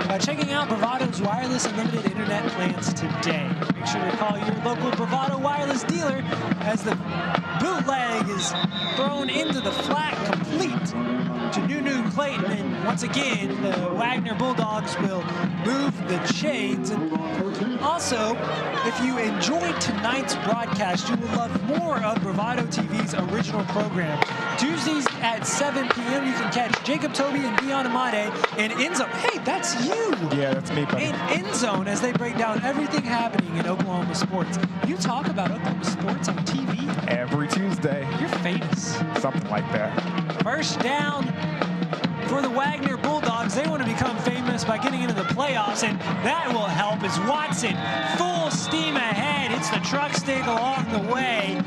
by checking out Bravado's wireless unlimited internet plans today. Make sure to call your local Bravado wireless dealer as the bootleg is thrown into the flat complete to Nunu Clayton. And once again, the Wagner Bulldogs will move the chains. And also, if you enjoyed tonight's broadcast, you will love more of Bravado TV's original program. Tuesdays at 7 p.m. you can catch Jacob Toby and Dion Amade in End Zone. Hey, that's you! Yeah, that's me, buddy. In End Zone as they break down everything happening in Oklahoma sports. You talk about Oklahoma sports on TV? Every Tuesday. You're famous. Something like that. First down for the Wagner Bulldogs. They want to become famous by getting into the playoffs, and that will help as Watson, full steam ahead, hits the truck stick along the way.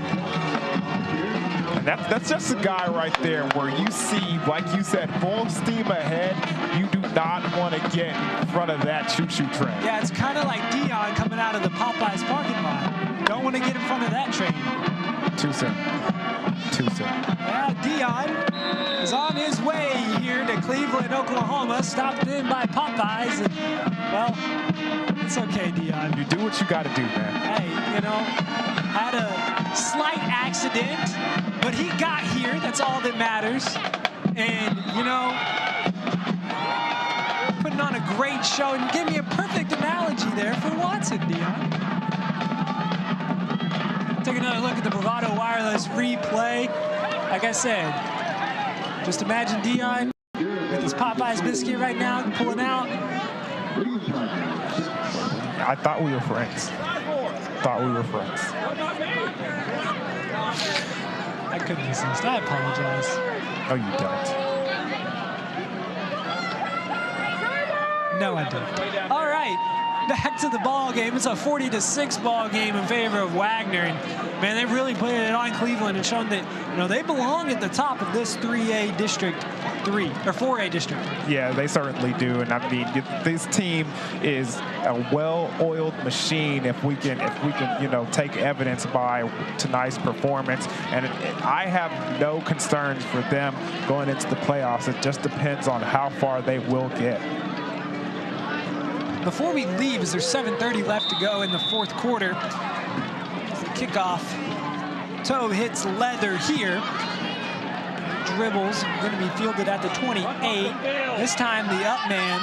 And that's just a guy right there where you see, like you said, full steam ahead. You do not want to get in front of that choo-choo train. Yeah, it's kind of like Dion coming out of the Popeyes parking lot. Don't want to get in front of that train. Too soon. Too soon. Well, Dion is on his way here to Cleveland, Oklahoma, stopped in by Popeyes. And, well, it's okay, Dion. You do what you got to do, man. Hey, you know, had a slight accident, but he got here. That's all that matters. And, you know, putting on a great show. And give me a perfect analogy there for Watson, Dion. Take another look at the Bravado Wireless replay. Like I said, just imagine Dion with his Popeyes biscuit right now, pulling out. I thought we were friends. I couldn't resist. I apologize. No, you don't. No, I didn't. All right. Back to the ball game. It's a 40-6 ball game in favor of Wagner, and man, they've really put it on Cleveland and shown that, you know, they belong at the top of this 3A district 3 or 4A district. Yeah, they certainly do, and I mean, this team is a well-oiled machine. If we can, you know, take evidence by tonight's performance, and I have no concerns for them going into the playoffs. It just depends on how far they will get. Before we leave, as there's 7:30 left to go in the fourth quarter, the kickoff toe hits leather here. dribbles, going to be fielded at the 28. This time the up man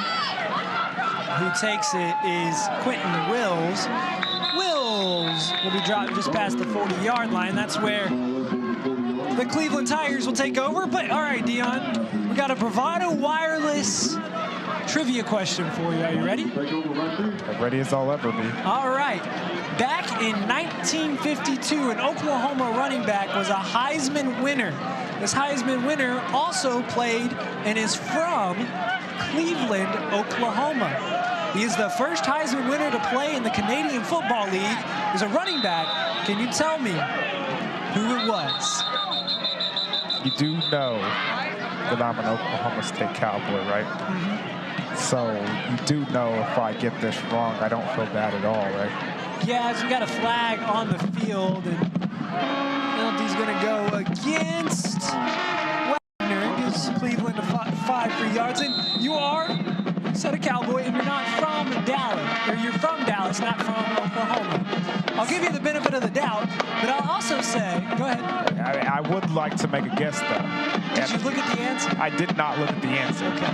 who takes it is Quentin Wills. Wills will be dropped just past the 40-yard line. That's where the Cleveland Tigers will take over. But all right, Dion, we got a Bravado Wireless trivia question for you. Are you ready? As ready as I'll ever be. All right. Back in 1952, an Oklahoma running back was a Heisman winner. This Heisman winner also played and is from Cleveland, Oklahoma. He is the first Heisman winner to play in the Canadian Football League. He's a running back. Can you tell me who it was? You do know that I'm an Oklahoma State Cowboy, right? Mm-hmm. So you do know if I get this wrong, I don't feel bad at all, right? Yeah, so we got a flag on the field, and penalty's going to go against Wagner. Gives Cleveland 5 free yards, and you are said a Cowboy, and you're not from Dallas, or you're from Dallas, not from Oklahoma. I'll give you the benefit of the doubt, but I'll also say, go ahead. I would like to make a guess, though. Did you look at the answer? I did not look at the answer. Okay.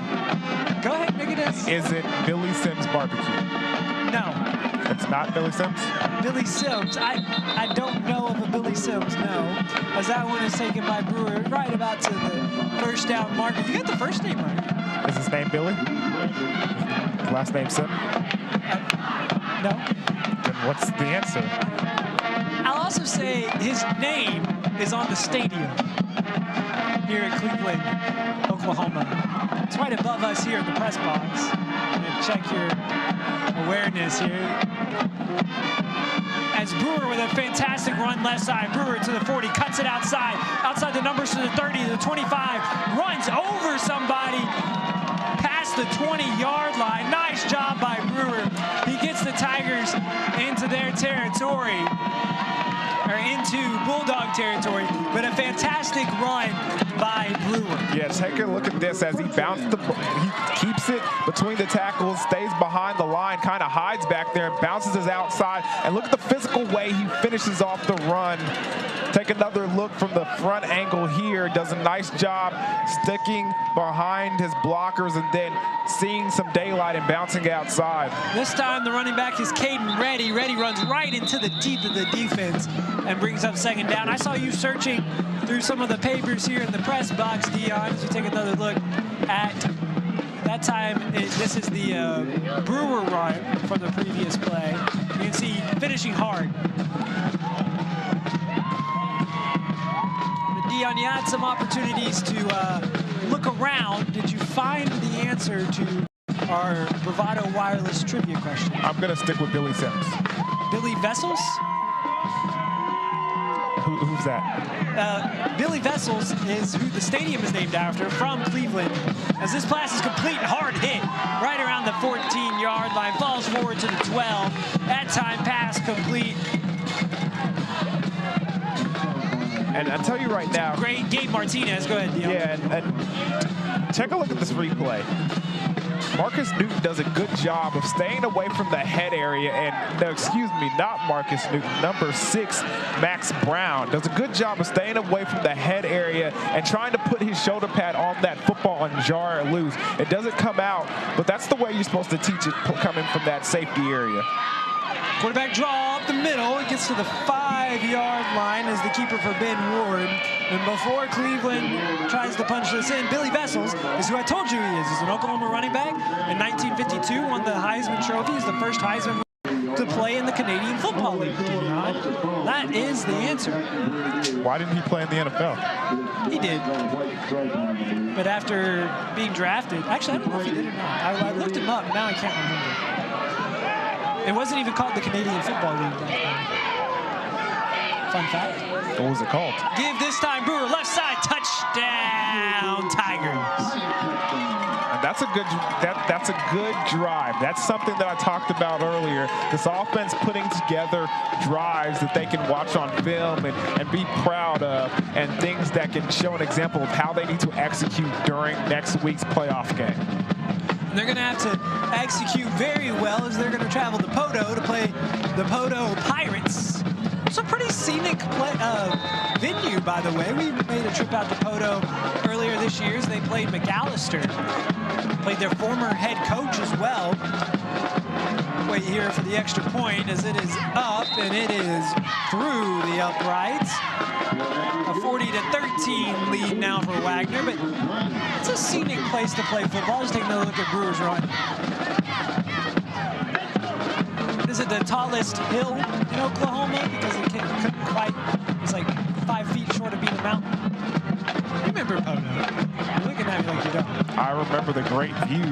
Go ahead, make it is. Is it Billy Sims Barbecue? No. It's not Billy Sims? Billy Sims. I don't know of a Billy Sims, no. As that one is taken by Brewer right about to the first down marker. You got the first name right. Is his name Billy? Last name Sim? No. Then what's the answer? I'll also say his name is on the stadium here in Cleveland, Oklahoma. It's right above us here in the press box. And check your awareness here. As Brewer with a fantastic run left side. Brewer to the 40, cuts it outside. Outside the numbers to the 30, to the 25. Runs over somebody past the 20-yard line. Nice job by Brewer. He gets the Tigers into their territory, or into Bulldog territory, but a fantastic run by Brewer. Yeah, take a look at this as he bounced the ball. He keeps it between the tackles, stays behind the line, kind of hides back there, and bounces his outside. And look at the physical way he finishes off the run. Take another look from the front angle here. Does a nice job sticking behind his blockers and then seeing some daylight and bouncing outside. This time the running back is Caden Reddy. Reddy runs right into the teeth of the defense and brings up second down. I saw you searching through some of the papers here in the press box, Dion, as you take another look at that time. This is the Brewer run from the previous play. You can see finishing hard. But Dion, you had some opportunities to look around. Did you find the answer to our Bravado Wireless trivia question? I'm going to stick with Billy Sims. Billy Vessels? Who's that? Billy Vessels is who the stadium is named after, from Cleveland. As this pass is complete, hard hit, right around the 14-yard line, falls forward to the 12. That time pass complete. And I'll tell you right now. Great, Gabe Martinez, go ahead, Dion. Yeah, and take a look at this replay. Marcus Newton does a good job of staying away from the head area, and no, excuse me, not Marcus Newton, number 6, Max Brown, does a good job of staying away from the head area and trying to put his shoulder pad on that football and jar it loose. It doesn't come out, but that's the way you're supposed to teach it coming from that safety area. Quarterback draw up the middle. It gets to the 5-yard line as the keeper for Ben Ward. And before Cleveland tries to punch this in, Billy Vessels is who I told you he is. He's an Oklahoma running back. In 1952, won the Heisman Trophy. He's the first Heisman to play in the Canadian Football League. That is the answer. Why didn't he play in the NFL? He did. But after being drafted, actually, I don't know if he did or not. I looked him up. Now I can't remember. It wasn't even called the Canadian Football League back then. Fun fact. What was it called? Give this time Brewer left side, touchdown Tigers. And that's a good drive. That's something that I talked about earlier. This offense putting together drives that they can watch on film and be proud of, and things that can show an example of how they need to execute during next week's playoff game. And they're going to have to execute very well as they're going to travel to Poto to play the Poto Pirates. So a pretty scenic venue, by the way. We made a trip out to Poto earlier this year as they played McAllister. Played their former head coach as well. Wait here for the extra point as it is up, and it is through the uprights. A 40-13 lead now for Wagner, but it's a scenic place to play football. Just taking a look at Brewers Run. Is it the tallest hill in Oklahoma? Because it couldn't quite, it's like 5 feet short of being a mountain. You remember Poto? You're looking at me like you don't. I remember the great view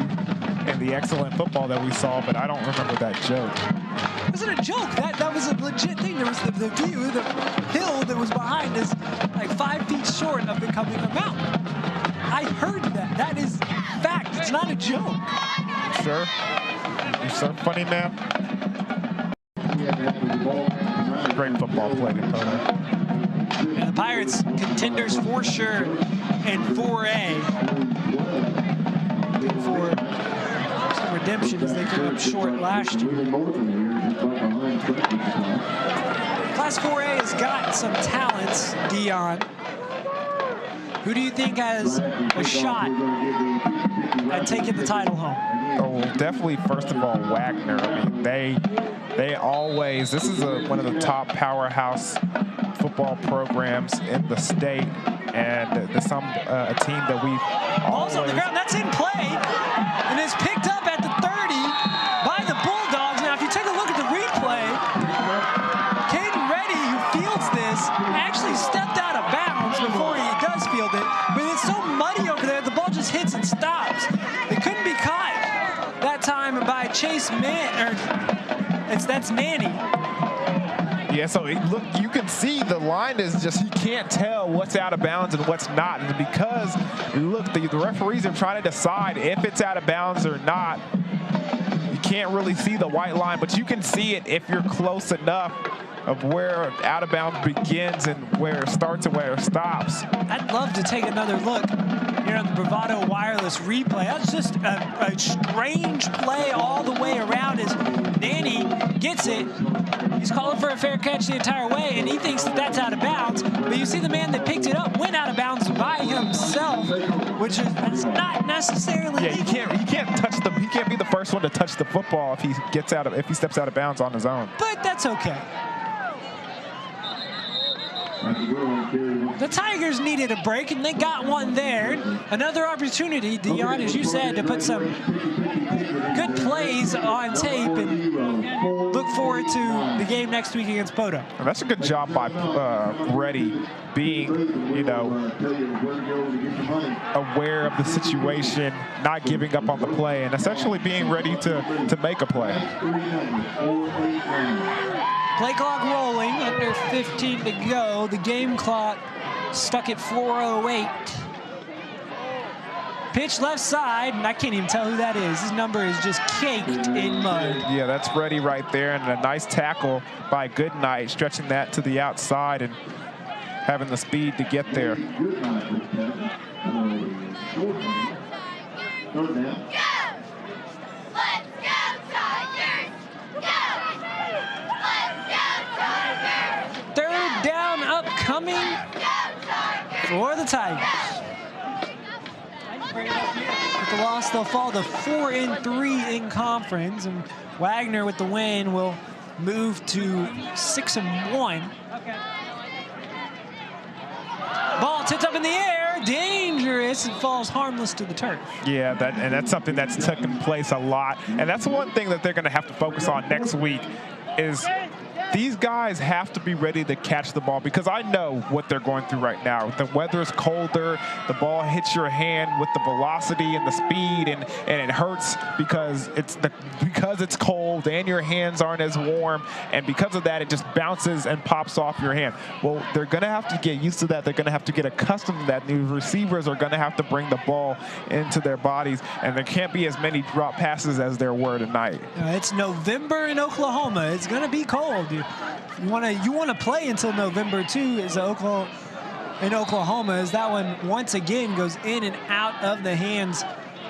and the excellent football that we saw, but I don't remember that joke. It wasn't a joke. That was a legit thing. There was the view, the hill that was behind us, like 5 feet short of becoming a mountain. I heard that. That is fact. It's not a joke. Sure. You're so funny, man. Great football played in Poto. And the Pirates contenders for sure in 4A. For some redemption as they came up short last year. Class 4A has got some talents, Dion. Who do you think has a shot at taking the title home? Oh, well, definitely, first of all, Wagner. I mean, they always, this is one of the top powerhouse football programs in the state, and a team that we've Ball's on the ground, that's in play, and it's picked up at the 30 by the Bulldogs. Now, if you take a look at the replay, Caden Reddy, who fields this, actually stepped out of bounds before he does field it, but it's so muddy over there, the ball just hits and stops. It couldn't be caught that time by Chase that's Nanny. Yeah, so look, you can see the line is just, you can't tell what's out of bounds and what's not. And because, look, the referees are trying to decide if it's out of bounds or not. You can't really see the white line, but you can see it if you're close enough of where out of bounds begins and where it starts and where it stops. I'd love to take another look here on the Bravado Wireless replay. That's just a strange play all the way around as Nanny gets it. He's calling for a fair catch the entire way, and he thinks that that's out of bounds. But you see the man that picked it up went out of bounds by himself, which is that's not necessarily legal. He can't be the first one to touch the football if he steps out of bounds on his own. But that's okay. The Tigers needed a break, and they got one there. Another opportunity, Dion, as you said, to put some good plays on tape and look forward to the game next week against Poto. And that's a good job by Reddy being, aware of the situation, not giving up on the play, and essentially being ready to make a play. Play clock rolling, under 15 to go. The game clock stuck at 4:08. Pitch left side, and I can't even tell who that is. His number is just caked in mud. Yeah, that's Reddy right there, and a nice tackle by Goodnight, stretching that to the outside and having the speed to get there. Third down upcoming for the Tigers. With the loss, they'll fall to 4-3 in conference, and Wagner with the win will move to 6-1. Ball tipped up in the air, dangerous, and falls harmless to the turf. Yeah, that's something that's taken place a lot, and that's one thing that they're going to have to focus on next week is these guys have to be ready to catch the ball, because I know what they're going through right now. The weather is colder, the ball hits your hand with the velocity and the speed, and it hurts because it's cold and your hands aren't as warm, and because of that, it just bounces and pops off your hand. Well, they're going to have to get used to that. They're going to have to get accustomed to that. New receivers are going to have to bring the ball into their bodies, and there can't be as many drop passes as there were tonight. It's November in Oklahoma. It's going to be cold. You want to play until November too, in Oklahoma, as that one once again goes in and out of the hands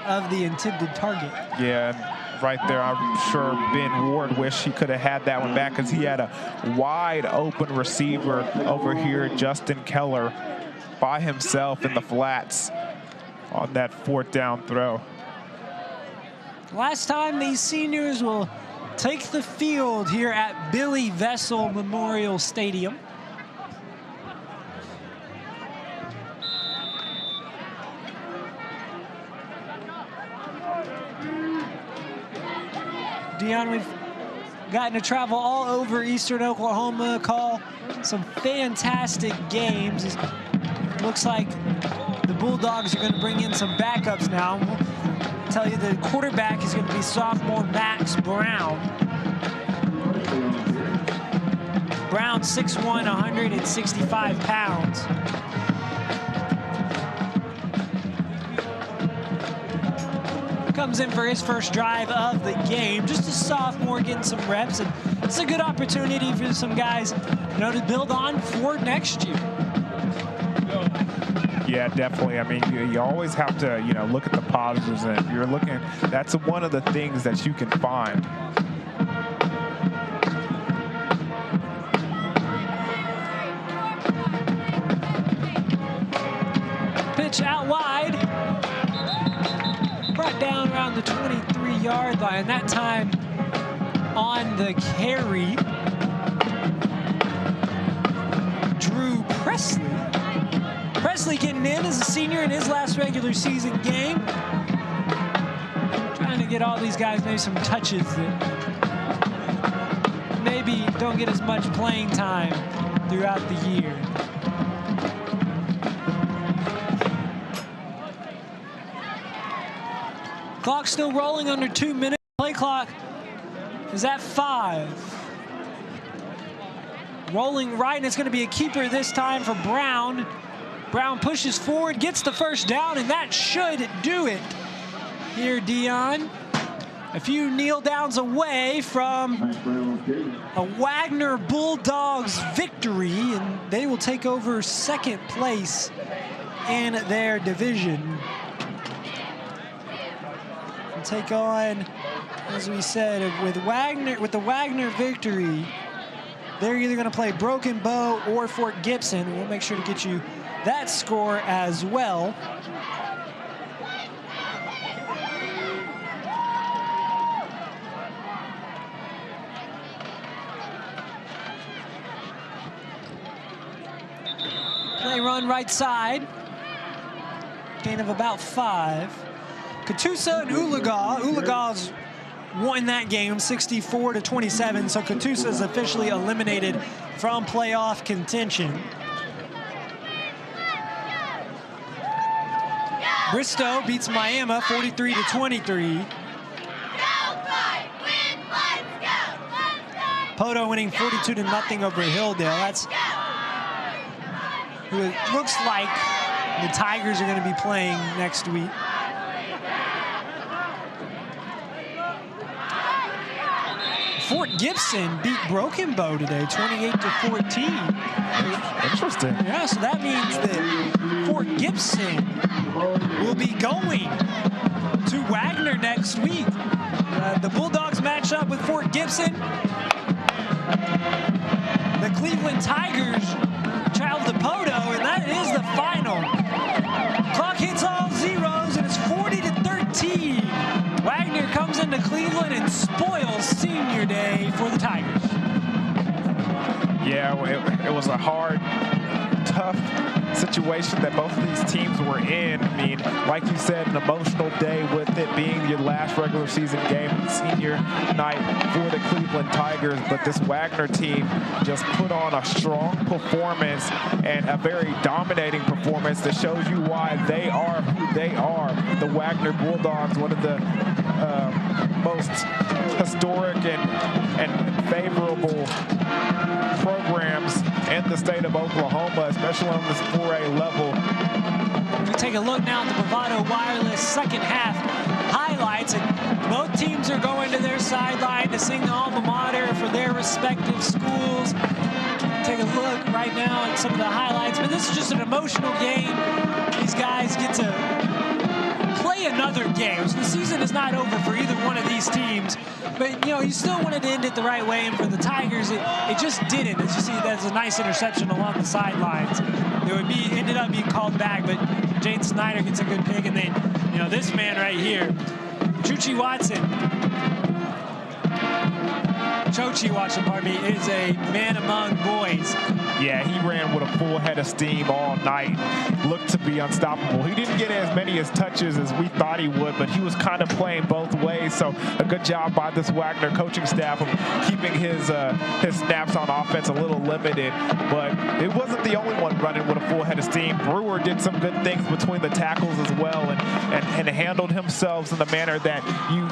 of the intended target. Yeah, right there. I'm sure Ben Ward wished he could have had that one back because he had a wide open receiver over here, Justin Keller, by himself in the flats on that 4th down throw. Last time these seniors will take the field here at Billy Vessel Memorial Stadium. Dion, we've gotten to travel all over Eastern Oklahoma, call some fantastic games. It looks like the Bulldogs are going to bring in some backups now. We'll tell you the quarterback is going to be sophomore Max Brown. Brown, 6'1", 165 pounds. Comes in for his first drive of the game. Just a sophomore getting some reps, and it's a good opportunity for some guys, you know, to build on for next year. Yeah, definitely. I mean, you always have to, you know, look at the positives, and if you're looking, that's one of the things that you can find. Pitch out wide. Brought down around the 23-yard line. That time on the carry, Drew Presley. Presley getting in as a senior in his last regular season game. Trying to get all these guys maybe some touches that maybe don't get as much playing time throughout the year. Clock still rolling under 2 minutes. Play clock is at 5. Rolling right, and it's going to be a keeper this time for Brown. Brown pushes forward, gets the first down, and that should do it here, Dion. A few kneel downs away from a Wagner Bulldogs victory, and they will take over 2nd place in their division. And take on, as we said, with the Wagner victory, they're either going to play Broken Bow or Fort Gibson. We'll make sure to get you that score as well. Play run right side. Gain of about 5. Catoosa and Oologah. Oologah's won that game 64-27, so Catoosa is officially eliminated from playoff contention. Bristow beats Miami 43-23. Poto winning 42-0 over Hilldale. That's who it looks like the Tigers are going to be playing next week. Fort Gibson beat Broken Bow today, 28-14. Interesting. Yeah, so that means that Fort Gibson will be going to Wagner next week. The Bulldogs match up with Fort Gibson. The Cleveland Tigers travel to Poto, and that is the final. Clock hits all zeros, and it's 40-13. Wagner comes into Cleveland and spoils senior day for the Tigers. Yeah, it was a hard, tough situation that both of these teams were in. I mean, like you said, an emotional day with it being your last regular season game, senior night for the Cleveland Tigers. But this Wagner team just put on a strong performance and a very dominating performance that shows you why they are who they are. The Wagner Bulldogs, one of the most historic and favorable programs in the state of Oklahoma, especially on this 4A level. We take a look now at the Bravado Wireless second half highlights, and both teams are going to their sideline to sing the alma mater for their respective schools. Take a look right now at some of the highlights, but this is just an emotional game. These guys get to play another game. So the season is not over for either one of these teams, but you still wanted to end it the right way, and for the Tigers, it just didn't. As you see, that's a nice interception along the sidelines. It ended up being called back, but Jane Snyder gets a good pick, and then this man right here, Chochi Watson, pardon me, is a man among boys. Yeah, he ran with a full head of steam all night, looked to be unstoppable. He didn't get as many touches as we thought he would, but he was kind of playing both ways, so a good job by this Wagner coaching staff of keeping his snaps on offense a little limited, but it wasn't the only one running with a full head of steam. Brewer did some good things between the tackles as well and handled himself in the manner that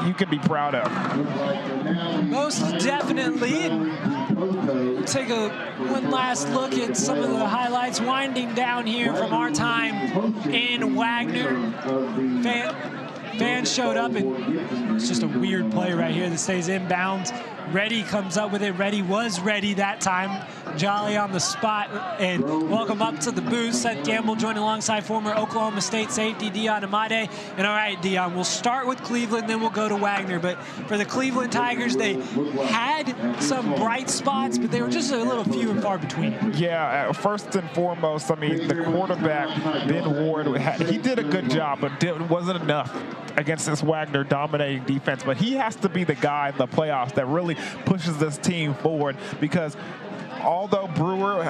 you can be proud of. Most definitely. We'll take one last look at some of the highlights. Winding down here from our time in Wagner. Fans showed up, and it's just a weird play right here that stays inbounds. Reddy comes up with it. Reddy was ready that time. Jolly on the spot, and welcome up to the booth. Seth Gamble joining alongside former Oklahoma State safety Dion Amade. And all right, Dion, we'll start with Cleveland, then we'll go to Wagner. But for the Cleveland Tigers, they had some bright spots, but they were just a little few and far between. Yeah, first and foremost, I mean, the quarterback, Ben Ward, he did a good job, but it wasn't enough against this Wagner dominating defense. But he has to be the guy in the playoffs that really pushes this team forward, because although Brewer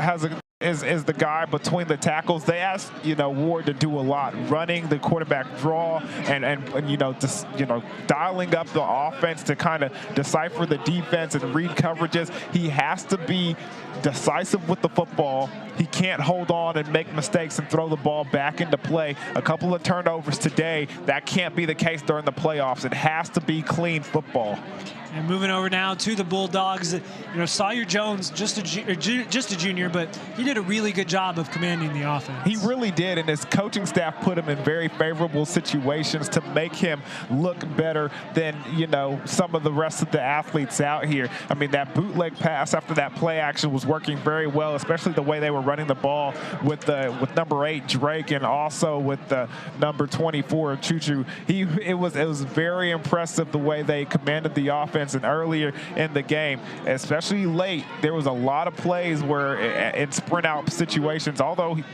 is the guy between the tackles, they asked Ward to do a lot, running the quarterback draw and just dialing up the offense to kind of decipher the defense and read coverages. He has to be decisive with the football. He can't hold on and make mistakes and throw the ball back into play. A couple of turnovers today, that can't be the case during the playoffs. It has to be clean football. And moving over now to the Bulldogs, Sawyer Jones, just a junior, but he did a really good job of commanding the offense. He really did, and his coaching staff put him in very favorable situations to make him look better than, some of the rest of the athletes out here. I mean, that bootleg pass after that play action was working very well, especially the way they were running the ball with number 8 Drake and also with the number 24 Chuchu. It was very impressive the way they commanded the offense. And earlier in the game, especially late, there was a lot of plays where in sprint out situations, although he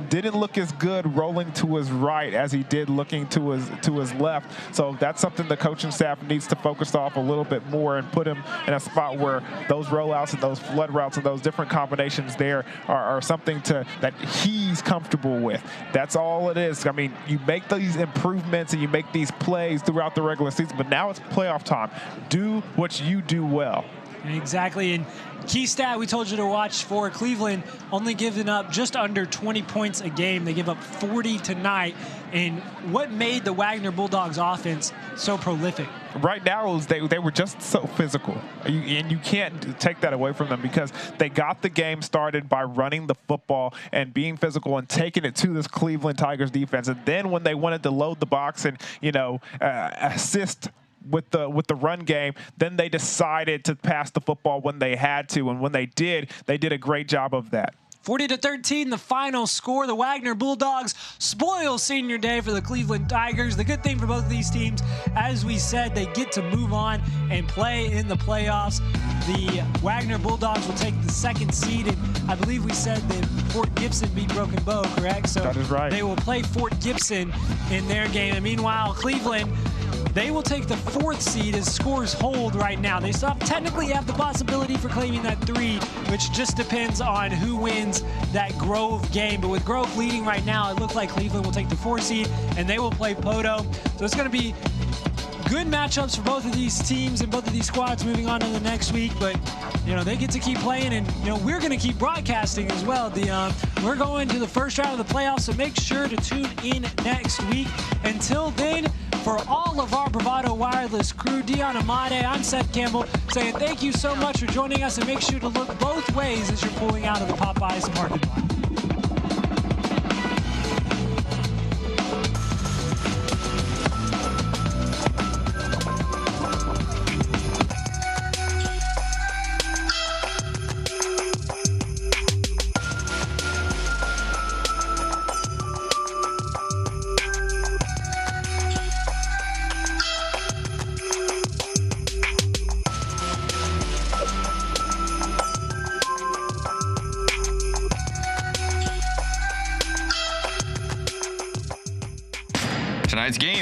didn't look as good rolling to his right as he did looking to his left. So that's something the coaching staff needs to focus off a little bit more and put him in a spot where those rollouts and those flood routes and those different combinations there are something that he's comfortable with. That's all it is. I mean, you make these improvements and you make these plays throughout the regular season, but now it's playoff time. Do what you do well. Exactly. And key stat we told you to watch for Cleveland, only giving up just under 20 points a game. They give up 40 tonight. And what made the Wagner Bulldogs offense so prolific? Right now, they were just so physical. And you can't take that away from them, because they got the game started by running the football and being physical and taking it to this Cleveland Tigers defense. And then when they wanted to load the box and, assist with the run game, then they decided to pass the football when they had to, and when they did a great job of that. 40-13, the final score. The Wagner Bulldogs spoil senior day for the Cleveland Tigers. The good thing for both of these teams, as we said, they get to move on and play in the playoffs. The Wagner Bulldogs will take the 2nd seed, and I believe we said that Fort Gibson beat Broken Bow, correct? So that is right. They will play Fort Gibson in their game. And meanwhile, Cleveland, they will take the 4th seed as scores hold right now. They still technically have the possibility for claiming that 3, which just depends on who wins that Grove game. But with Grove leading right now, it looks like Cleveland will take the 4 seed, and they will play Poto. So it's going to be good matchups for both of these teams and both of these squads moving on to the next week. But, they get to keep playing, and, we're going to keep broadcasting as well, Dion. We're going to the first round of the playoffs, so make sure to tune in next week. Until then, for all of our Bravado Wireless crew, Dion Amade, I'm Seth Campbell, saying thank you so much for joining us, and make sure to look both ways as you're pulling out of the Popeyes parking lot.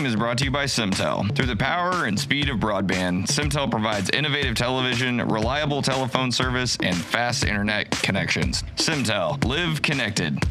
is brought to you by Simtel. Through the power and speed of broadband, Simtel provides innovative television, reliable telephone service, and fast internet connections. Simtel. Live connected.